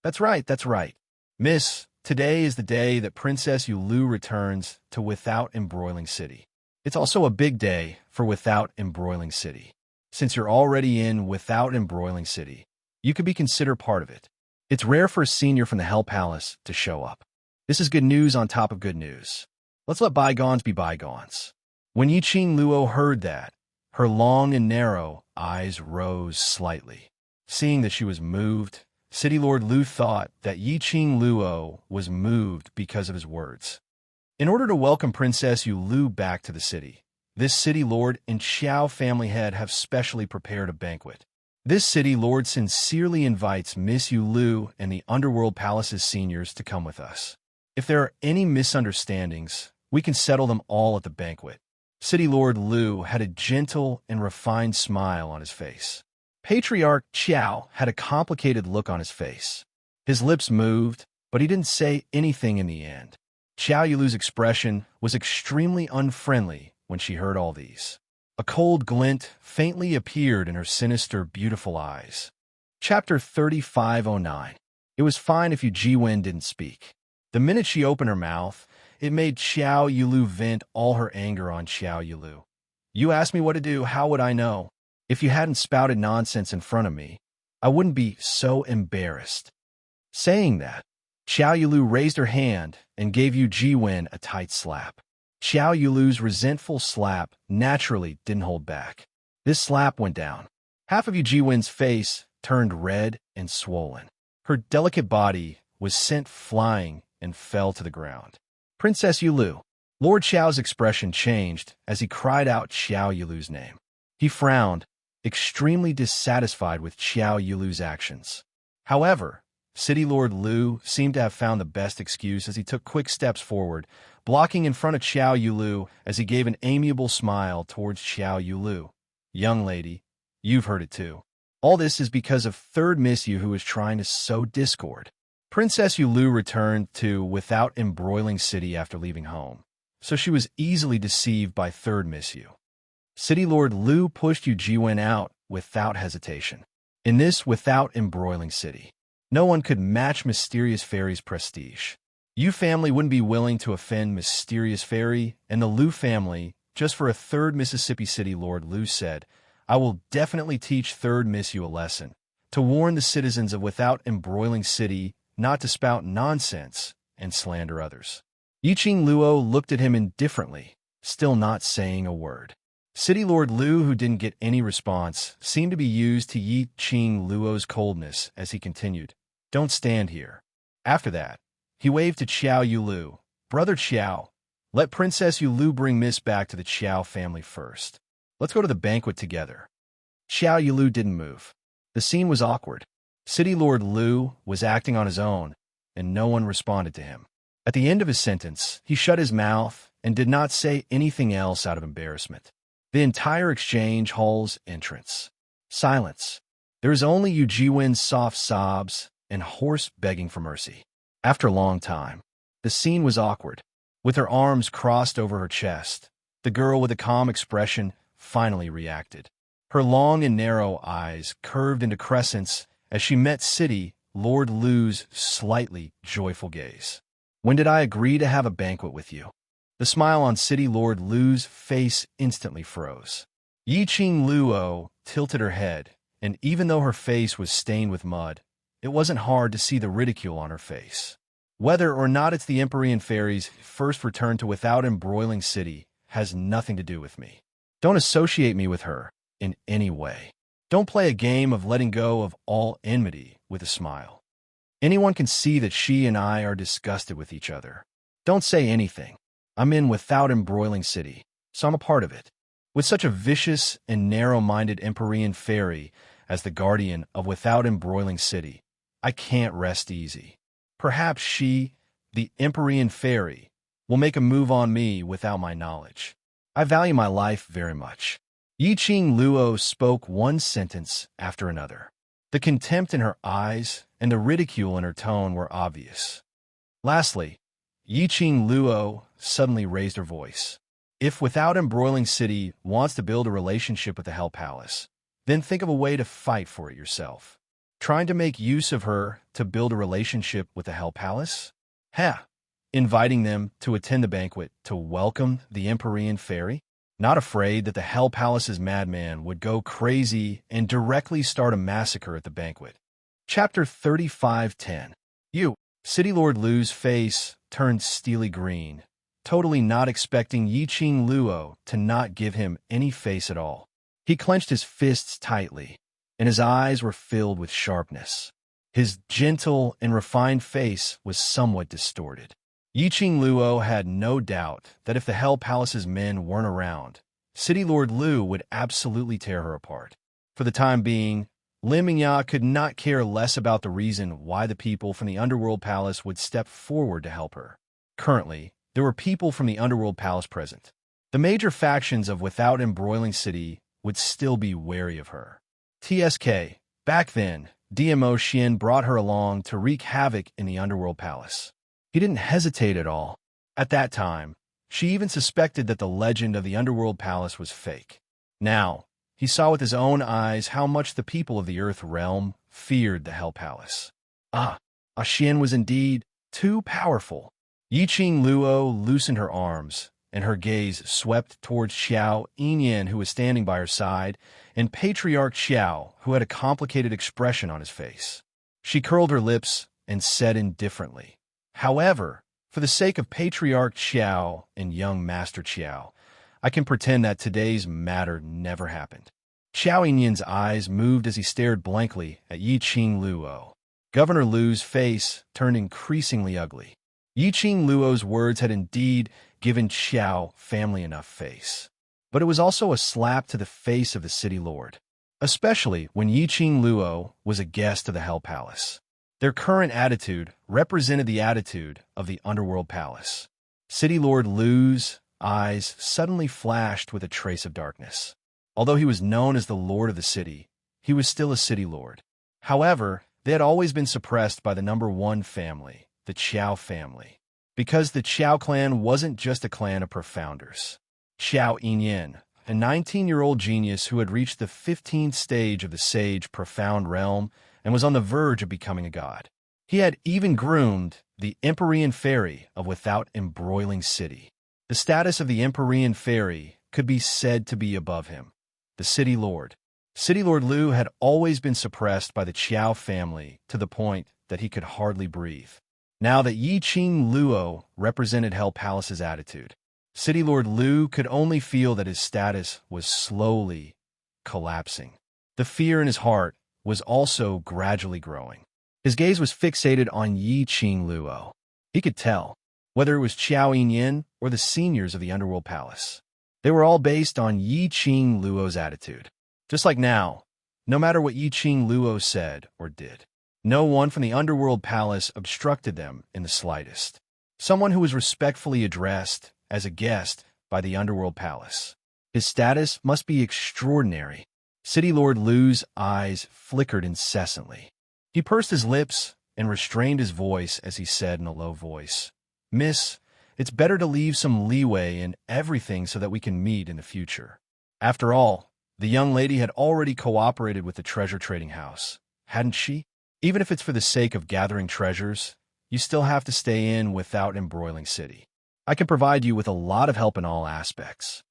That's right. Miss, today is the day that Princess Yulu returns to Without Embroiling City. It's also a big day for Without Embroiling City. Since you're already in Without Embroiling City, you could be considered part of it. It's rare for a senior from the Hell Palace to show up. This is good news on top of good news. Let's let bygones be bygones. When Yiqing Luo heard that, her long and narrow eyes rose slightly. Seeing that she was moved, City Lord Lu thought that Yiqing Luo was moved because of his words. In order to welcome Princess Yulu back to the city, this city lord and Xiao family head have specially prepared a banquet. This city lord sincerely invites Miss Yulu and the Underworld Palace's seniors to come with us. If there are any misunderstandings, we can settle them all at the banquet. City Lord Lu had a gentle and refined smile on his face. Patriarch Xiao had a complicated look on his face. His lips moved, but he didn't say anything in the end. Xiao Yulu's expression was extremely unfriendly when she heard all these. A cold glint faintly appeared in her sinister, beautiful eyes. Chapter 3509. It was fine if Yu Jiwen didn't speak. The minute she opened her mouth, it made Xiao Yulu vent all her anger on Xiao Yulu. You asked me what to do, how would I know? If you hadn't spouted nonsense in front of me, I wouldn't be so embarrassed. Saying that, Xiao Yulu raised her hand and gave Yu Jiwen a tight slap. Xiao Yulu's resentful slap naturally didn't hold back. This slap went down. Half of Yu Jiwen's face turned red and swollen. Her delicate body was sent flying and fell to the ground. Princess Yulu. Lord Xiao's expression changed as he cried out Xiao Yulu's name. He frowned, extremely dissatisfied with Xiao Yulu's actions. However, City Lord Lu seemed to have found the best excuse as he took quick steps forward, blocking in front of Xiao Yulu as he gave an amiable smile towards Xiao Yulu. Young lady, you've heard it too. All this is because of Third Miss Yu, who is trying to sow discord. Princess Yulu returned to Without Embroiling City after leaving home, so she was easily deceived by Third Miss Yu. City Lord Lu pushed Yu Jiwen out without hesitation. In this Without Embroiling City, no one could match Mysterious Fairy's prestige. Yu family wouldn't be willing to offend Mysterious Fairy, and the Lu family, just for a third Mississippi City Lord Lu said, I will definitely teach Third Miss Yu a lesson, to warn the citizens of Without Embroiling City not to spout nonsense and slander others. Yiqing Luo looked at him indifferently, still not saying a word. City Lord Lu, who didn't get any response, seemed to be used to Yiqing Luo's coldness as he continued. Don't stand here. After that, he waved to Xiao Yulu. Brother Xiao, let Princess Yulu bring Miss back to the Xiao family first. Let's go to the banquet together. Xiao Yulu didn't move. The scene was awkward. City Lord Lu was acting on his own, and no one responded to him. At the end of his sentence, he shut his mouth and did not say anything else out of embarrassment. The entire exchange hall's entrance. Silence. There is only Yu Jiwen's soft sobs and hoarse begging for mercy. After a long time, the scene was awkward. With her arms crossed over her chest, the girl with a calm expression finally reacted. Her long and narrow eyes curved into crescents as she met City Lord Lu's slightly joyful gaze. When did I agree to have a banquet with you? The smile on City Lord Lu's face instantly froze. Yiqing Luo tilted her head, and even though her face was stained with mud, it wasn't hard to see the ridicule on her face. Whether or not it's the Empyrean Fairy's first return to Without Embroiling City has nothing to do with me. Don't associate me with her in any way. Don't play a game of letting go of all enmity with a smile. Anyone can see that she and I are disgusted with each other. Don't say anything. I'm in Without Embroiling City, so I'm a part of it. With such a vicious and narrow-minded Empyrean Fairy as the guardian of Without Embroiling City, I can't rest easy. Perhaps she, the Empyrean Fairy, will make a move on me without my knowledge. I value my life very much. Yiqing Luo spoke one sentence after another. The contempt in her eyes and the ridicule in her tone were obvious. Lastly, Yiqing Luo suddenly raised her voice. If Without Embroiling City wants to build a relationship with the Hell Palace, then think of a way to fight for it yourself. Trying to make use of her to build a relationship with the Hell Palace? Inviting them to attend the banquet to welcome the Empyrean Fairy? Not afraid that the Hell Palace's madman would go crazy and directly start a massacre at the banquet. Chapter 35:10. City Lord Lu's face turned steely green, totally not expecting Yiqing Luo to not give him any face at all. He clenched his fists tightly, and his eyes were filled with sharpness. His gentle and refined face was somewhat distorted. Yiqing Luo had no doubt that if the Hell Palace's men weren't around, City Lord Lu would absolutely tear her apart. For the time being, Lin Mingya could not care less about the reason why the people from the Underworld Palace would step forward to help her. Currently, there were people from the Underworld Palace present. The major factions of Without Embroiling City would still be wary of her. TSK. Back then, DMO Xian brought her along to wreak havoc in the Underworld Palace. He didn't hesitate at all. At that time, she even suspected that the legend of the Underworld Palace was fake. Now, he saw with his own eyes how much the people of the Earth Realm feared the Hell Palace. Xian was indeed too powerful. Yiqing Luo loosened her arms, and her gaze swept towards Xiao Yinyan, who was standing by her side, and Patriarch Xiao, who had a complicated expression on his face. She curled her lips and said indifferently, "However, for the sake of Patriarch Xiao and young Master Xiao, I can pretend that today's matter never happened." Xiao Yinyan's eyes moved as he stared blankly at Yiqing Luo. Governor Lu's face turned increasingly ugly. Yiqing Luo's words had indeed given Xiao family enough face. But it was also a slap to the face of the city lord, especially when Yiqing Luo was a guest of the Hell Palace. Their current attitude represented the attitude of the Underworld Palace. City Lord Lu's eyes suddenly flashed with a trace of darkness. Although he was known as the Lord of the City, he was still a city lord. However, they had always been suppressed by the number one family, the Qiao family, because the Qiao clan wasn't just a clan of profounders. Xiao Yinyan, a 19-year-old genius who had reached the 15th stage of the sage profound realm and was on the verge of becoming a god. He had even groomed the Empyrean Fairy of Without Embroiling City. The status of the Empyrean Fairy could be said to be above him. The City Lord. City Lord Lu had always been suppressed by the Qiao family to the point that he could hardly breathe. Now that Yiqing Luo represented Hell Palace's attitude, City Lord Lu could only feel that his status was slowly collapsing. The fear in his heart was also gradually growing. His gaze was fixated on Yi Qing Luo. He could tell, whether it was Qiao Yin or the seniors of the Underworld Palace. They were all based on Yi Qing Luo's attitude. Just like now, no matter what Yi Qing Luo said or did, no one from the Underworld Palace obstructed them in the slightest. Someone who was respectfully addressed as a guest by the Underworld Palace. His status must be extraordinary. City Lord Lu's eyes flickered incessantly. He pursed his lips and restrained his voice as he said in a low voice, "Miss, it's better to leave some leeway in everything so that we can meet in the future." After all, the young lady had already cooperated with the treasure trading house, hadn't she? Even if it's for the sake of gathering treasures, you still have to stay in without embroiling City. I can provide you with a lot of help in all aspects.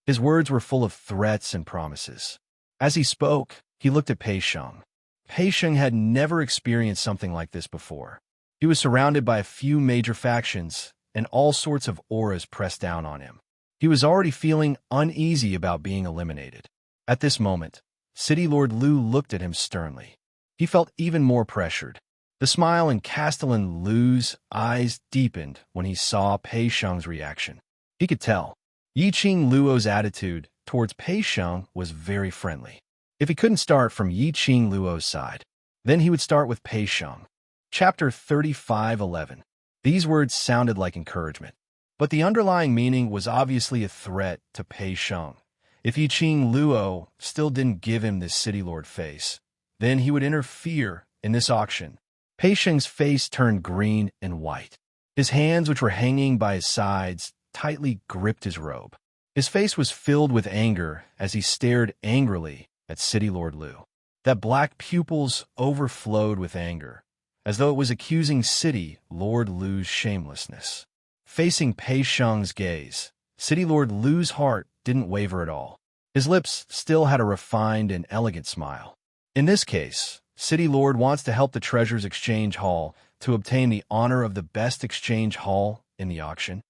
His words were full of threats and promises. As he spoke, he looked at Pei Sheng. Pei Sheng had never experienced something like this before. He was surrounded by a few major factions, and all sorts of auras pressed down on him. He was already feeling uneasy about being eliminated. At this moment, City Lord Lu looked at him sternly. He felt even more pressured. The smile in Castellan Lu's eyes deepened when he saw Pei Sheng's reaction. He could tell. Yi Qing Luo's attitude towards Pei Sheng was very friendly. If he couldn't start from Yi Qing Luo's side, then he would start with Pei Sheng. Chapter 35:11. These words sounded like encouragement, but the underlying meaning was obviously a threat to Pei Sheng. If Yi Qing Luo still didn't give him this City Lord face, then he would interfere in this auction. Pei Sheng's face turned green and white. His hands, which were hanging by his sides, tightly gripped his robe. His face was filled with anger as he stared angrily at City Lord Lu. That black pupils overflowed with anger, as though it was accusing City Lord Lu's shamelessness. Facing Pei Sheng's gaze, City Lord Lu's heart didn't waver at all. His lips still had a refined and elegant smile. In this case, City Lord wants to help the Treasures Exchange Hall to obtain the honor of the best exchange hall in the auction.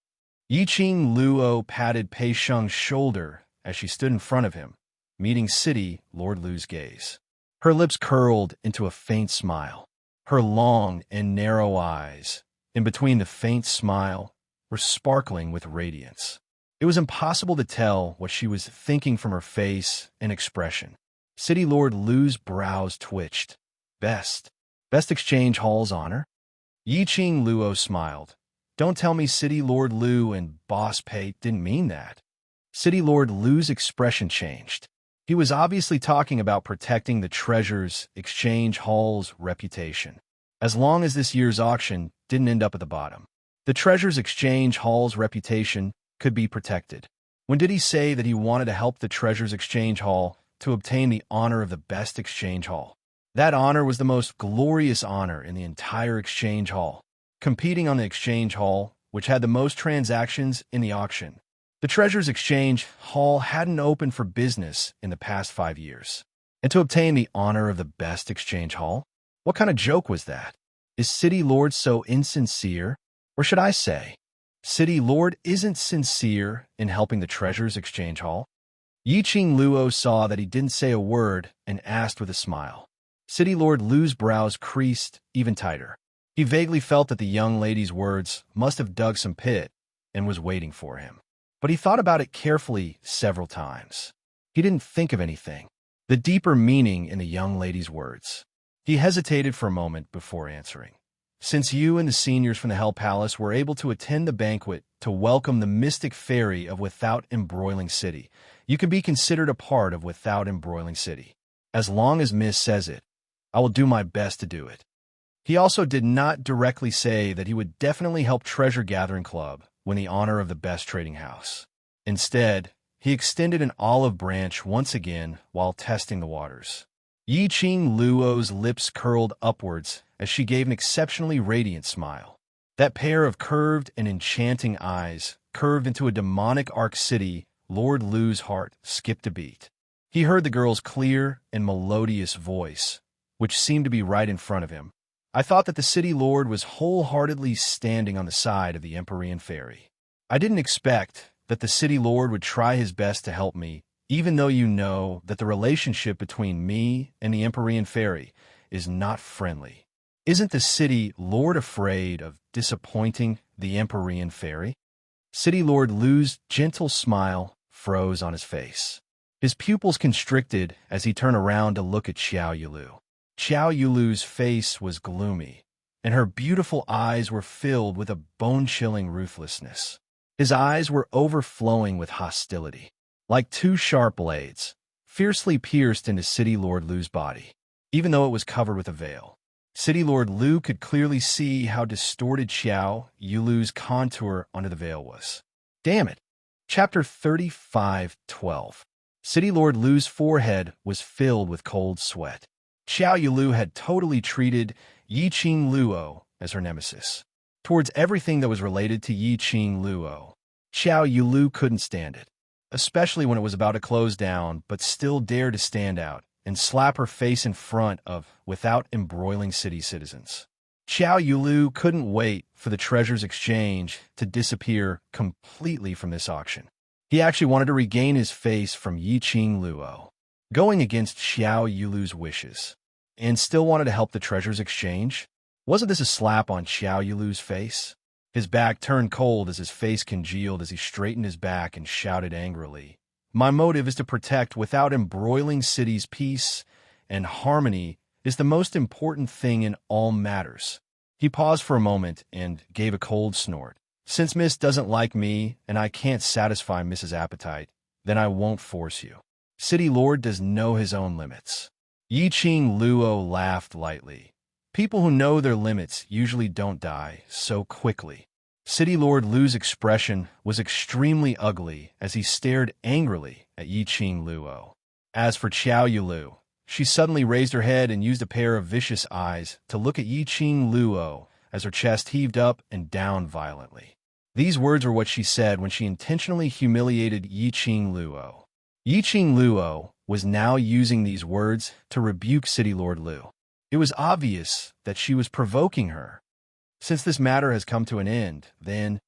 Yi Qing Luo patted Pei Sheng's shoulder as she stood in front of him, meeting City Lord Lu's gaze. Her lips curled into a faint smile. Her long and narrow eyes, in between the faint smile, were sparkling with radiance. It was impossible to tell what she was thinking from her face and expression. City Lord Lu's brows twitched. Best exchange hall's honor? Yi Qing Luo smiled. Don't tell me City Lord Lu and Boss Pei didn't mean that. City Lord Lu's expression changed. He was obviously talking about protecting the Treasures Exchange Hall's reputation. As long as this year's auction didn't end up at the bottom, the Treasures Exchange Hall's reputation could be protected. When did he say that he wanted to help the Treasures Exchange Hall to obtain the honor of the best exchange hall? That honor was the most glorious honor in the entire exchange hall, competing on the exchange hall, which had the most transactions in the auction. The Treasures Exchange Hall hadn't opened for business in the past 5 years. And to obtain the honor of the best exchange hall? What kind of joke was that? Is City Lord so insincere? Or should I say, City Lord isn't sincere in helping the Treasures Exchange Hall? Yi Qing Luo saw that he didn't say a word and asked with a smile. City Lord Lu's brows creased even tighter. He vaguely felt that the young lady's words must have dug some pit and was waiting for him. But he thought about it carefully several times. He didn't think of anything. The deeper meaning in the young lady's words. He hesitated for a moment before answering. Since you and the seniors from the Hell Palace were able to attend the banquet to welcome the mystic fairy of Without Embroiling City, you can be considered a part of Without Embroiling City. As long as Miss says it, I will do my best to do it. He also did not directly say that he would definitely help Treasure Gathering Club win the honor of the best trading house. Instead, he extended an olive branch once again while testing the waters. Yi Qing Luo's lips curled upwards as she gave an exceptionally radiant smile. That pair of curved and enchanting eyes curved into a demonic arc. City Lord Lu's heart skipped a beat. He heard the girl's clear and melodious voice, which seemed to be right in front of him. I thought that the City Lord was wholeheartedly standing on the side of the Empyrean Fairy. I didn't expect that the City Lord would try his best to help me, even though you know that the relationship between me and the Empyrean Fairy is not friendly. Isn't the City Lord afraid of disappointing the Empyrean fairy? City Lord Lu's gentle smile froze on his face. His pupils constricted as he turned around to look at Xiao Yulu. Xiao Yulu's face was gloomy, and her beautiful eyes were filled with a bone-chilling ruthlessness. His eyes were overflowing with hostility, like two sharp blades, fiercely pierced into City Lord Lu's body, even though it was covered with a veil. City Lord Lu could clearly see how distorted Xiao Yulu's contour under the veil was. Damn it! Chapter 35:12. City Lord Lu's forehead was filled with cold sweat. Xiao Yulu had totally treated Yiqing Luo as her nemesis. Towards everything that was related to Yiqing Luo, Xiao Yulu couldn't stand it, especially when it was about to close down, but still dared to stand out and slap her face in front of without embroiling city citizens. Xiao Yulu couldn't wait for the treasures exchange to disappear completely from this auction. He actually wanted to regain his face from Yiqing Luo, going against Xiao Yulu's wishes, and still wanted to help the treasures exchange. Wasn't this a slap on Xiao Yulu's face? His back turned cold as his face congealed as he straightened his back and shouted angrily, "My motive is to protect without embroiling city's peace, and harmony is the most important thing in all matters." He paused for a moment and gave a cold snort. "Since Miss doesn't like me and I can't satisfy Miss's appetite, then I won't force you. City Lord does know his own limits." Yiqing Luo laughed lightly. People who know their limits usually don't die so quickly. City Lord Lu's expression was extremely ugly as he stared angrily at Yiqing Luo. As for Xiao Yulu, she suddenly raised her head and used a pair of vicious eyes to look at Yiqing Luo as her chest heaved up and down violently. These words were what she said when she intentionally humiliated Yiqing Luo. Yiqing Luo was now using these words to rebuke City Lord Lu. It was obvious that she was provoking her. Since this matter has come to an end, then,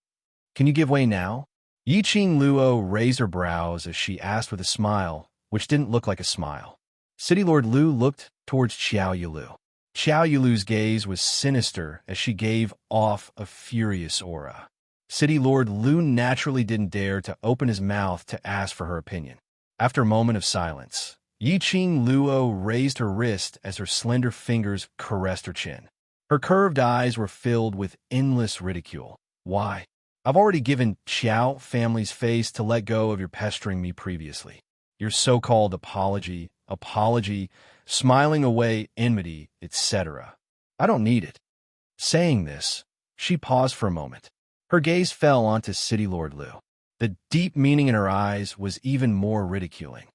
can you give way now? Yiqing Luo raised her brows as she asked with a smile, which didn't look like a smile. City Lord Lu looked towards Xiao Yulu. Xiao Yulu's gaze was sinister as she gave off a furious aura. City Lord Lu naturally didn't dare to open his mouth to ask for her opinion. After a moment of silence, Yiqing Luo raised her wrist as her slender fingers caressed her chin. Her curved eyes were filled with endless ridicule. "Why? I've already given Xiao family's face to let go of your pestering me previously. Your so-called apology, smiling away enmity, etc. I don't need it." Saying this, she paused for a moment. Her gaze fell onto City Lord Lu. The deep meaning in her eyes was even more ridiculing.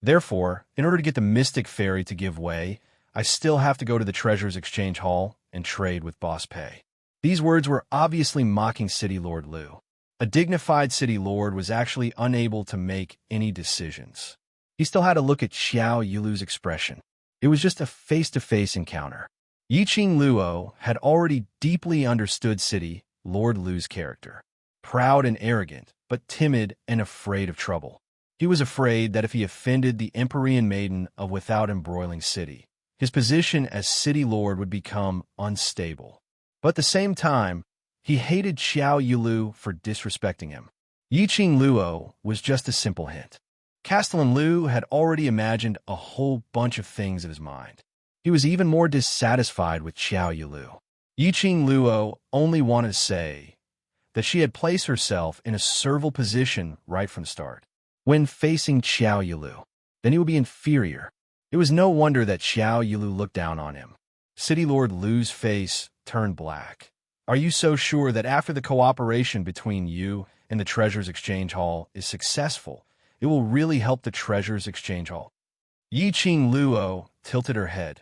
"Therefore, in order to get the Mystic Fairy to give way, I still have to go to the Treasures Exchange Hall and trade with Boss Pei." These words were obviously mocking City Lord Lu. A dignified City Lord was actually unable to make any decisions. He still had to look at Xiao Yulu's expression. It was just a face-to-face encounter. Yiqing Luo had already deeply understood City Lord Lu's character. Proud and arrogant, but timid and afraid of trouble. He was afraid that if he offended the Empyrean Maiden of Without Embroiling City, his position as City Lord would become unstable. But at the same time, he hated Xiao Yulu for disrespecting him. Yiqing Luo was just a simple hint. Castellan Lu had already imagined a whole bunch of things in his mind. He was even more dissatisfied with Xiao Yulu. Yiqing Luo only wanted to say that she had placed herself in a servile position right from the start. When facing Xiao Yulu, then he would be inferior. It was no wonder that Xiao Yulu looked down on him. City Lord Lu's face turned black. "Are you so sure that after the cooperation between you and the Treasures Exchange Hall is successful, it will really help the Treasures Exchange Hall?" Yiqing Luo tilted her head.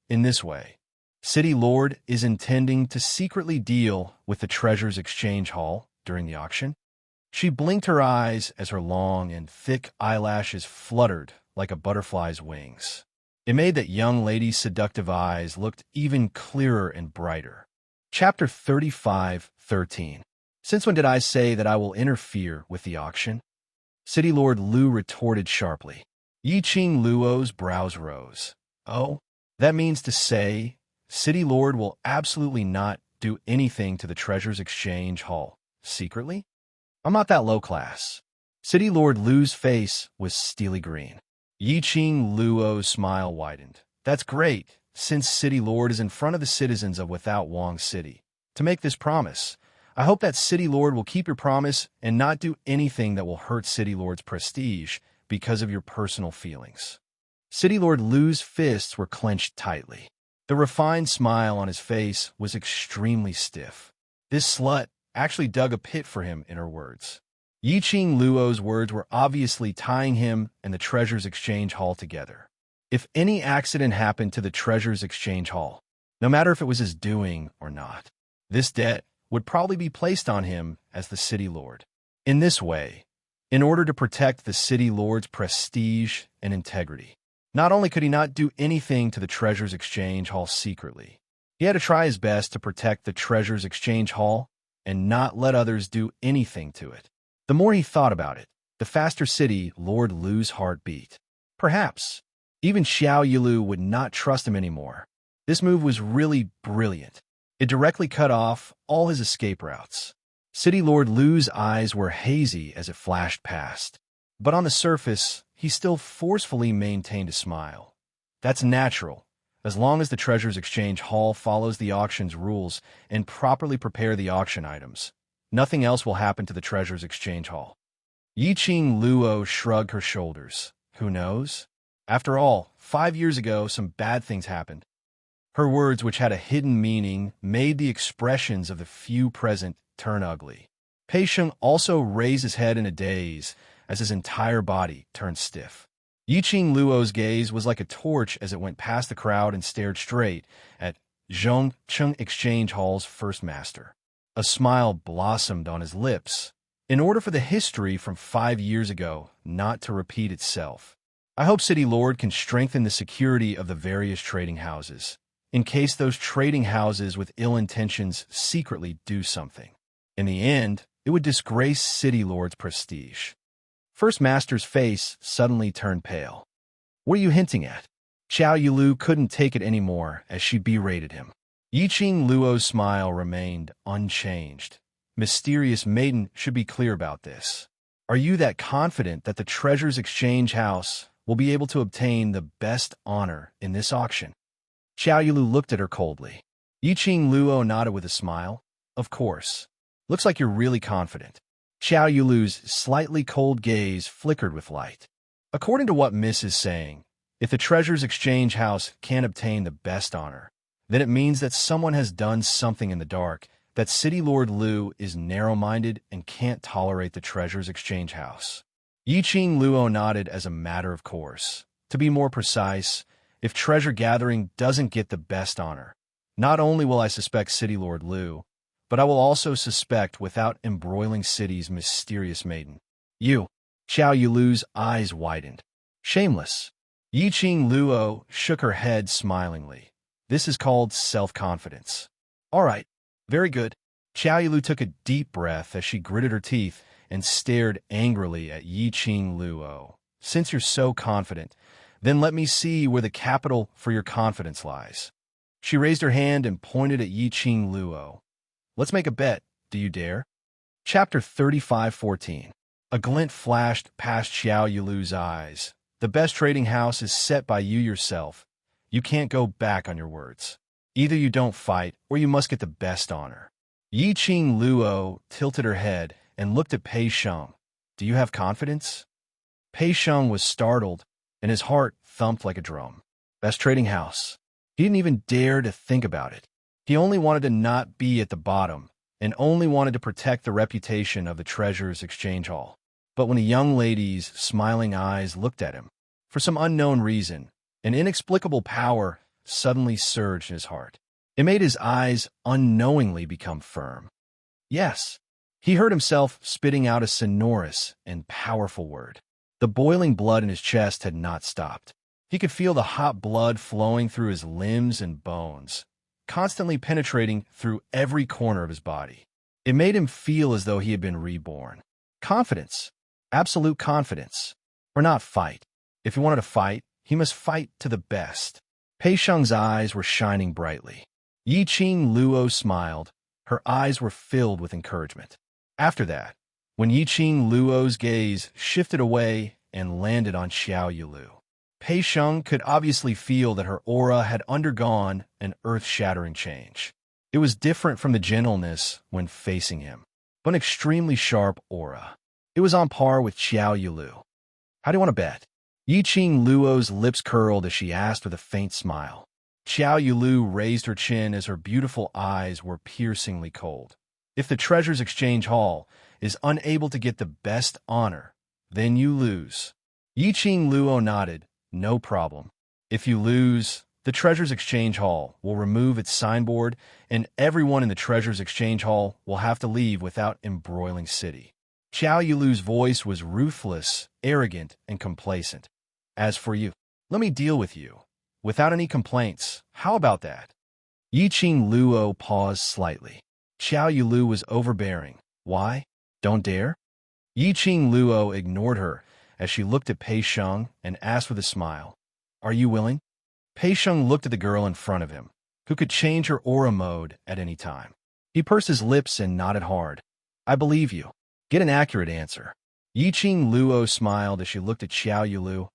"In this way, City Lord is intending to secretly deal with the Treasures Exchange Hall during the auction?" She blinked her eyes as her long and thick eyelashes fluttered like a butterfly's wings. It made that young lady's seductive eyes look even clearer and brighter. Chapter 35:13. "Since when did I say that I will interfere with the auction?" City Lord Lu retorted sharply. Yiqing Luo's brows rose. "Oh, that means to say City Lord will absolutely not do anything to the Treasures Exchange Hall. Secretly? I'm not that low class. City Lord Lu's face was steely green. Yiqing Luo's smile widened. That's great, since City Lord is in front of the citizens of Without Wong City. To make this promise, I hope that City Lord will keep your promise and not do anything that will hurt City Lord's prestige because of your personal feelings. City Lord Lu's fists were clenched tightly. The refined smile on his face was extremely stiff. This slut actually dug a pit for him in her words. Yiqing Luo's words were obviously tying him and the Treasures Exchange Hall together. If any accident happened to the Treasures Exchange Hall, no matter if it was his doing or not, this debt would probably be placed on him as the City Lord. In this way, in order to protect the City Lord's prestige and integrity, not only could he not do anything to the Treasures Exchange Hall secretly, he had to try his best to protect the Treasures Exchange Hall and not let others do anything to it. The more he thought about it, the faster City Lord Lu's heart beat. Perhaps even Xiao Yilu would not trust him anymore. This move was really brilliant. It directly cut off all his escape routes. City Lord Lu's eyes were hazy as it flashed past, but on the surface, he still forcefully maintained a smile. That's natural, as long as the Treasures Exchange Hall follows the auction's rules and properly prepare the auction items. Nothing else will happen to the Treasures Exchange Hall. Yiqing Luo shrugged her shoulders. Who knows? After all, 5 years ago, some bad things happened. Her words, which had a hidden meaning, made the expressions of the few present turn ugly. Pei Sheng also raised his head in a daze as his entire body turned stiff. Yiqing Luo's gaze was like a torch as it went past the crowd and stared straight at Zhongcheng Exchange Hall's first master. A smile blossomed on his lips. In order for the history from 5 years ago not to repeat itself, I hope City Lord can strengthen the security of the various trading houses, in case those trading houses with ill intentions secretly do something. In the end, it would disgrace City Lord's prestige. First Master's face suddenly turned pale. What are you hinting at? Xiao Yilu couldn't take it anymore as she berated him. Yiqing Luo's smile remained unchanged. Mysterious maiden should be clear about this. Are you that confident that the Treasures Exchange House will be able to obtain the best honor in this auction? Xiao Yilu looked at her coldly. Yiqing Luo nodded with a smile. Of course. Looks like you're really confident. Xiao Yilu's slightly cold gaze flickered with light. According to what Miss is saying, if the Treasures Exchange House can't obtain the best honor, then it means that someone has done something in the dark, that City Lord Lu is narrow-minded and can't tolerate the Treasures Exchange House. Yiqing Luo nodded as a matter of course. To be more precise, if treasure gathering doesn't get the best honor, not only will I suspect City Lord Lu, but I will also suspect Without Embroiling City's mysterious maiden. You. Xiao Yilu's eyes widened. Shameless. Yiqing Luo shook her head smilingly. This is called self-confidence. All right, very good. Xiao Yilu took a deep breath as she gritted her teeth and stared angrily at Yiqing Luo. Since you're so confident, then let me see where the capital for your confidence lies. She raised her hand and pointed at Yiqing Luo. Let's make a bet. Do you dare? Chapter 35:14. A glint flashed past Xiao Yilu's eyes. The best trading house is set by you yourself. You can't go back on your words. Either you don't fight, or you must get the best honor. Yiqing Luo tilted her head and looked at Pei Sheng. Do you have confidence? Pei Sheng was startled, and his heart thumped like a drum. Best trading house. He didn't even dare to think about it. He only wanted to not be at the bottom, and only wanted to protect the reputation of the Treasures Exchange Hall. But when a young lady's smiling eyes looked at him, for some unknown reason, an inexplicable power suddenly surged in his heart. It made his eyes unknowingly become firm. Yes, he heard himself spitting out a sonorous and powerful word. The boiling blood in his chest had not stopped. He could feel the hot blood flowing through his limbs and bones, constantly penetrating through every corner of his body. It made him feel as though he had been reborn. Confidence. Absolute confidence. Or not fight. If he wanted to fight, he must fight to the best. Pei Sheng's eyes were shining brightly. Yi Qing Luo smiled. Her eyes were filled with encouragement. After that, when Yi Qing Luo's gaze shifted away and landed on Xiao Yulu, Pei Sheng could obviously feel that her aura had undergone an earth-shattering change. It was different from the gentleness when facing him, but an extremely sharp aura. It was on par with Xiao Yulu. How do you want to bet? Yi Qing Luo's lips curled as she asked with a faint smile. Xiao Yulu raised her chin as her beautiful eyes were piercingly cold. If the Treasures Exchange Hall is unable to get the best honor, then you lose. Yi Qing Luo nodded. No problem. If you lose, the Treasures Exchange Hall will remove its signboard, and everyone in the Treasures Exchange Hall will have to leave without embroiling city. Xiao Yulu's voice was ruthless, arrogant, and complacent. As for you, let me deal with you, without any complaints. How about that? Yi Qing Luo paused slightly. Xiao Yulu was overbearing. Why? Don't dare? Yi Qing Luo ignored her as she looked at Pei Sheng and asked with a smile, Are you willing? Pei Sheng looked at the girl in front of him, who could change her aura mode at any time. He pursed his lips and nodded hard. I believe you. Get an accurate answer. Yi Qing Luo smiled as she looked at Xiao Yulu.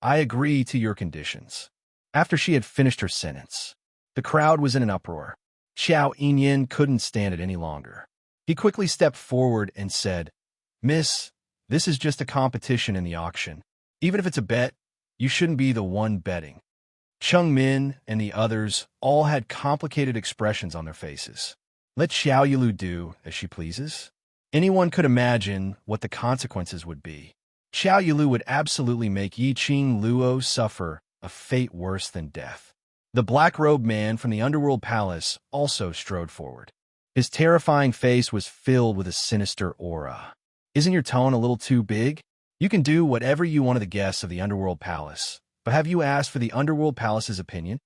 I agree to your conditions. After she had finished her sentence, the crowd was in an uproar. Xiao Yinyan couldn't stand it any longer. He quickly stepped forward and said, Miss, this is just a competition in the auction. Even if it's a bet, you shouldn't be the one betting. Cheng Min and the others all had complicated expressions on their faces. Let Xiao Yulu do as she pleases. Anyone could imagine what the consequences would be. Xiao Yulu would absolutely make Yi Qing Luo suffer a fate worse than death. The black-robed man from the Underworld Palace also strode forward. His terrifying face was filled with a sinister aura. Isn't your tone a little too big? You can do whatever you want to the guests of the Underworld Palace, but have you asked for the Underworld Palace's opinion?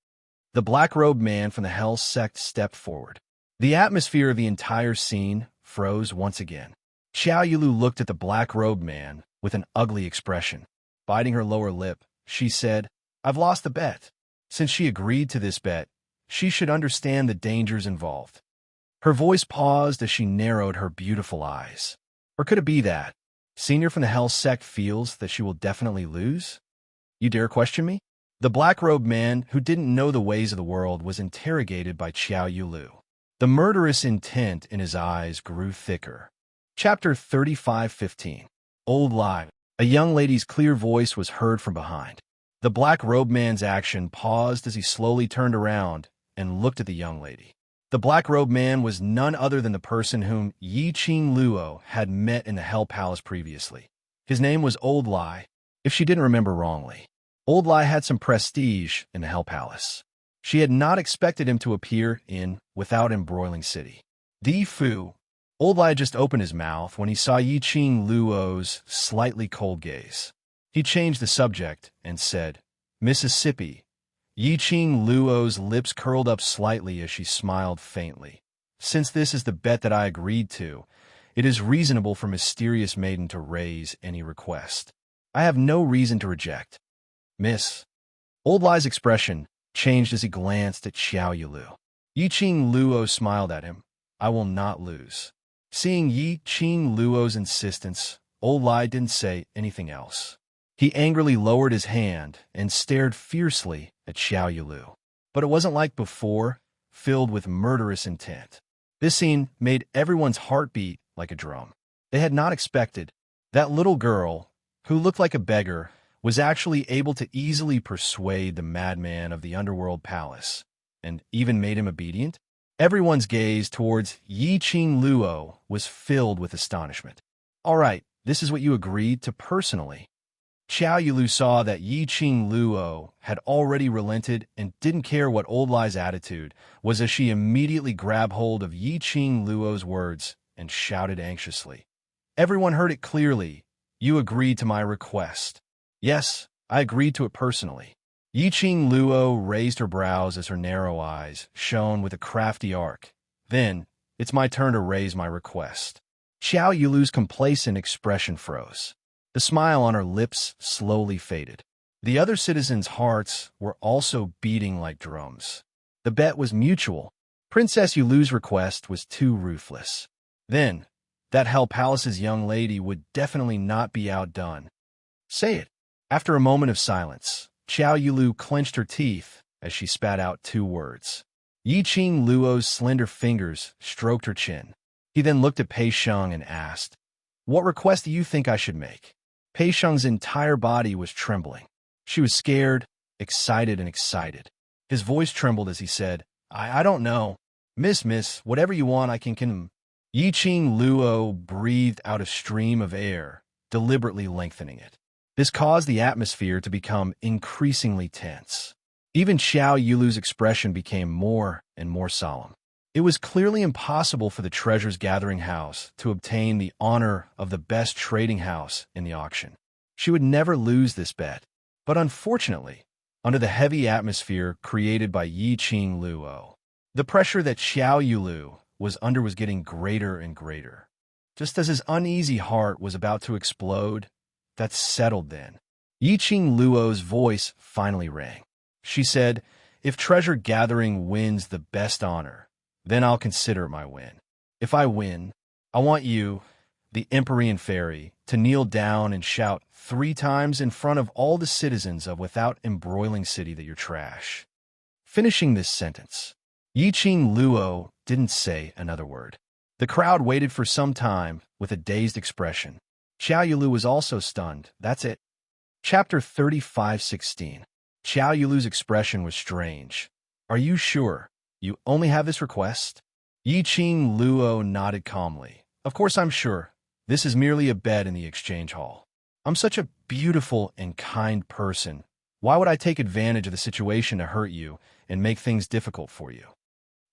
The black-robed man from the Hell Sect stepped forward. The atmosphere of the entire scene froze once again. Xiao Yulu looked at the black-robed man with an ugly expression. Biting her lower lip, she said, I've lost the bet. Since she agreed to this bet, she should understand the dangers involved. Her voice paused as she narrowed her beautiful eyes. Or could it be that Senior from the Hell Sect feels that she will definitely lose? You dare question me? The black-robed man, who didn't know the ways of the world, was interrogated by Xiao Yulu. The murderous intent in his eyes grew thicker. Chapter 35:15. Old Lie. A young lady's clear voice was heard from behind. The black-robed man's action paused as he slowly turned around and looked at the young lady. The black-robed man was none other than the person whom Yi Qing Luo had met in the Hell Palace previously. His name was Old Lie, if she didn't remember wrongly. Old Lie had some prestige in the Hell Palace. She had not expected him to appear in without embroiling city. Di Fu. Old Lie just opened his mouth when he saw Yi Qing Luo's slightly cold gaze. He changed the subject and said, Mississippi. Yi Qing Luo's lips curled up slightly as she smiled faintly. Since this is the bet that I agreed to, it is reasonable for Mysterious Maiden to raise any request. I have no reason to reject. Miss. Old Lie's expression changed as he glanced at Xiao Yulu. Yi Qing Luo smiled at him. I will not lose. Seeing Yi Qing Luo's insistence, Old Lie didn't say anything else. He angrily lowered his hand and stared fiercely at Xiao Yulu. But it wasn't like before, filled with murderous intent. This scene made everyone's heart beat like a drum. They had not expected that little girl, who looked like a beggar, was actually able to easily persuade the madman of the Underworld Palace, and even made him obedient. Everyone's gaze towards Yi Qing Luo was filled with astonishment. All right, this is what you agreed to personally. Xiao Yulu saw that Yi Qing Luo had already relented and didn't care what Old Lie's attitude was as she immediately grabbed hold of Yi Qing Luo's words and shouted anxiously. Everyone heard it clearly. You agreed to my request. Yes, I agreed to it personally. Yi Qing Luo raised her brows as her narrow eyes shone with a crafty arc. Then, it's my turn to raise my request. Xiao Yulu's complacent expression froze. The smile on her lips slowly faded. The other citizens' hearts were also beating like drums. The bet was mutual. Princess Yulu's request was too ruthless. Then, that Hell Palace's young lady would definitely not be outdone. Say it. After a moment of silence, Xiao Yulu clenched her teeth as she spat out two words. Yiqing Luo's slender fingers stroked her chin. He then looked at Pei Sheng and asked, "What request do you think I should make?" Pei Sheng's entire body was trembling. She was scared, excited, and excited. His voice trembled as he said, I don't know. Miss, whatever you want, I can. Yiqing Luo breathed out a stream of air, deliberately lengthening it. This caused the atmosphere to become increasingly tense. Even Xiao Yulu's expression became more and more solemn. It was clearly impossible for the Treasures Gathering House to obtain the honor of the best trading house in the auction. She would never lose this bet. But unfortunately, under the heavy atmosphere created by Yiqing Luo, the pressure that Xiao Yulu was under was getting greater and greater. Just as his uneasy heart was about to explode, that settled then. Yiqing Luo's voice finally rang. She said, "If Treasure Gathering wins the best honor, then I'll consider my win. If I win, I want you, the Empyrean Fairy, to kneel down and shout 3 times in front of all the citizens of Without Embroiling City that you're trash." Finishing this sentence, Yiqing Luo didn't say another word. The crowd waited for some time with a dazed expression. Xiao Yulu was also stunned. That's it. Chapter 35:16. Xiao Yulu's expression was strange. "Are you sure you only have this request?" Yiqing Luo nodded calmly. "Of course I'm sure. This is merely a bed in the exchange hall. I'm such a beautiful and kind person. Why would I take advantage of the situation to hurt you and make things difficult for you?"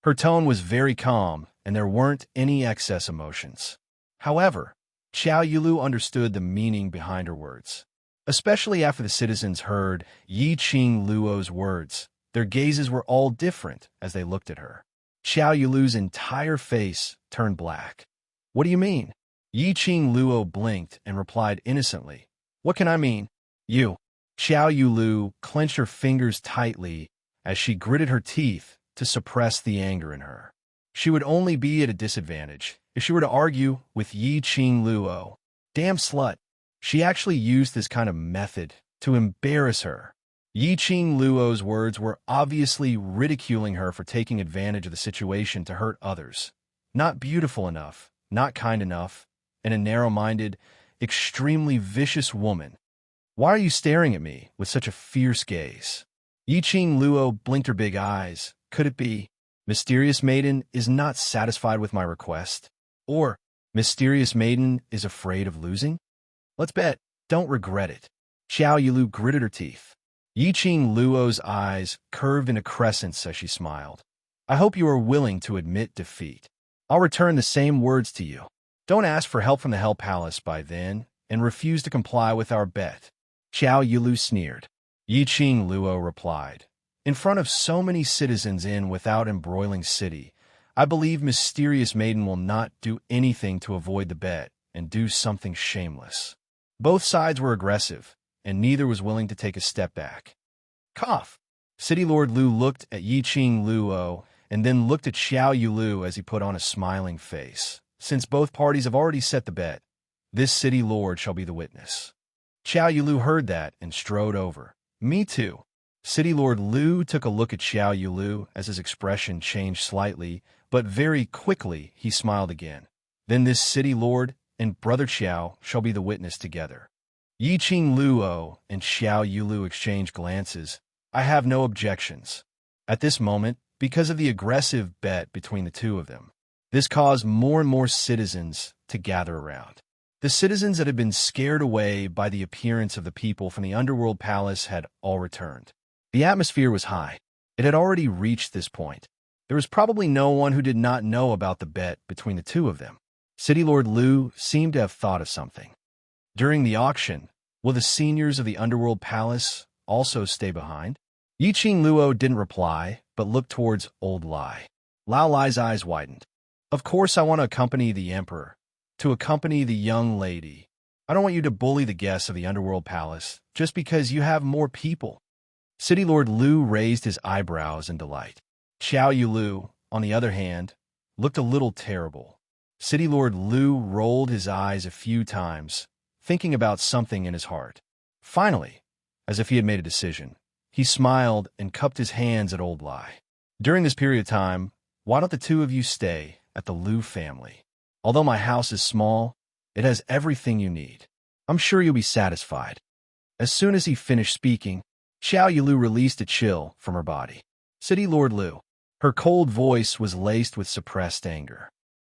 Her tone was very calm, and there weren't any excess emotions. However, Xiao Yulu understood the meaning behind her words. Especially after the citizens heard Yiqing Luo's words, their gazes were all different as they looked at her. Xiao Yulu's entire face turned black. "What do you mean?" Yiqing Luo blinked and replied innocently, "What can I mean? You." Xiao Yulu clenched her fingers tightly as she gritted her teeth to suppress the anger in her. She would only be at a disadvantage if she were to argue with Yiqing Luo. Damn slut. She actually used this kind of method to embarrass her. Yiqing Luo's words were obviously ridiculing her for taking advantage of the situation to hurt others. Not beautiful enough, not kind enough, and a narrow-minded, extremely vicious woman. "Why are you staring at me with such a fierce gaze?" Yiqing Luo blinked her big eyes. Could it be, Mysterious Maiden is not satisfied with my request? Or, Mysterious Maiden is afraid of losing? Let's bet. Don't regret it. Xiao Yulu gritted her teeth. Yiqing Luo's eyes curved in a crescent as she smiled. "I hope you are willing to admit defeat. I'll return the same words to you. Don't ask for help from the Hell Palace by then, and refuse to comply with our bet." Xiao Yulu sneered. Yiqing Luo replied, "In front of so many citizens in Without Embroiling City, I believe Mysterious Maiden will not do anything to avoid the bet and do something shameless." Both sides were aggressive, and neither was willing to take a step back. Cough. City Lord Lu looked at Yiqing Luo and then looked at Xiao Yulu as he put on a smiling face. "Since both parties have already set the bet, this City Lord shall be the witness." Xiao Yulu heard that and strode over. "Me too." City Lord Lu took a look at Xiao Yulu as his expression changed slightly, but very quickly he smiled again. "Then this City Lord and Brother Xiao shall be the witness together." Yiqing Luo and Xiao Yulu exchanged glances. "I have no objections." At this moment, because of the aggressive bet between the two of them, this caused more and more citizens to gather around. The citizens that had been scared away by the appearance of the people from the Underworld Palace had all returned. The atmosphere was high. It had already reached this point. There was probably no one who did not know about the bet between the two of them. City Lord Lu seemed to have thought of something. During the auction, will the seniors of the Underworld Palace also stay behind? Yiqing Luo didn't reply, but looked towards Old Lai. Lao Lai's eyes widened. "Of course I want to accompany the Emperor, to accompany the young lady. I don't want you to bully the guests of the Underworld Palace just because you have more people. City Lord Lu raised his eyebrows in delight. Xiao Yulu, on the other hand, looked a little terrible. City Lord Lu rolled his eyes a few times, thinking about something in his heart. Finally, as if he had made a decision, he smiled and cupped his hands at Old Lai. During this period of time, why don't the two of you stay at the Lu family? Although my house is small, it has everything you need. I'm sure you'll be satisfied. As soon as he finished speaking, Xiao Yulu released a chill from her body. City Lord Lu. Her cold voice was laced with suppressed anger.